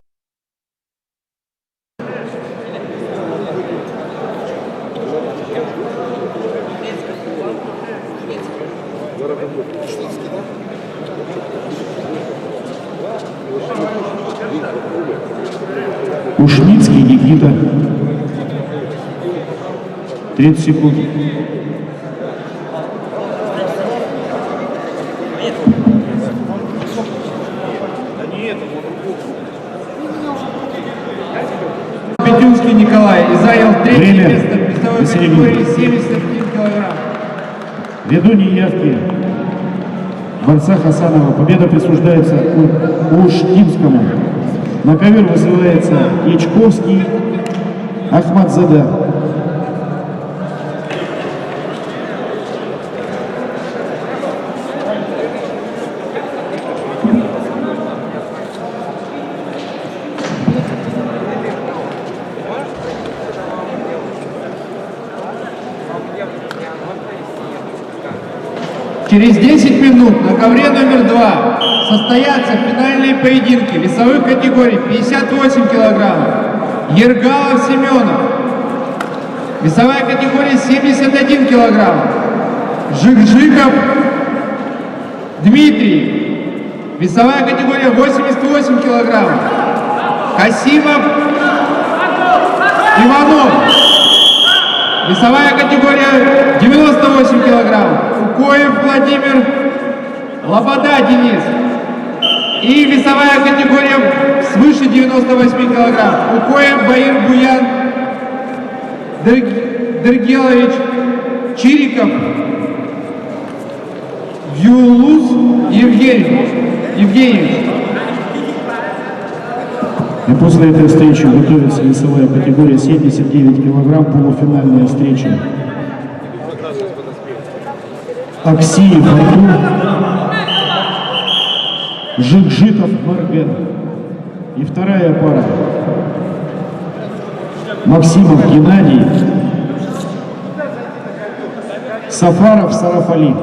Speaker 6: Ушницкий Никита. 30 секунд.
Speaker 5: Петюнский Николай и занял третье
Speaker 6: Время.
Speaker 5: место в весовой категории 71 килограмм.
Speaker 6: Ввиду неявки борца Хасанова победа присуждается Ушкимскому. На ковер вызывается Ячковский Ахмадзада.
Speaker 5: Через 10 минут на ковре номер 2 состоятся финальные поединки весовых категорий 58 килограммов. Ергалов Семенов. Весовая категория 71 килограмм. Жикжиков Дмитрий. Весовая категория 88 килограмм. Касимов Иванов. Весовая категория 98 килограмм. Укоев Владимир, Лобода Денис. И весовая категория свыше 98 килограмм. Укоев Баир Буян, Дергелович, Чириков, Юлус Евгеньевич.
Speaker 6: И после этой встречи готовится весовая категория 79 килограмм, полуфинальная встреча. Аксиев Артур, Жикжитов Марген. И вторая пара. Максимов Геннадий, Сафаров Сарафали.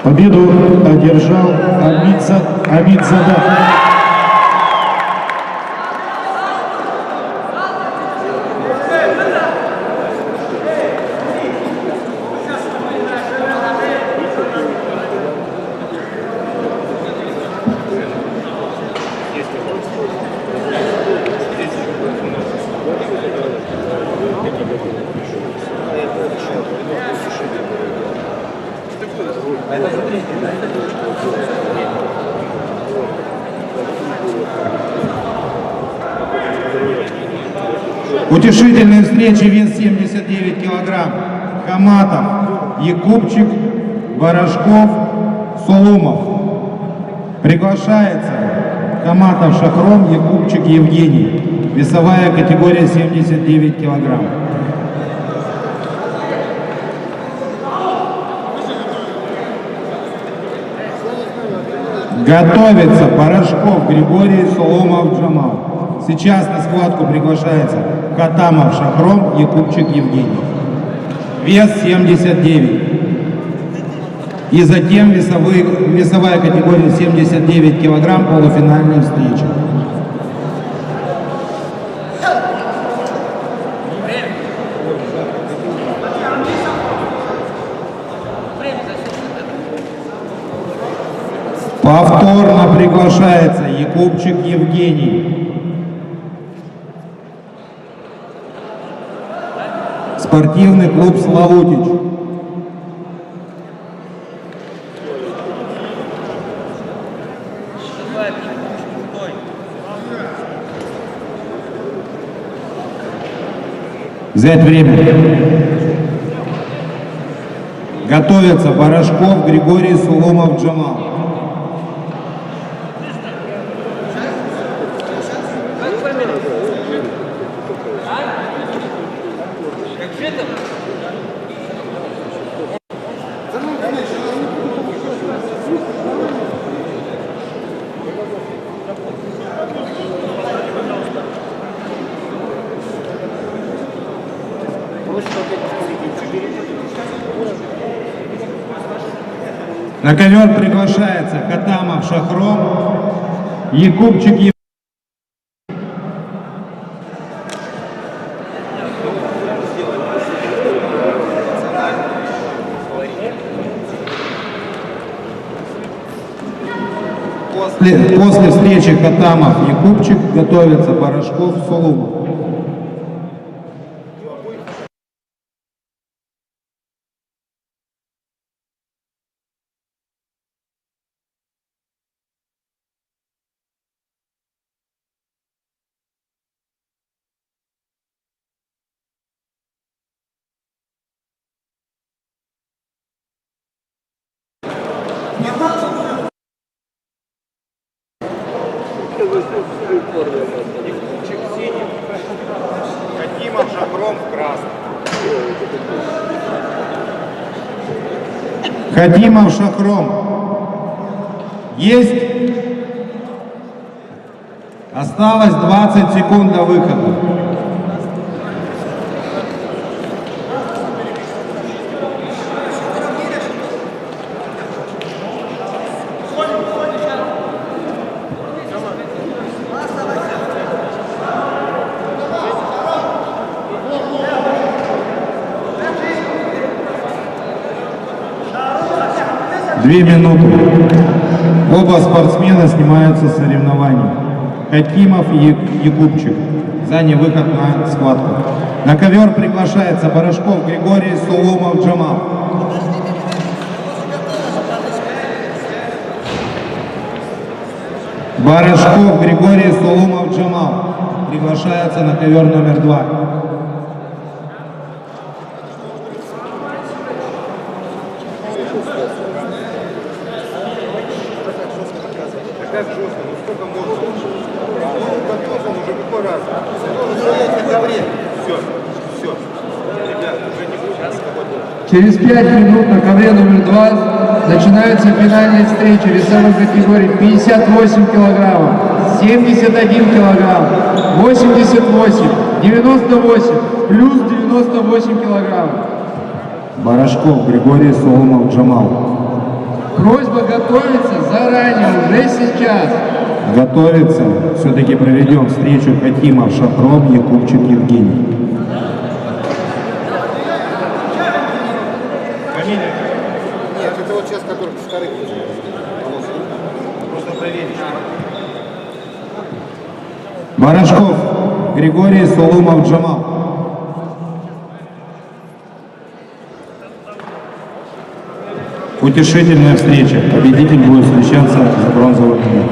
Speaker 6: Победу одержал Амидзада.
Speaker 1: Утешительные встречи, вес 79 килограмм. Хаматов, Якубчик, Барашков, Соломов. Приглашается Хаматов Шахром, Якубчик Евгений. Весовая категория 79 килограмм. Готовится Порошков Григорий, Соломов Джамал. Сейчас на схватку приглашается Катамов Шахром, Якубчик Евгений. Вес 79. И затем весовая категория 79 килограмм, полуфинальная встреча. Повторно приглашается Якубчик Евгений. Спортивный клуб «Славутич». Взять время. Готовятся Порошков Григорий, Соломов Джамал. На ковер приглашается Катамов Шахром, Якубчик Евгений. После встречи Катамов Якубчик готовится Порошков Соломов.
Speaker 10: Хакимов Шахром в красном.
Speaker 1: Хакимов Шахром. Есть? Осталось 20 секунд до выхода. Две минуты. Оба спортсмена снимаются с соревнований. Хакимов и Якубчик за невыход на схватку. На ковер приглашается Порошков Григорий, Соломов Джамал. Барашков Григорий, Соломов Джамал. Приглашается на ковер номер 2.
Speaker 10: Как жестко, ну сколько можно? Он готов, он уже какой раз? Все. Ребят, уже не будет.
Speaker 4: Через 5 минут на ковре номер 2 начинаются финальные встречи весовой категории 58 килограммов, 71 килограмм, 88, 98, плюс 98 килограмм.
Speaker 1: Барашков Григорий, Соломов Джамал.
Speaker 4: Просьба готовиться заранее, уже сейчас.
Speaker 1: Готовится. Все-таки проведем встречу Хакимов Шахром, Якубчик Евгений.
Speaker 2: Нет, это вот сейчас, который вторых.
Speaker 10: Просто проверить.
Speaker 1: Барашков Григорий, Соломов Джамал. Утешительная встреча. Победитель будет встречаться за бронзовый медаль.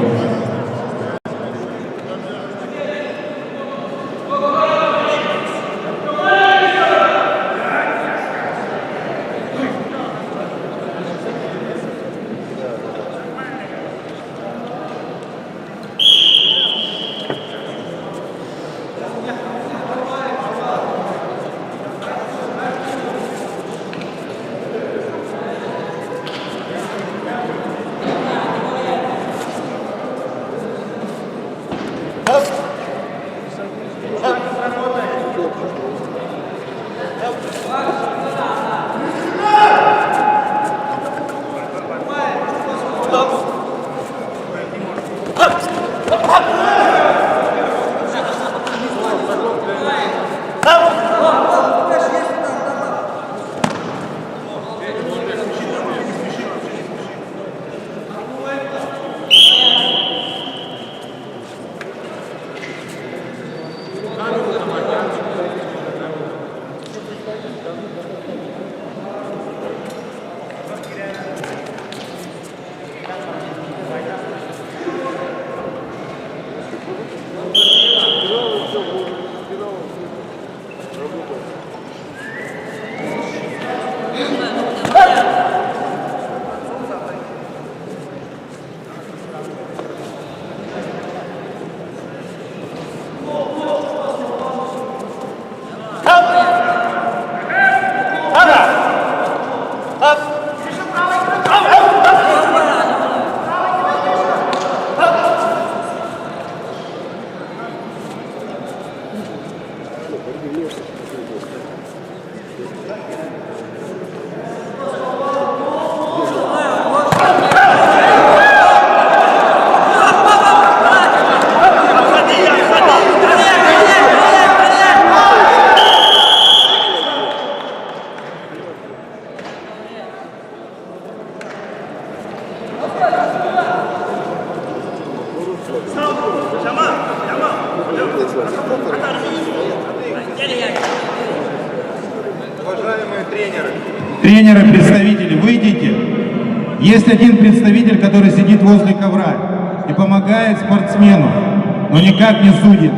Speaker 10: Уважаемые тренеры,
Speaker 1: Тренеры, представители, выйдите. Есть один представитель, который сидит возле ковра и помогает спортсмену, но никак не судит.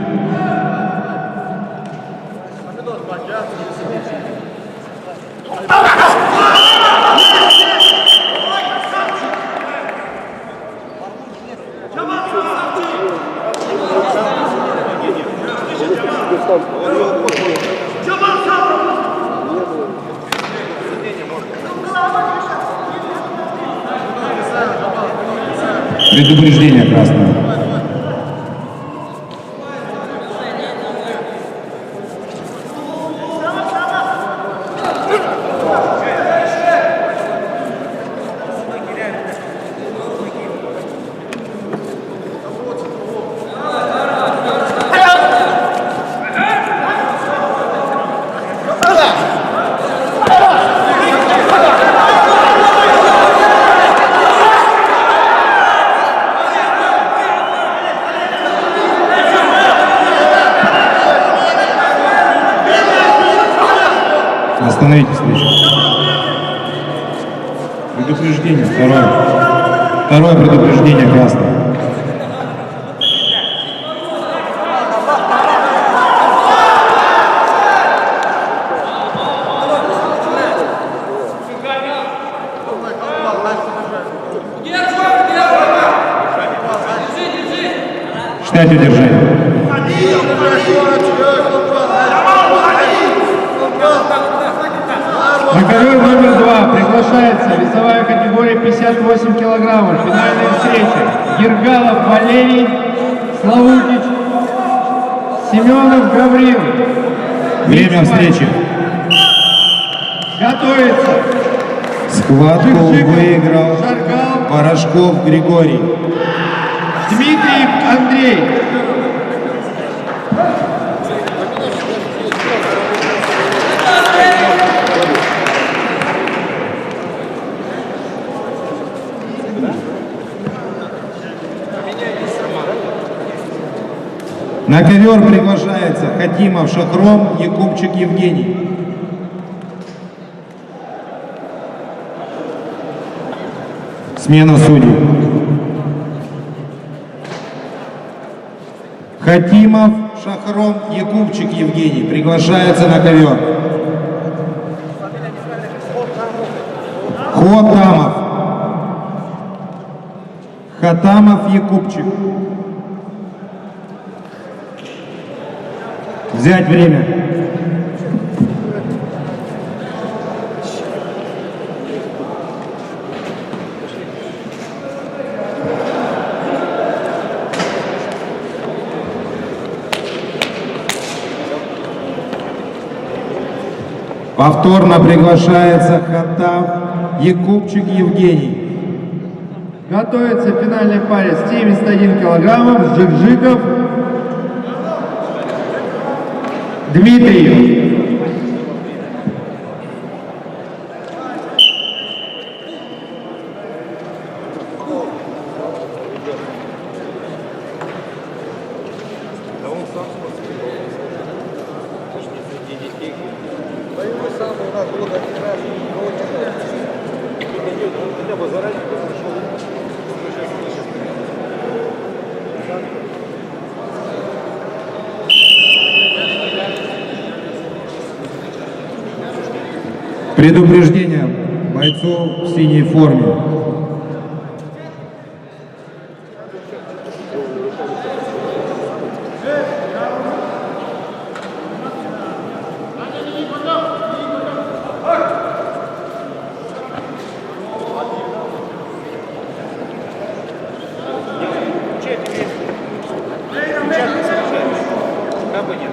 Speaker 1: Предупреждение красное. Остановите встречу. Предупреждение, второе. Второе предупреждение красное. Считайте удержание.
Speaker 4: На ковер номер 2 приглашается весовая категория 58 килограммов. Финальная встреча. Ергалов Валерий, Славутич, Семенов Гаврил.
Speaker 1: Время встречи.
Speaker 4: Готовится.
Speaker 1: Схватку выиграл
Speaker 4: Шаргал,
Speaker 1: Порошков Григорий.
Speaker 4: Дмитриев Андрей.
Speaker 1: На ковер приглашается Хатимов Шахром, Якубчик Евгений. Смена судей. Хатимов Шахром, Якубчик Евгений приглашается на ковер. Хотамов. Хатамов Якубчик. Взять время. Повторно приглашается Хатам Якубчик Евгений.
Speaker 4: Готовится в финальной паре 71 килограммов. Жик-Жиков Дмитриев.
Speaker 1: Предупреждение бойцу в синей форме.
Speaker 10: Как бы нет.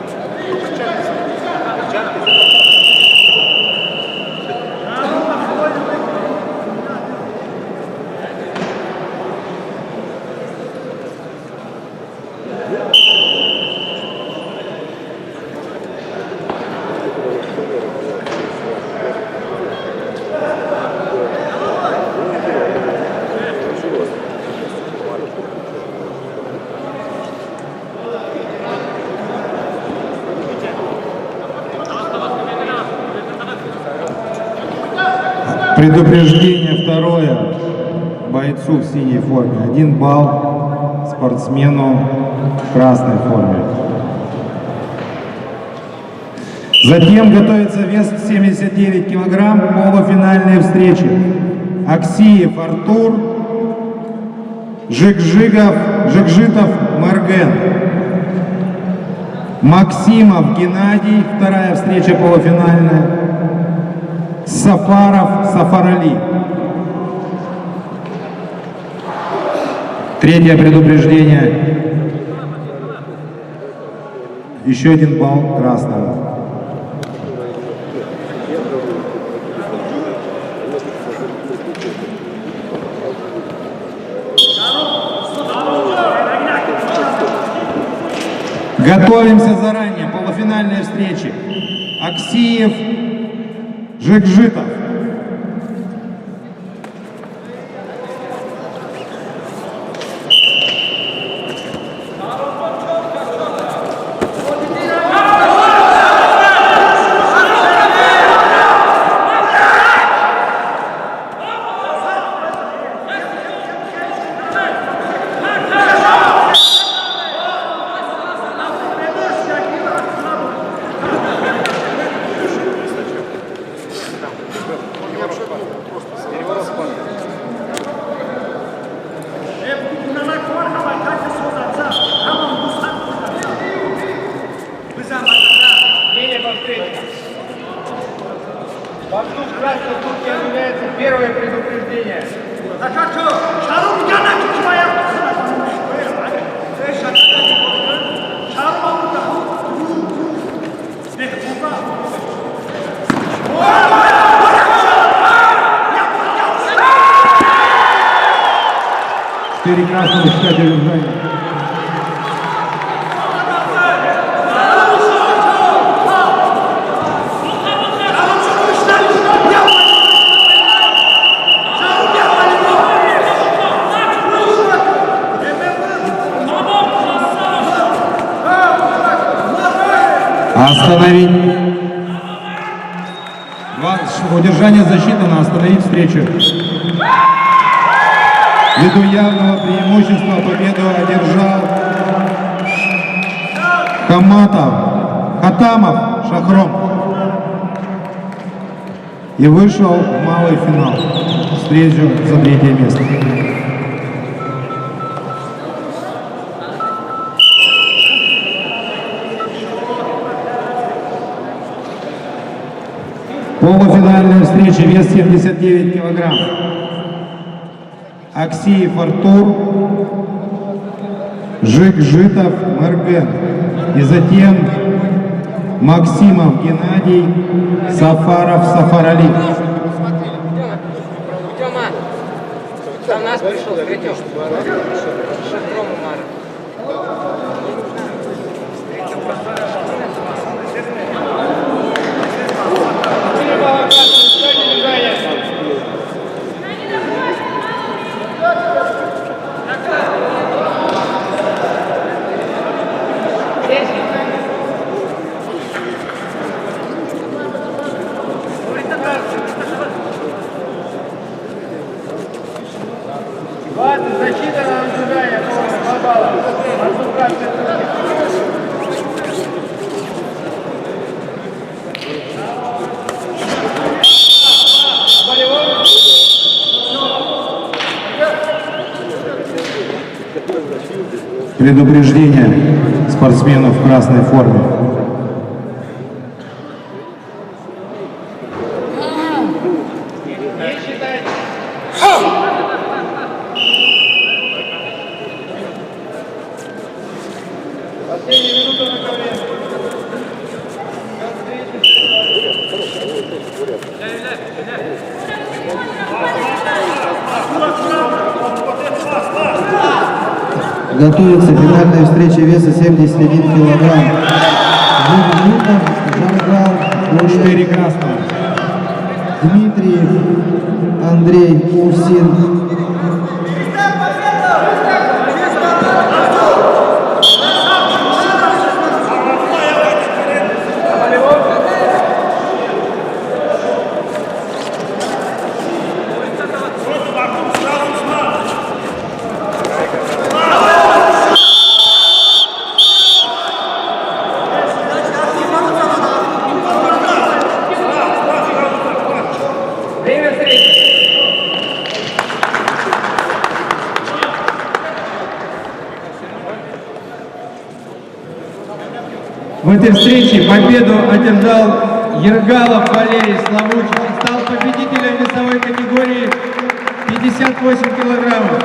Speaker 1: Предупреждение второе бойцу в синей форме. 1 балл спортсмену в красной форме. Затем готовится вес 79 килограмм, полуфинальные встречи. Аксиев Артур, Жигжитов Марген. Максимов Геннадий, вторая встреча полуфинальная. Сафаров Сафарали. Третье предупреждение. Еще 1 балл красного. Готовимся заранее. Полуфинальные встречи. Аксиев, Жигжитов.
Speaker 5: Вокруг красной куртки объявляется первое предупреждение.
Speaker 1: Четыре красных считать удержание. Остановить. Удержание засчитано. Остановить встречу. Ввиду явного преимущества победу одержал Хатамов Шахром и вышел в малый финал. Встречу за 3-е место. Полуфинальная встреча, вес 79 килограмм. Аксиев Артур, Жигжитов Марген. И затем Максимов Геннадий, Сафаров Сафарали.
Speaker 8: Тёма, там нас пришел, встретил. Шахром Умар.
Speaker 5: Защита на удержание, 2 балла.
Speaker 1: Предупреждение спортсменов в красной форме.
Speaker 5: Последние минуты на ковре.
Speaker 7: Готовится финальная встреча веса 71 килограмм. Жаргал,
Speaker 1: 4 красного.
Speaker 7: Дмитриев, Андрей Усин.
Speaker 5: Время встречи. В этой встрече победу одержал Ергалов Валерий Славутич и стал победителем весовой категории 58 килограммов.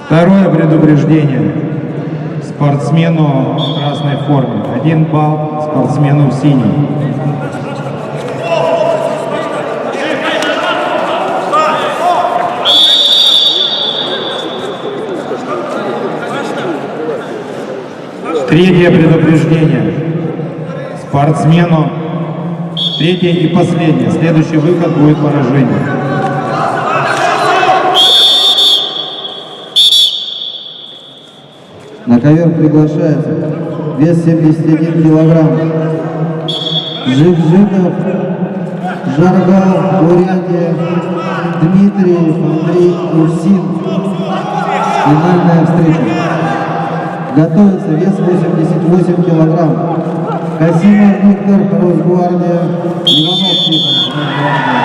Speaker 1: Второе предупреждение спортсмену в красной форме. 1 балл спортсмену в синей. Третье предупреждение спортсмену. Третье и последнее. Следующий выход будет поражение.
Speaker 7: На ковер приглашается вес 71 килограмм. Жик-Жиков, Жаргал, Бурятия, Дмитриев, Андрей Урсин. Финальная встреча. Готовится вес 88 килограмм. Касимов Виктор, Росгвардия, Иванов Тихон, Росгвардия.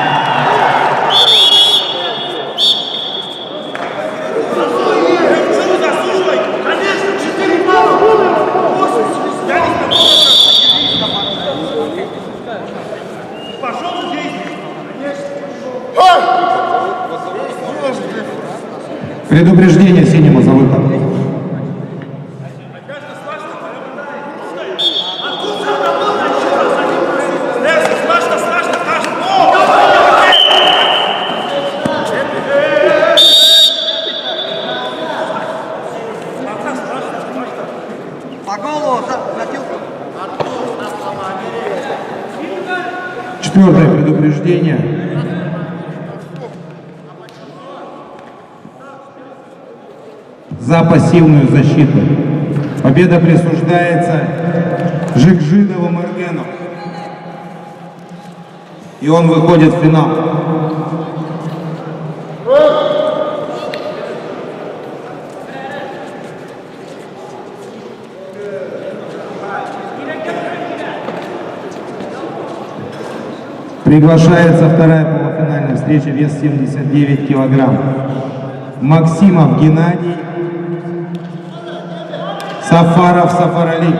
Speaker 1: Предупреждение синему за выход. Четвертое предупреждение. За пассивную защиту. Победа присуждается Жикжидову Маргену. И он выходит в финал. Приглашается вторая полуфинальная встреча, вес 79 килограмм. Максимов Геннадий, Сафаров Сафарали.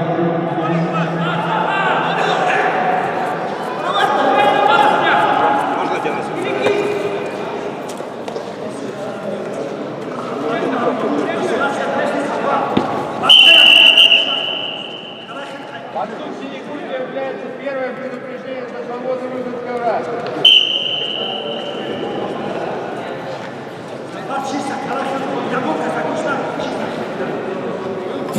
Speaker 5: Первое предупреждение за свободный выход с ковра.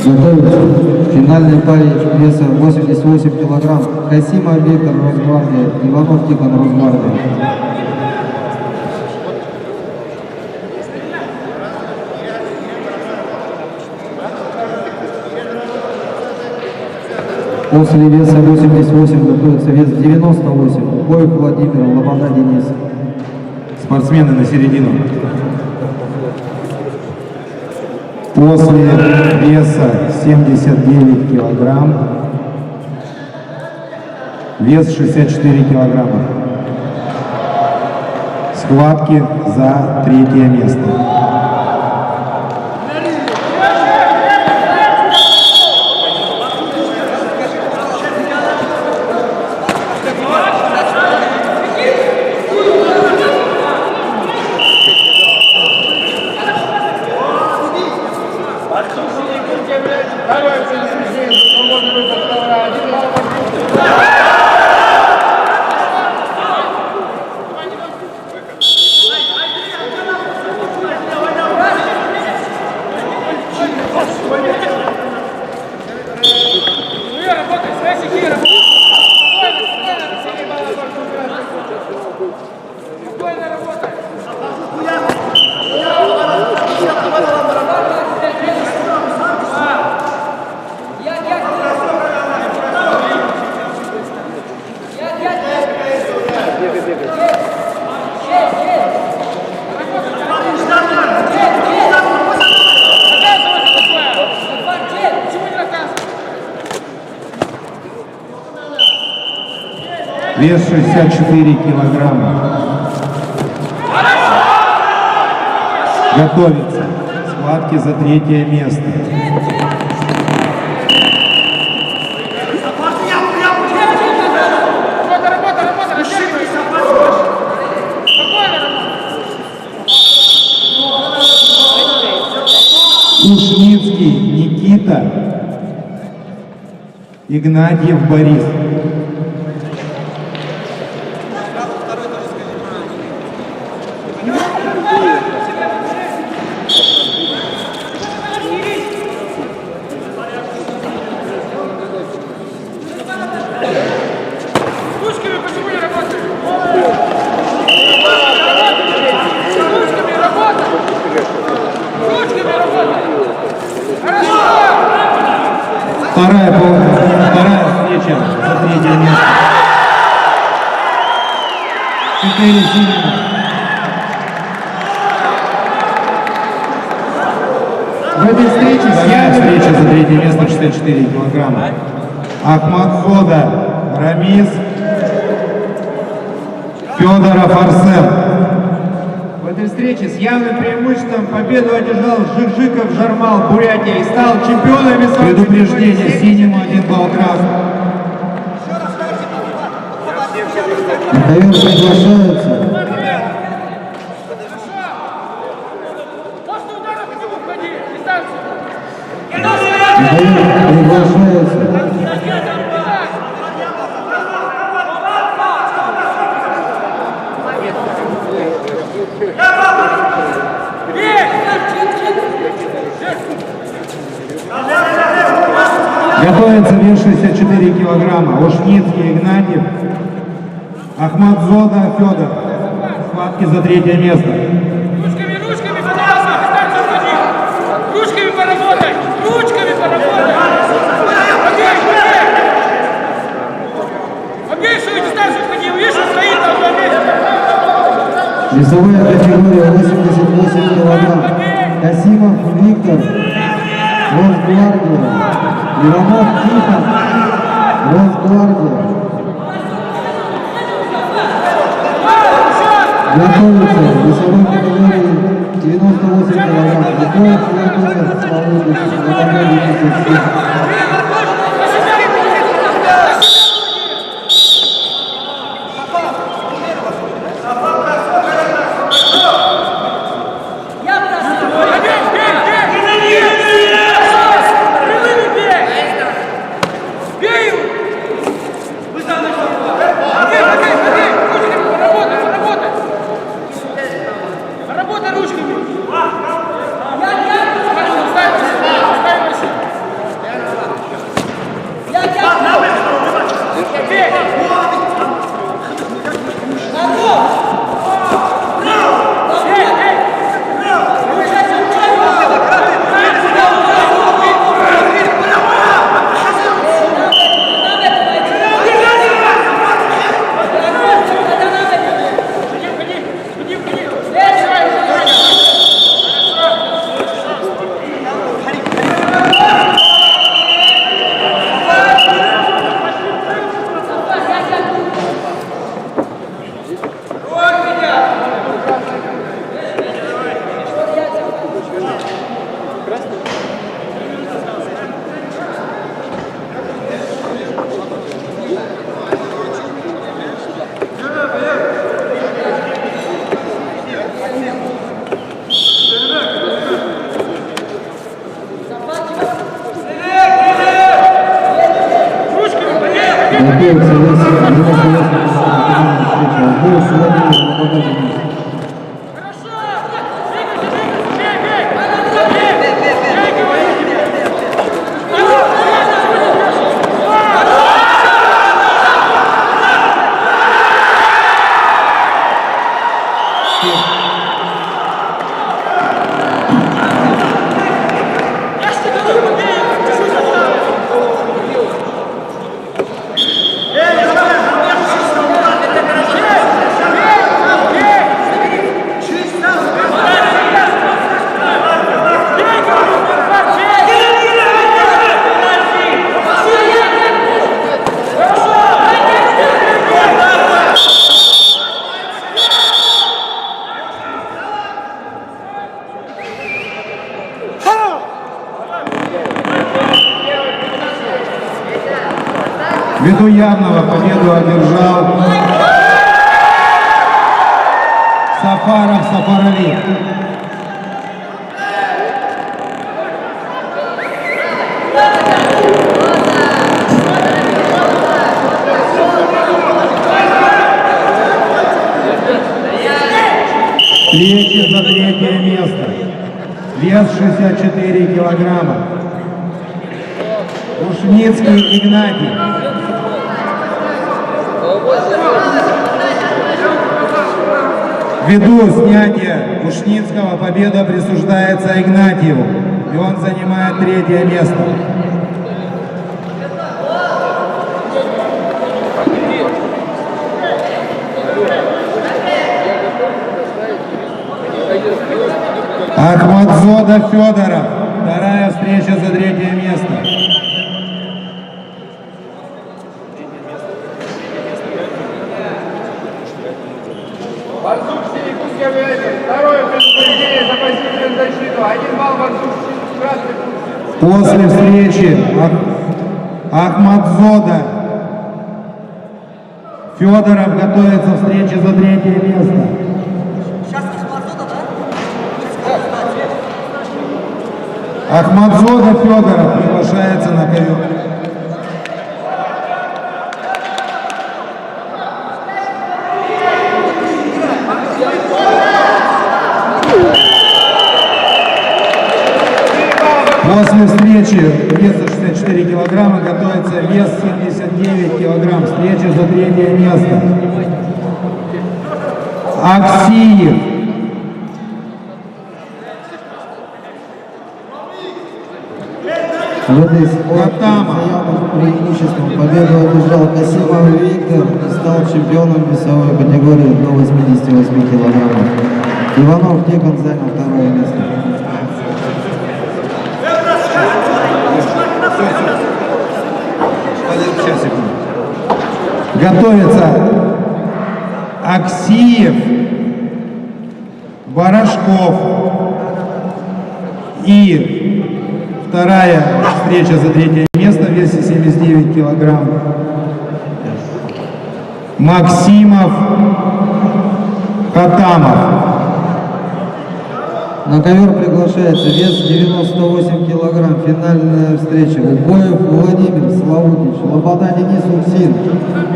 Speaker 7: Готовится финальный парень веса 88 килограмм. Касимов Виктор, Росгвардия, Иванов Тихон, Росгвардия. После веса 88 готовится вес 98. Боев Владимир, Лобода Денис.
Speaker 1: Спортсмены на середину. После веса 79 килограмм, вес 64 килограмма. Схватки за третье место. Вес 64 килограмма. Готовится к схватке за 3-е место. Кушницкий Никита, Игнатьев Борис.
Speaker 9: Ручками почему не работаешь? Ручками работай! Ручками работай! Хорошо!
Speaker 1: Вторая встреча за 3-е место. 4 синего.
Speaker 4: В этой встрече
Speaker 1: Вторая встреча за 3-е место, 64 килограмма. Ахмадзода Рамис, Федоров Арсен.
Speaker 4: В этой встрече с явным преимуществом победу одержал Жикжиков Жармал, Бурятия, и стал чемпионом весовой
Speaker 1: Предупреждение
Speaker 4: категории.
Speaker 1: синему, 1 балл красным.
Speaker 7: Ковер приглашается.
Speaker 9: После удара к нему входи! Дистанцию!
Speaker 7: Ковер приглашается.
Speaker 1: Готовится вес 64 килограмма. Ушницкий Игнатьев, Ахмадзода Федор. Схватки за 3-е место.
Speaker 9: Ручками, пожалуйста, дистанцию входи! Ручками поработай! Ручками поработай! Побей, побей! Побей свою дистанцию входи! Видишь, он стоит на одном месте!
Speaker 7: Весовая категория 88 килограмм. Касимов Виктор, Росгвардия. Иванов Тихон, Росгвардия. Готовится в весовой категории 98 килограмм. Готовится Владимир Славутич, Владимир.
Speaker 9: Работай ручками!
Speaker 7: Готовится вес 98 килограмм. Встреча. Бой с Владимиром Богатым.
Speaker 9: Yeah.
Speaker 1: Ввиду явного победу одержал Сафаров Сафарали. Встреча за третье место. Вес 64 килограмма. Ушницкий Игнатий. Ввиду снятия Ушницкого победа присуждается Игнатьеву, и он занимает третье место. Ахмадзода Федоров. Вторая встреча за третье место.
Speaker 4: Барсук Синекус является второе предупреждение за позитивную защиту. 1 балл Барсук красный.
Speaker 1: После встречи Ахмадзода Федоров готовится к встрече за третье место. Ахмадзода Федоров приглашается на ковер. После встречи веса 64 килограмма готовится вес 79 килограмм. Встреча за третье место. Аксиев.
Speaker 7: В этой схватке заявным преимуществом победу одержал Касимов Виктор и стал чемпионом весовой категории до 88 килограммов. Иванов Тихон занял второе место.
Speaker 1: Сейчас, секунду. Готовится Аксиев, Барашков и вторая встреча за третье место в весе 79 килограмм. Максимов, Хатамов.
Speaker 7: На ковер приглашается вес 98 килограмм. Финальная встреча. Убоев Владимир Славутич. Лобода Денис Уксин.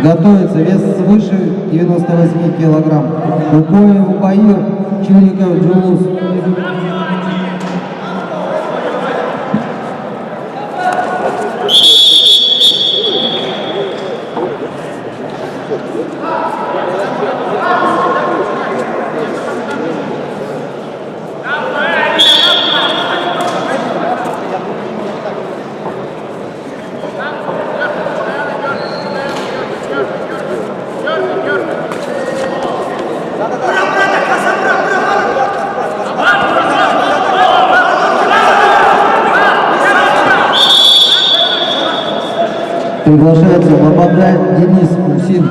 Speaker 7: Готовится вес свыше 98 килограмм. Убоев Баир. Чуриков Джулус. Приглашается Лобода Денис Уксин.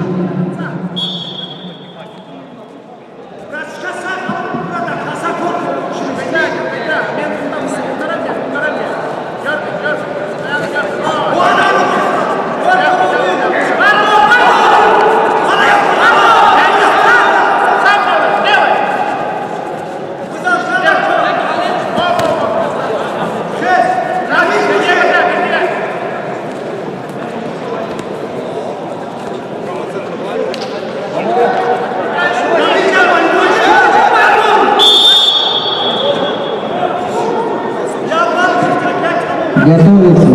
Speaker 7: Готовится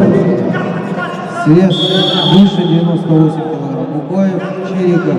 Speaker 7: вес выше 98 килограмм. Убоев, Чириков.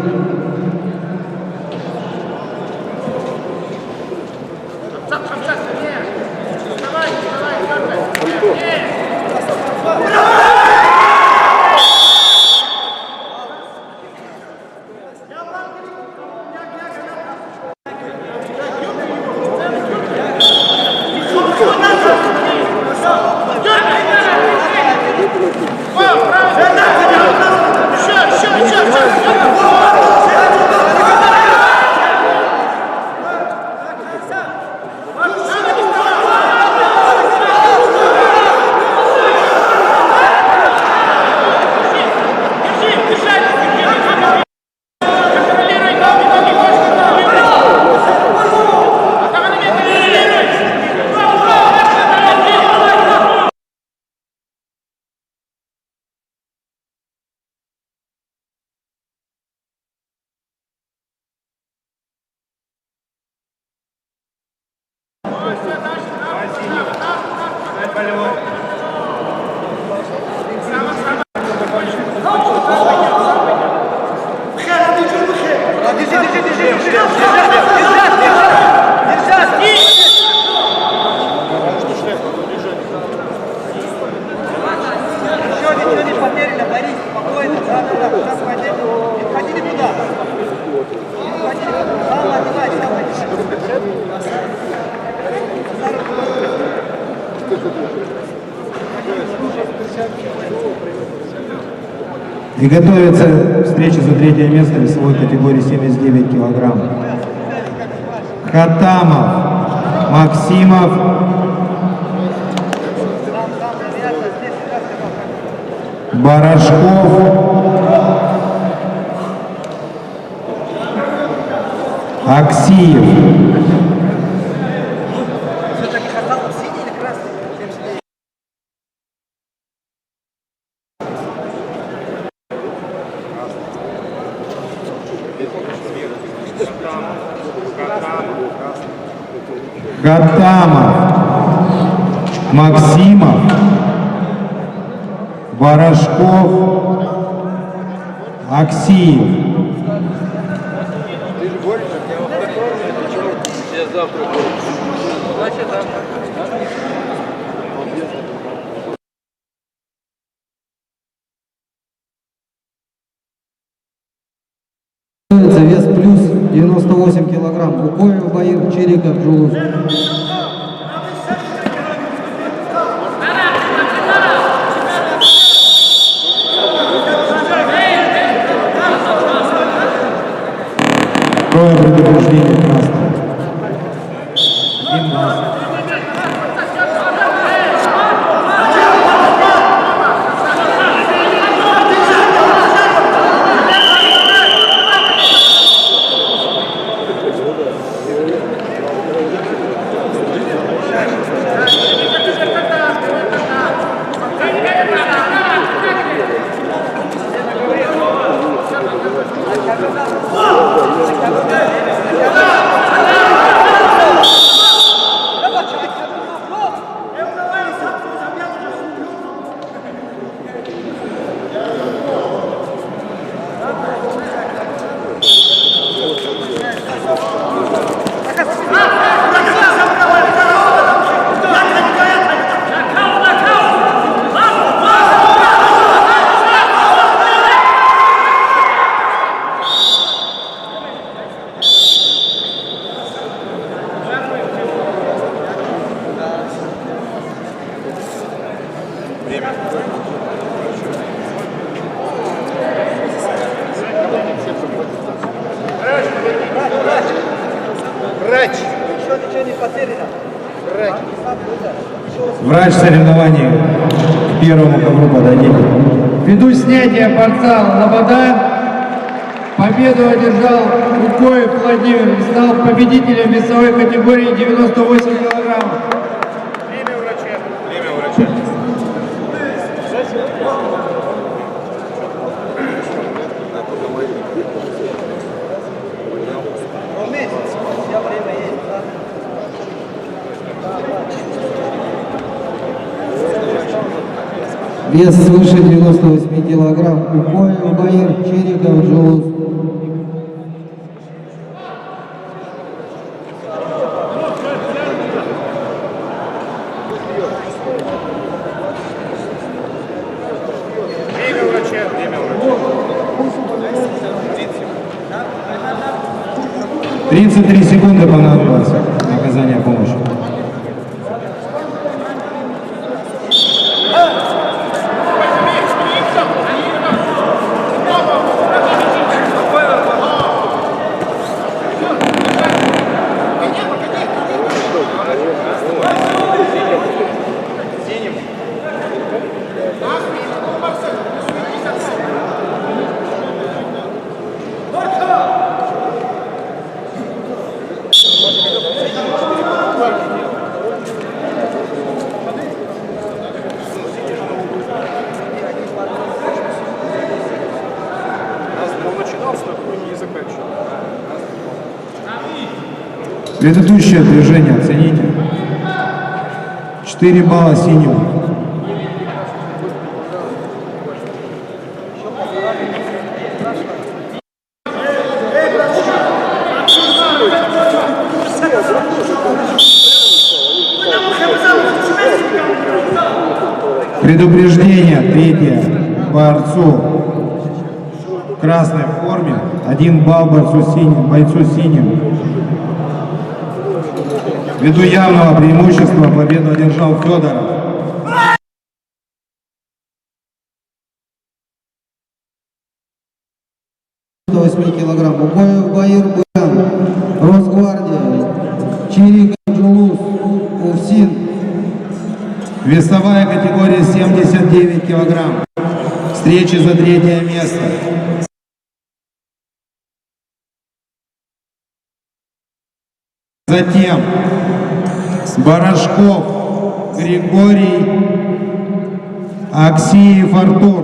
Speaker 1: И готовится встреча за третье место в весовой категории 79 килограмм. Хатамов, Максимов, Барашков, Аксиев. Хатамов, Максимов, Барашков, Аксиев.
Speaker 7: Вес плюс 98 килограмм. Укоев, Баир, Чириков, Джулус.
Speaker 1: Трое предупреждений красного. Один раз. Врач соревнований к первому ковру подойдите.
Speaker 4: Ввиду снятия борца Лобода победу одержал Укоев Владимир и стал победителем весовой категории 98 килограммов.
Speaker 10: Время врача. Время врача.
Speaker 7: Вес свыше 98 килограмм. Укоев, Баир, Чириков, Джулус.
Speaker 10: Время врача. Время врача.
Speaker 1: 33 секунды понадобилось на оказание помощи. Предыдущее движение оцените. 4 балла синему. Предупреждение третье борцу красной форме, 1 балл бойцу синим. Ввиду явного преимущества победу одержал Федоров.
Speaker 7: Килограмм. Укоев Баир Буян, Росгвардия, Чириков Джулус, Уфсин.
Speaker 1: Весовая категория 79 килограмм. Встречи за 3-е место. Затем Барашков Григорий, Аксиев Артур.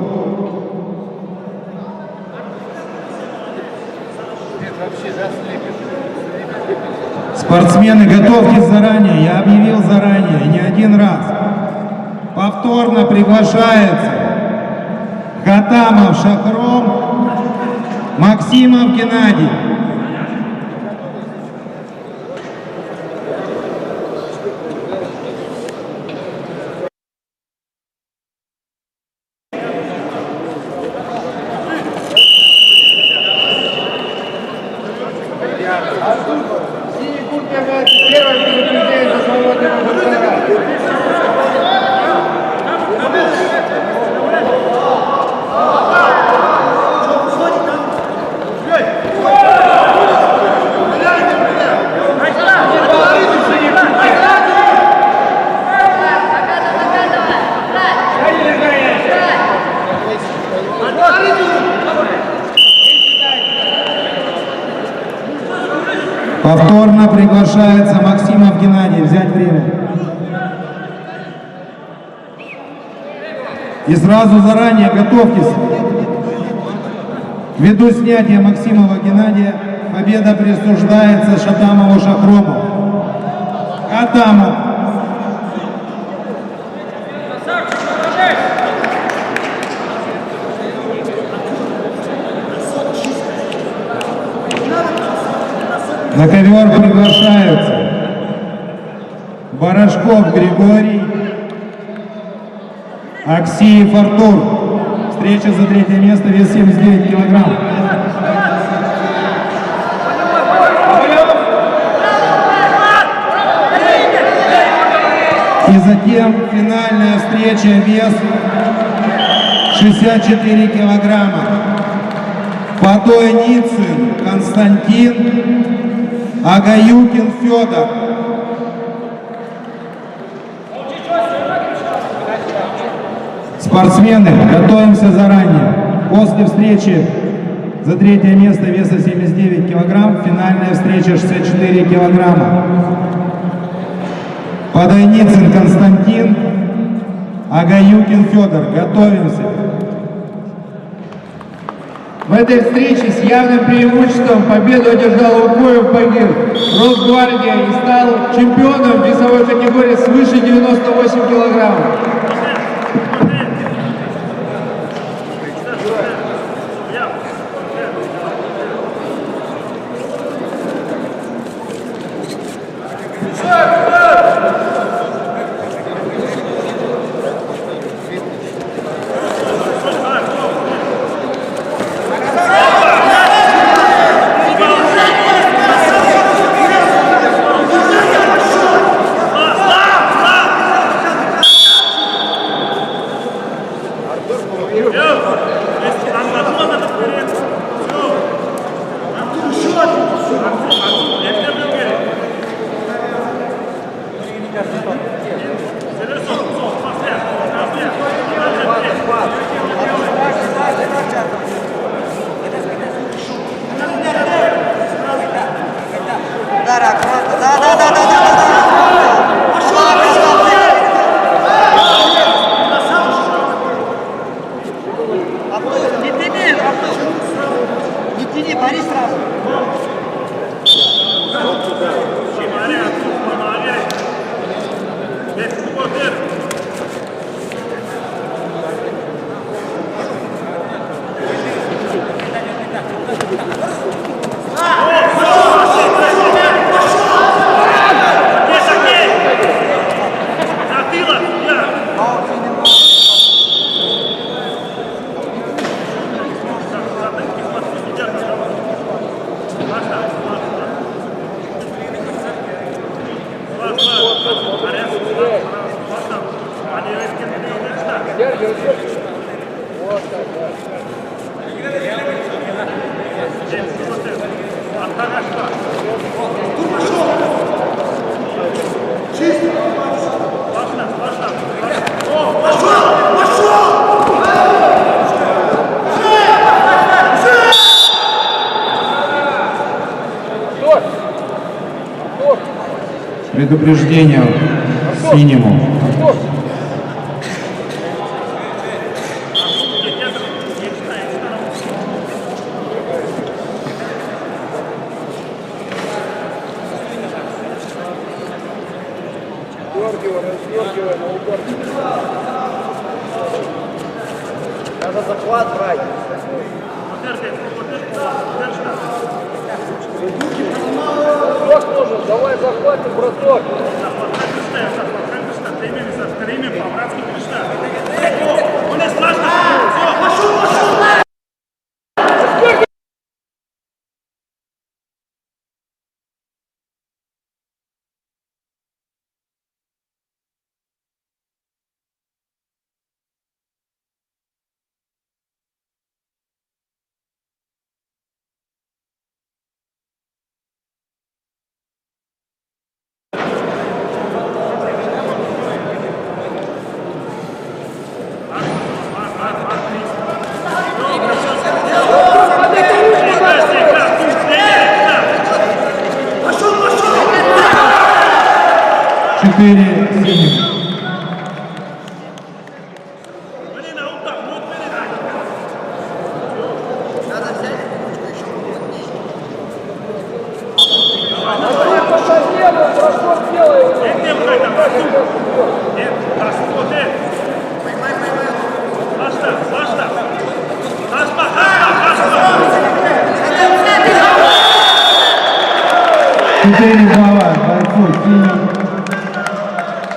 Speaker 1: Спортсмены, готовьтесь заранее, я объявил заранее, не один раз. Повторно приглашается Хатамов Шахром, Максимов Геннадий.
Speaker 4: Синий куртка является первым предупреждением за свободного боксера.
Speaker 1: Повторно приглашается Максимов Геннадий. Взять время. И сразу заранее готовьтесь. Ввиду снятия Максимова Геннадия победа присуждается Шатамову Шахрому. Хатамов. На ковер приглашаются Барашков Григорий, Аксиев Артур. Встреча за 3-е место, вес 79 килограмм. И затем финальная встреча, вес 64 килограмма. Подойницын Константин, Агаюкин Федор. Спортсмены, готовимся заранее. После встречи за 3-е место веса 79 килограмм, финальная встреча 64 килограмма. Подойницын Константин, Агаюкин Федор. Готовимся.
Speaker 4: В этой встрече с явным преимуществом победу одержал Укоев Багир, Росгвардия, и стал чемпионом весовой категории свыше 98 килограммов.
Speaker 1: Предупреждение синему.
Speaker 3: Надо захват брать. Бросок нужен, давай захватим бросок.
Speaker 1: Четыре синих. Четыре балла бойцу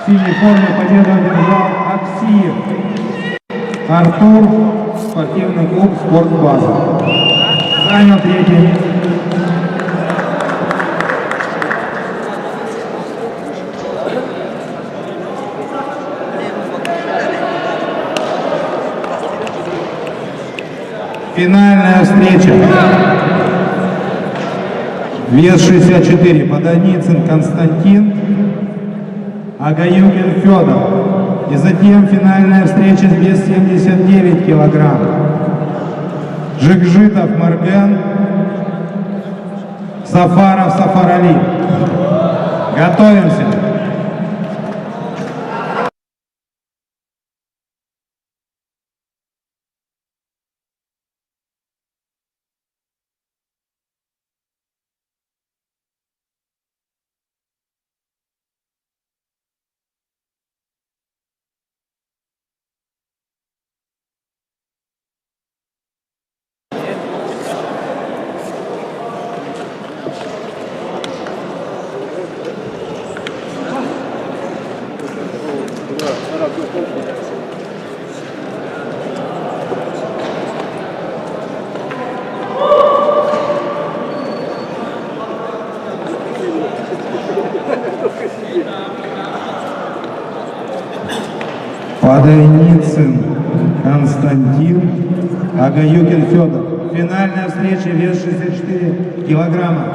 Speaker 1: в синей форме победу одержал Аксиев Артур, спортивный клуб «Спортбаза». Занял третье место. Финальная встреча. Вес 64. Подоницын Константин, Агаюкин Федор. И затем финальная встреча вес 79 килограмм. Жикжитов Марген, Сафаров Сафарали. Готовимся. Подоницын Константин, Агаюкин Федор. Финальная встреча, вес 64 килограмма.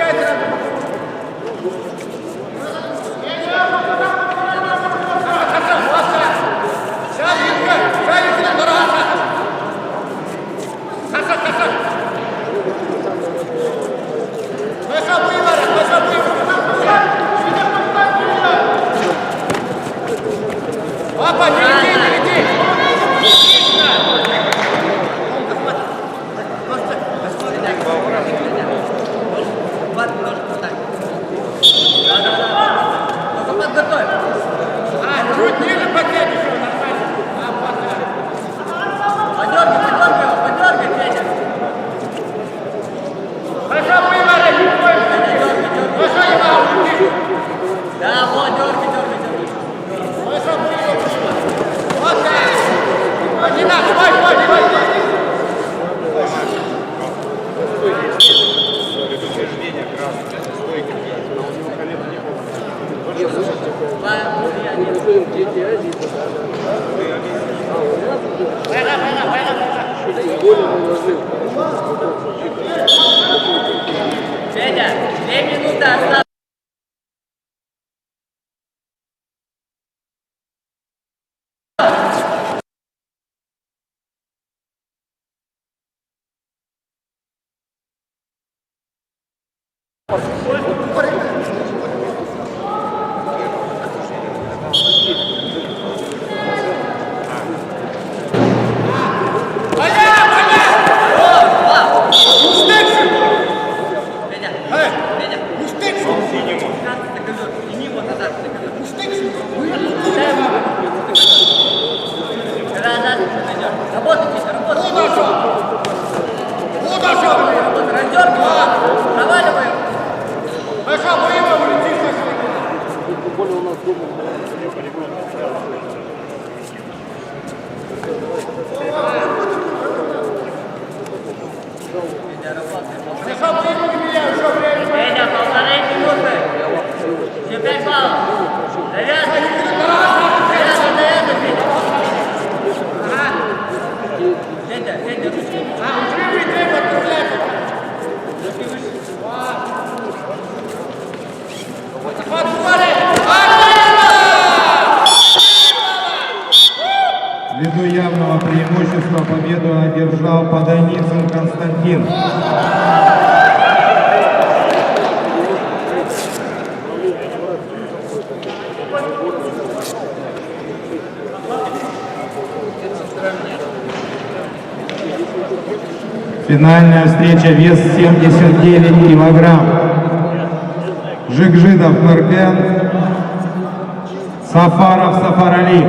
Speaker 8: Федя, 2 минуты осталось. Федя, 1,5 минуты. Все 5 баллов. Завязывай. Завязывай, Федя. Федя, ручки.
Speaker 1: Ввиду явного преимущества победу одержал Подойницын Константин. Финальная встреча, вес 79 килограмм. Жикжидов Нуркен, Сафаров Сафарали.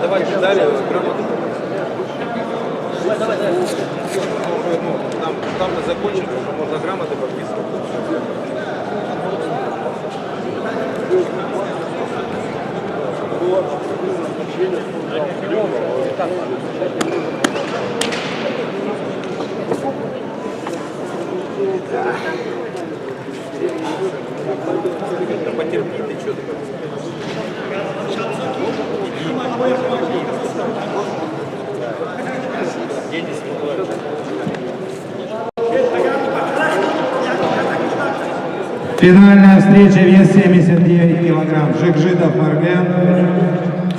Speaker 10: Давайте далее грамотно. Там-то закончим, уже можно грамоты подписывать. Потерпи, ты что такое?
Speaker 1: Финальная встреча, вес 79 килограмм. Жикжидов Нуркен,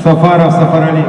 Speaker 1: Сафаров Сафарали.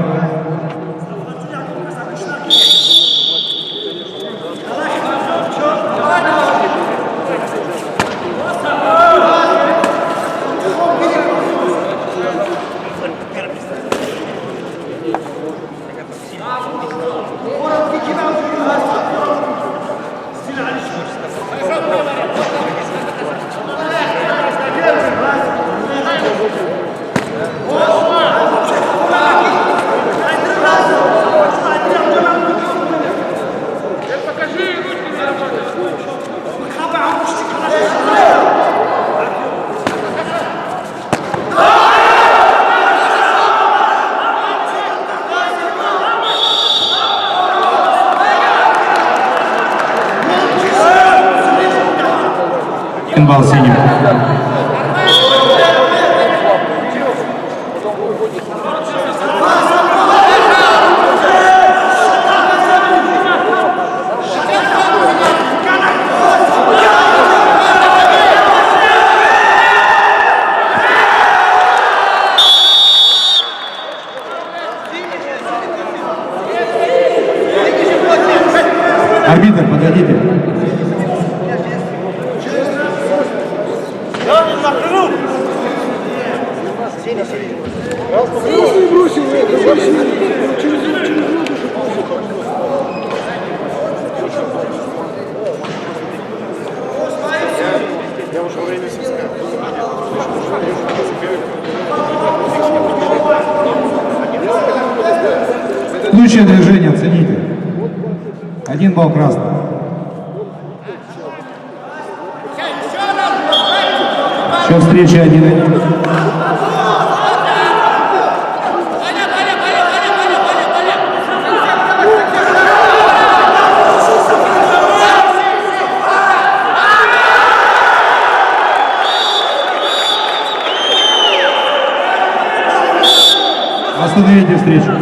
Speaker 6: 1 балл синим. Арбитр, подойдите. Лучшее движение оцените. 1 балл красный. Счет встречи 1-1. Остановите встречу.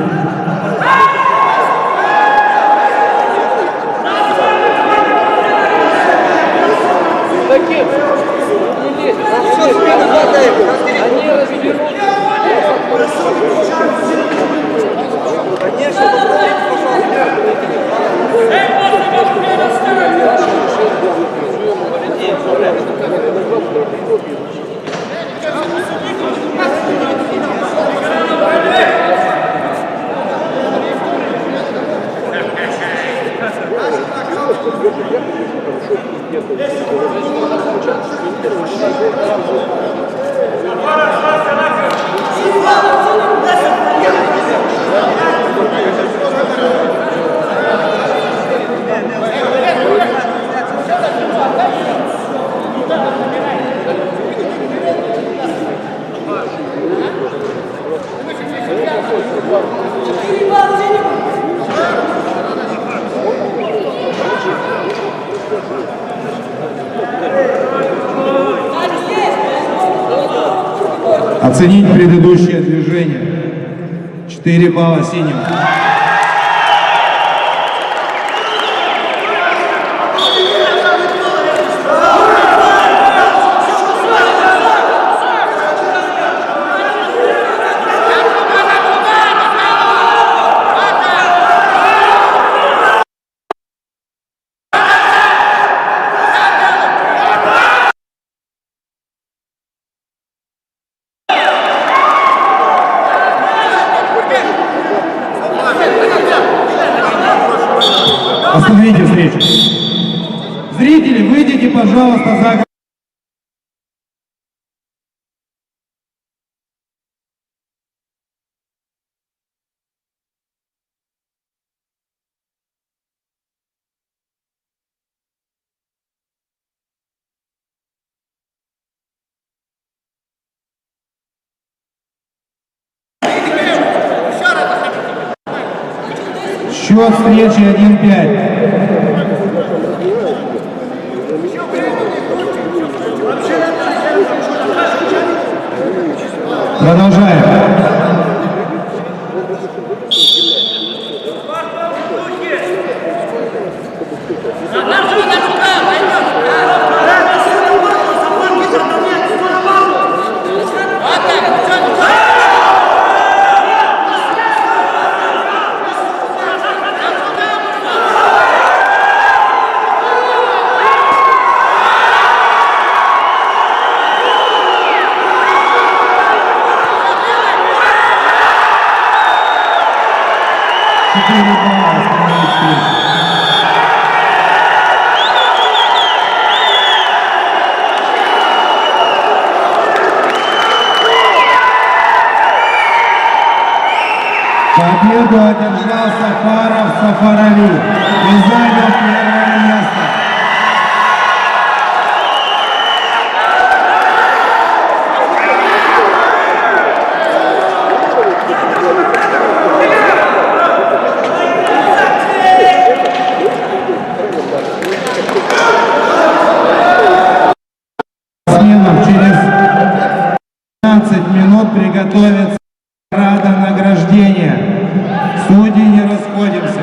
Speaker 6: Оценить предыдущее движение. 4 балла синим. Остановите встречу. Зрители, выйдите, пожалуйста, за... Счет встречи 1-5. Продолжаем. Победу одержал Сафаров Сафарави и занял первое место.
Speaker 1: 15 минут приготовиться к параду награждения. Судьи, не расходимся.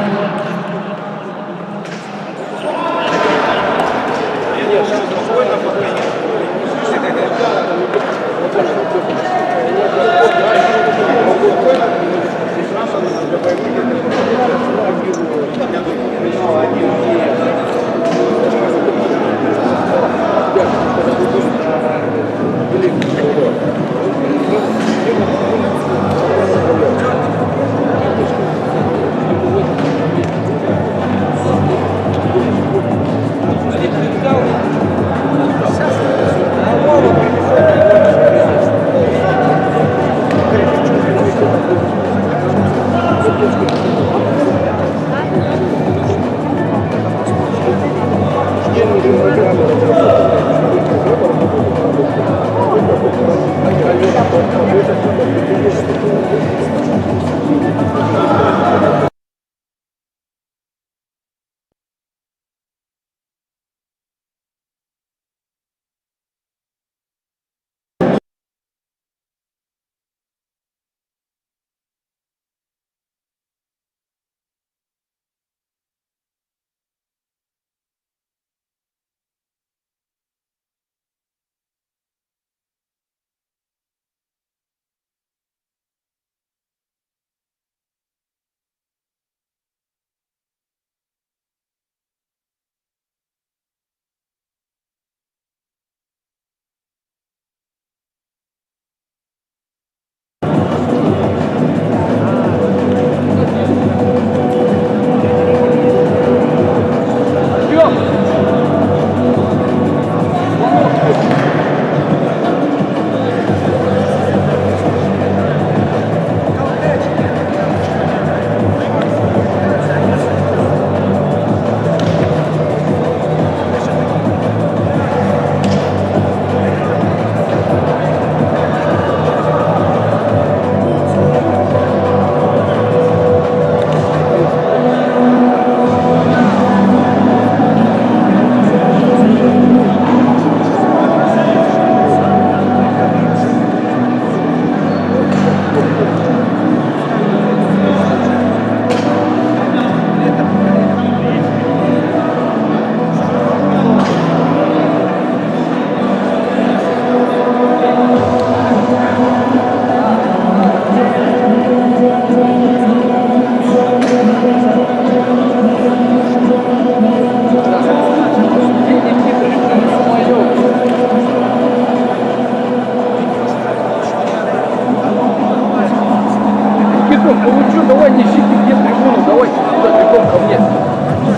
Speaker 4: Получу, давайте ищите, где трибуну, давайте сюда бегом ко мне.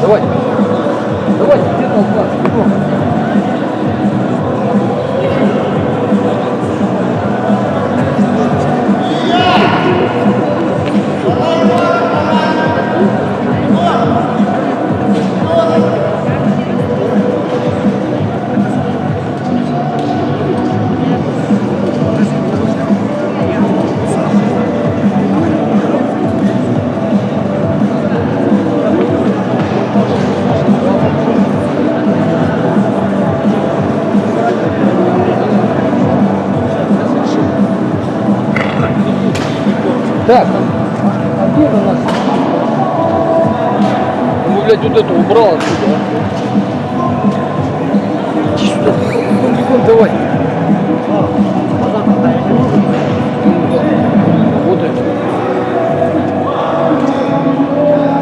Speaker 4: Давайте. Давайте, где толпа? Бегом. Так, а где у нас? Ну, блядь, вот это убрал отсюда. Иди сюда. Бегом, давай. Вот это.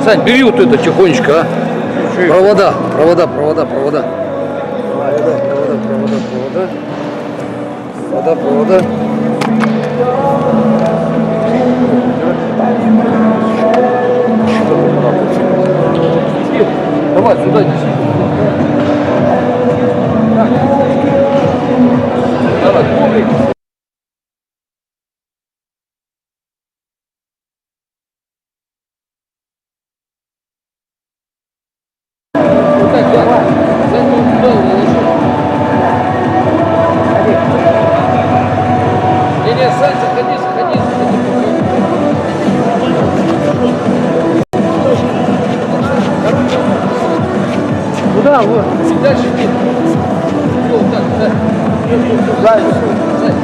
Speaker 4: Сань, бери вот это тихонечко, а. Провода. Провода. Давай сюда неси. Давай, коврик. Вот так, да. Не, Сань, заходи. Куда? Вот. Дальше иди. Вот так, да. сзади.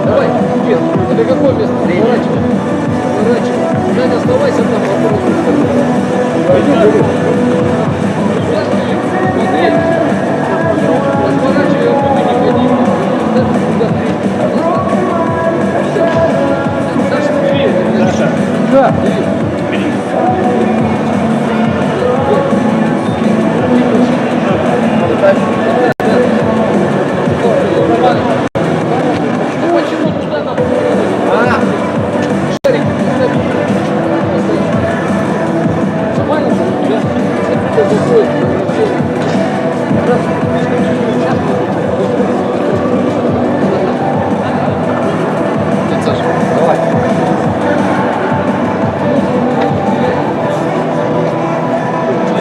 Speaker 4: Давай, вперед. Это какое место? Поворачивай. Поворачивай. Сзади оставайся там, Пойдем. Смотри. Разворачивай, оттуда не ходи. Саша, бери. Саша. Да. Почему туда надо? Шарик. Нормально? Да. Это заходит. Раз. Сейчас. Саша, давай.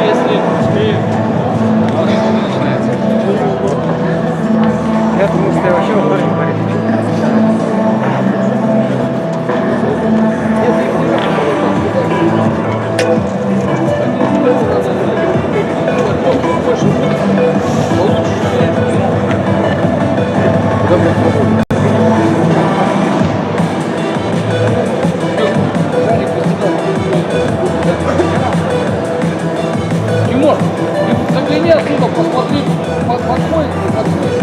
Speaker 4: Если успею. Я думаю, что я вообще в тоже не парень. Тимур, загляни оттуда, посмотри, подходит, не подходит.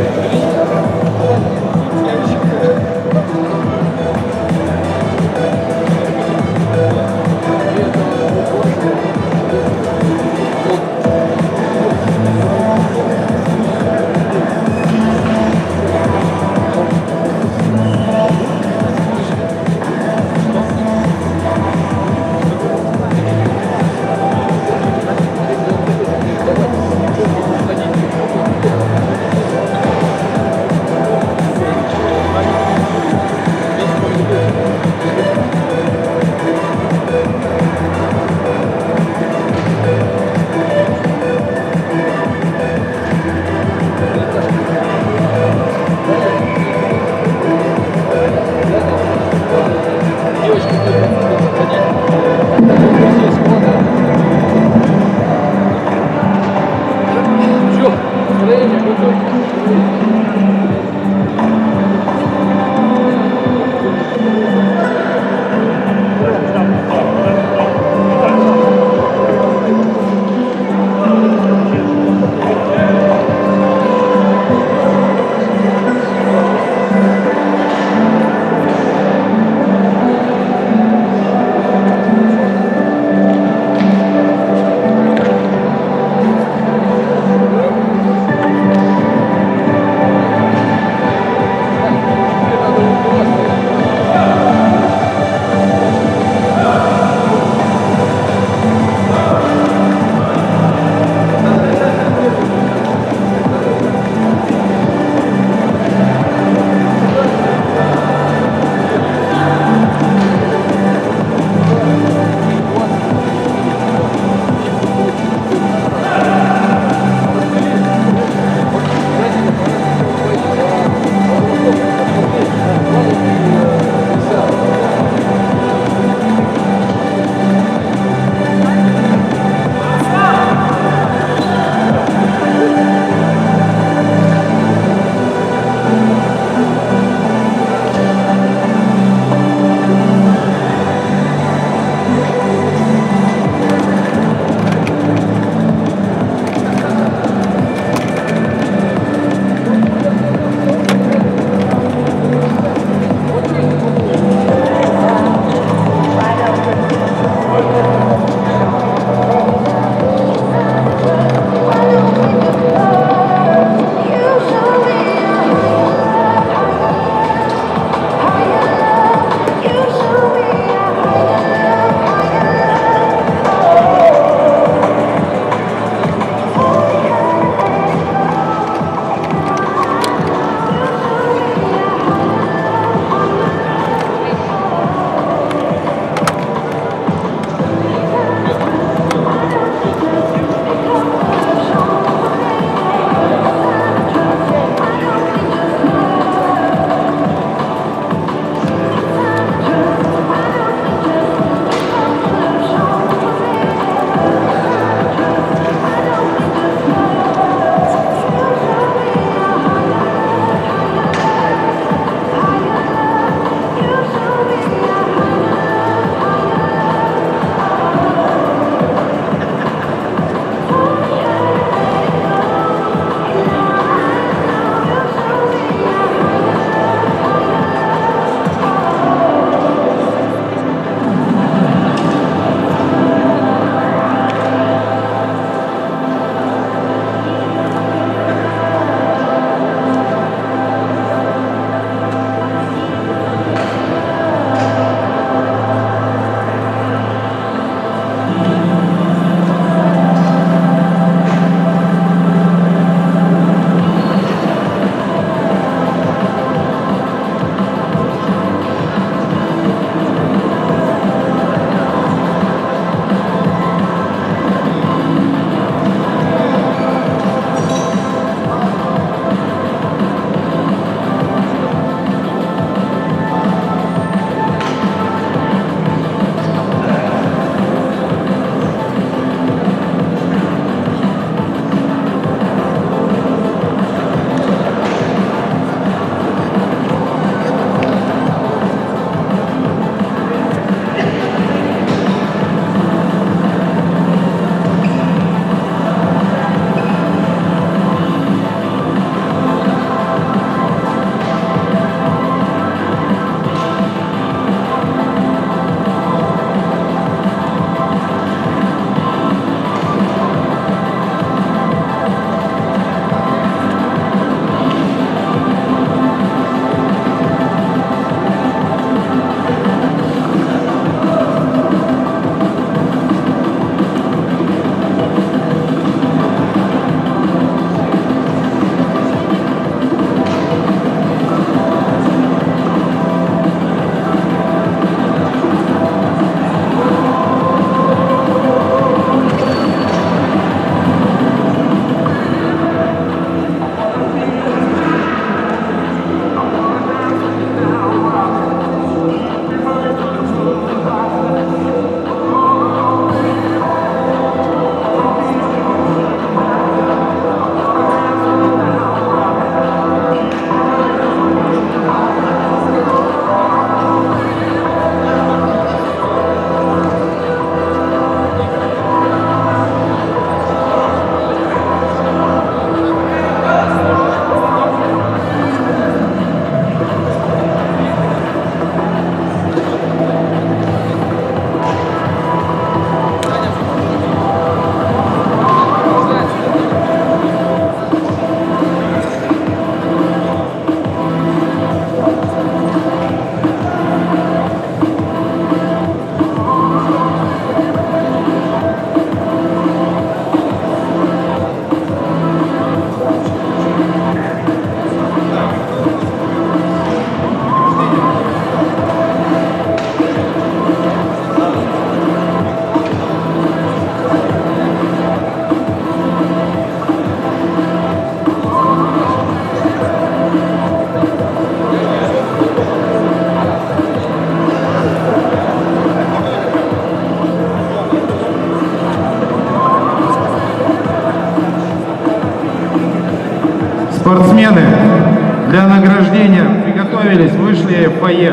Speaker 1: награждения приготовились, вышли в фойе.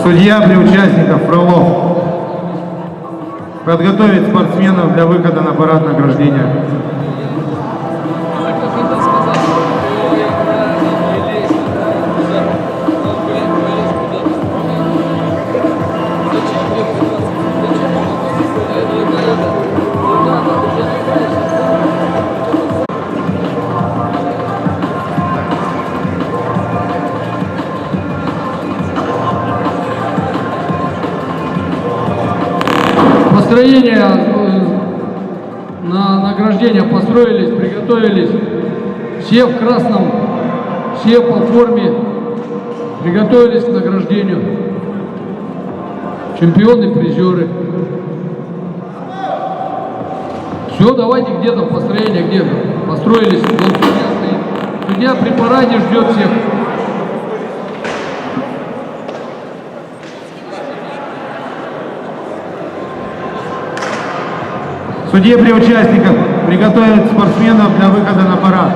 Speaker 1: Судья при участниках Фролов. Подготовить спортсменов для выхода на парад награждения.
Speaker 4: Построение на награждение построились, приготовились. Все в красном, все по форме, приготовились к награждению. Чемпионы, призеры. Все, давайте где-то построение, где-то. Построились, судья стоит. Судья при параде ждет всех.
Speaker 1: Судьи при участниках приготовить спортсменов для выхода на парад.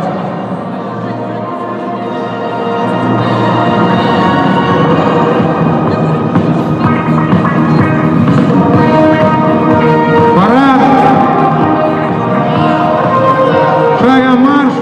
Speaker 1: Парад. Шагом марш.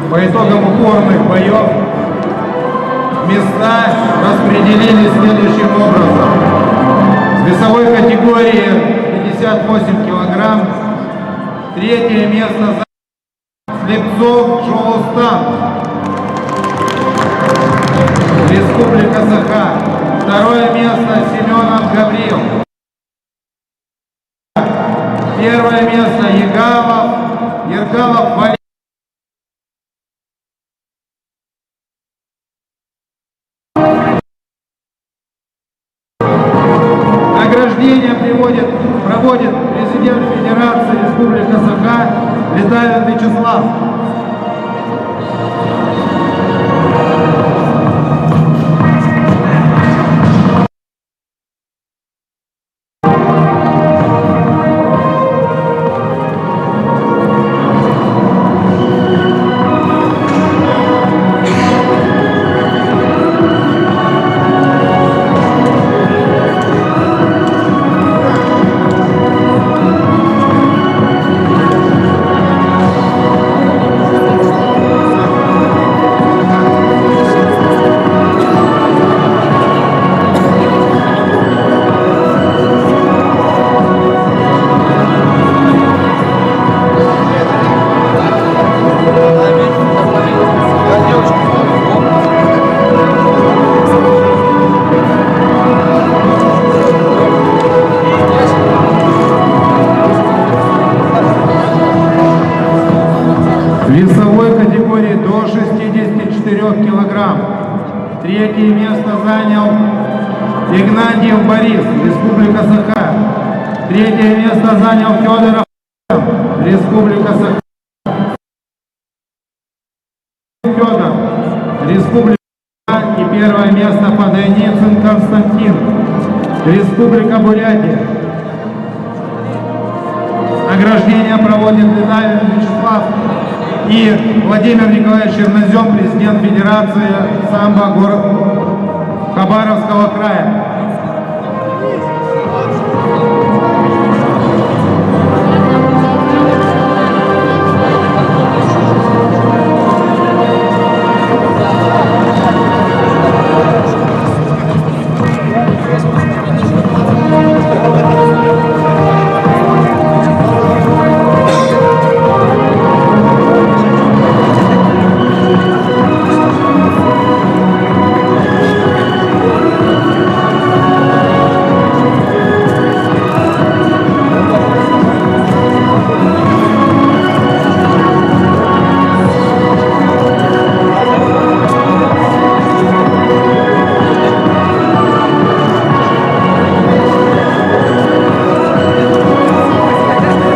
Speaker 1: По итогам упорных боев места распределились следующим образом. В весовой категории 58 килограмм третье место занял Слепцов Шолустан, Республика Саха. Второе место Семенов Гаврил. Первое место Ергалов Валерий. Награждение проводит президент Федерации Республика Саха Летавин Вячеслав. В весовой категории до 64 килограмм третье место занял Игнатьев Борис, Республика Саха. Третье место занял Федоров, Республика Саха. Федор, Республика Саха. И первое место Подойницын Константин, Республика Бурятия. Награждение проводит Летавин Вячеслав и Владимир Николаевич Чернозем, президент Федерации самбо город Хабаровского края.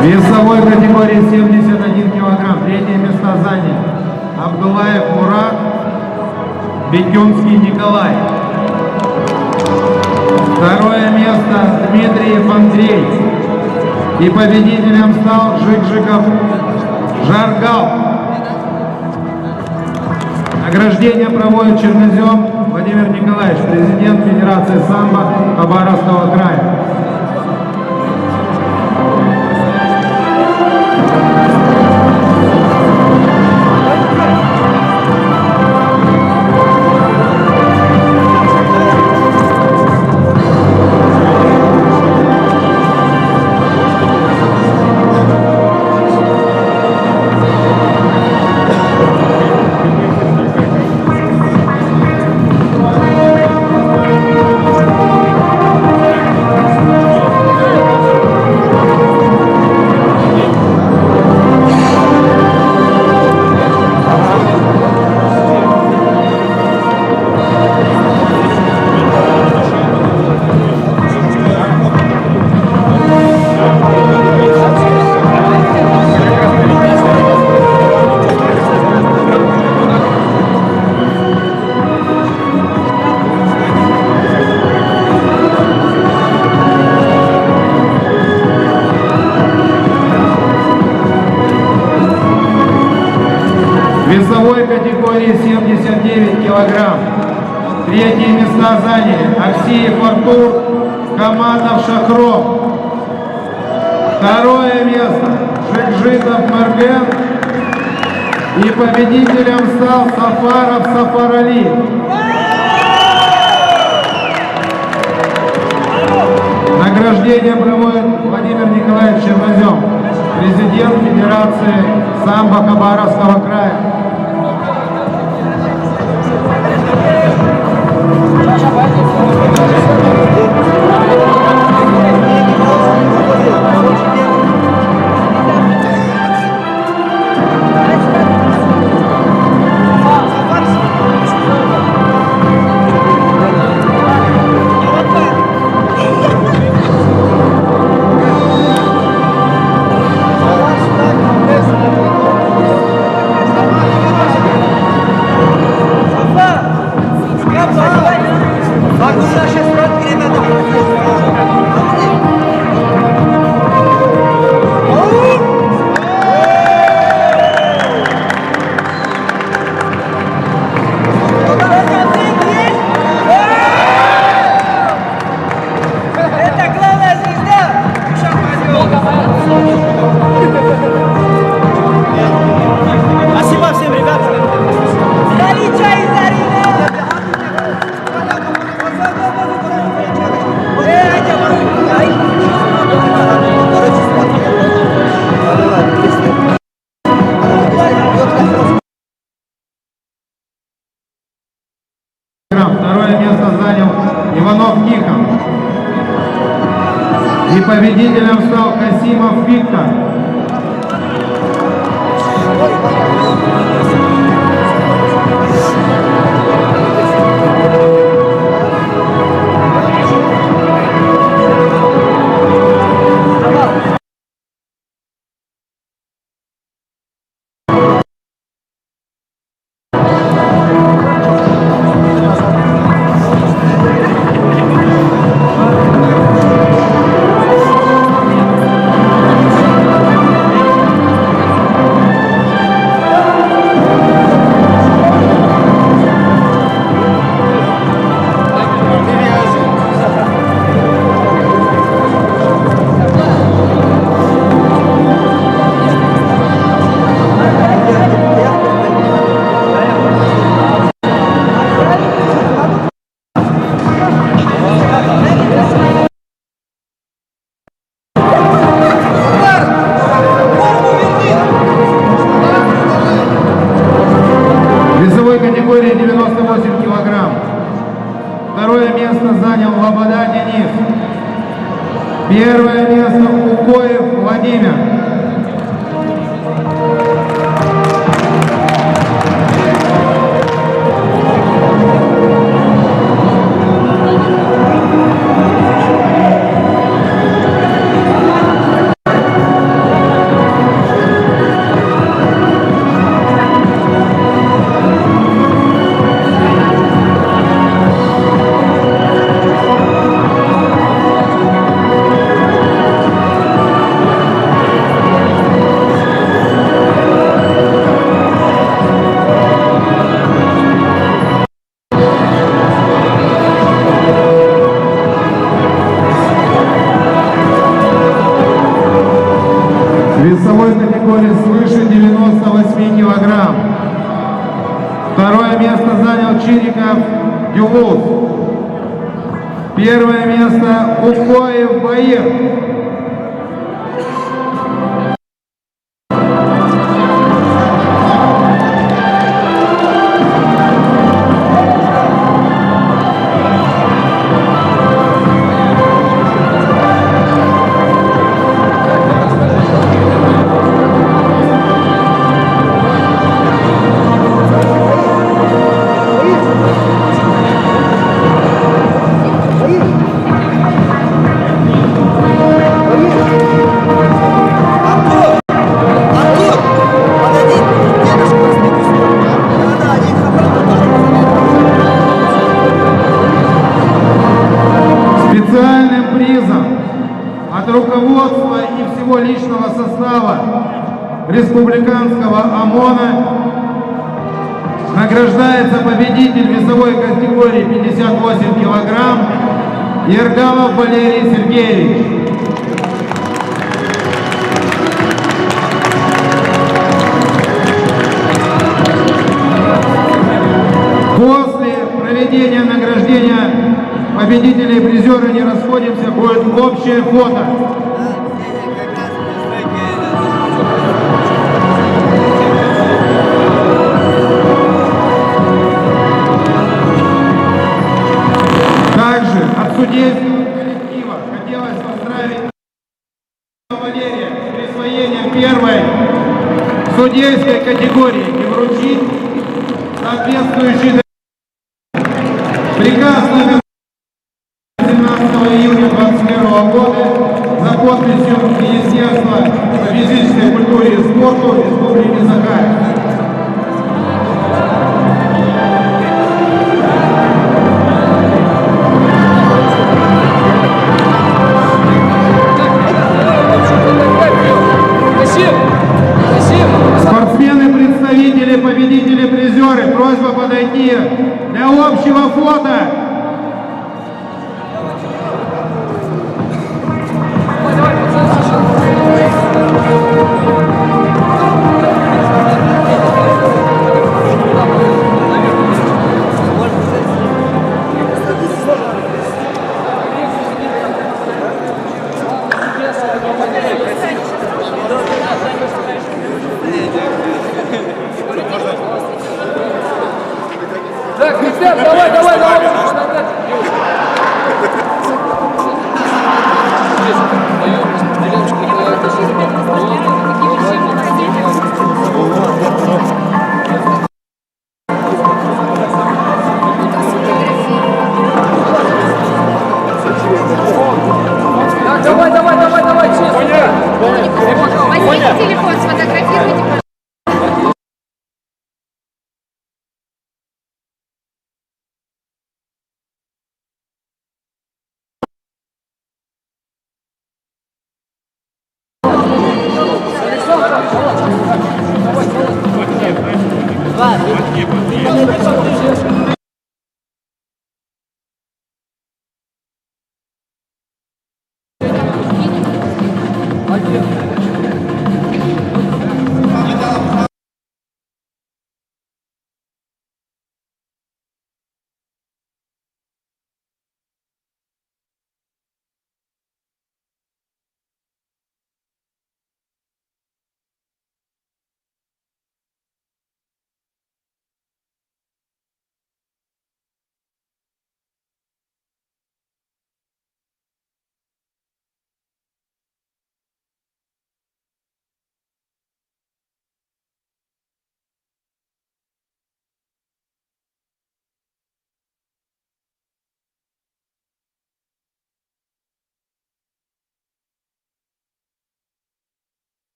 Speaker 1: Весовой категории 71 килограмм. Третье место заняли Абдулаев Мурат, Бетюнский Николай. Второе место Дмитриев Андрей. И победителем стал Жикжиков Жаргал. Награждение проводит Чернозем Владимир Николаевич, президент Федерации самбо Хабаровского края. Весовой категории 79 килограмм. Третьи места заняли Аксиев Артур, Каматов Шахров. Второе место Жикжитов Мерген. И победителем стал Сафаров Сафарали. Награждение проводит Владимир Николаевич Чернозем, президент Федерации самбо Хабаровского края.
Speaker 9: Спасибо всем, ребята.
Speaker 1: Второе место занял Иванов Тихон. И победителем стал Касимов Виктор. Слобода Денис. Первое место Укоев Владимир. В весовой категории свыше 98 килограмм. Второе место занял Чириков Дюлус. Первое место Укоев Баир. Специальным призом от руководства и всего личного состава республиканского ОМОНа награждается победитель весовой категории 58 килограмм Ергалов Валерий Сергеевич. После проведения награждения победители и призеры не расходимся, будет общее фото. Также от судейского коллектива хотелось поздравить Валерия с присвоением первой судейской категории и вручить соответствующий приказ номер 17 июня 2021 года за подписью Министерства по физической культуре и спорту Республики Саха. Спортсмены, представители, победители, призеры, просьба подойти для общего фото.
Speaker 5: Так, ребят, давай, давай, давай. Так, давай, давай, давай, давай, честно.
Speaker 12: Возьмите телефон, сфотографируйте.
Speaker 5: Один.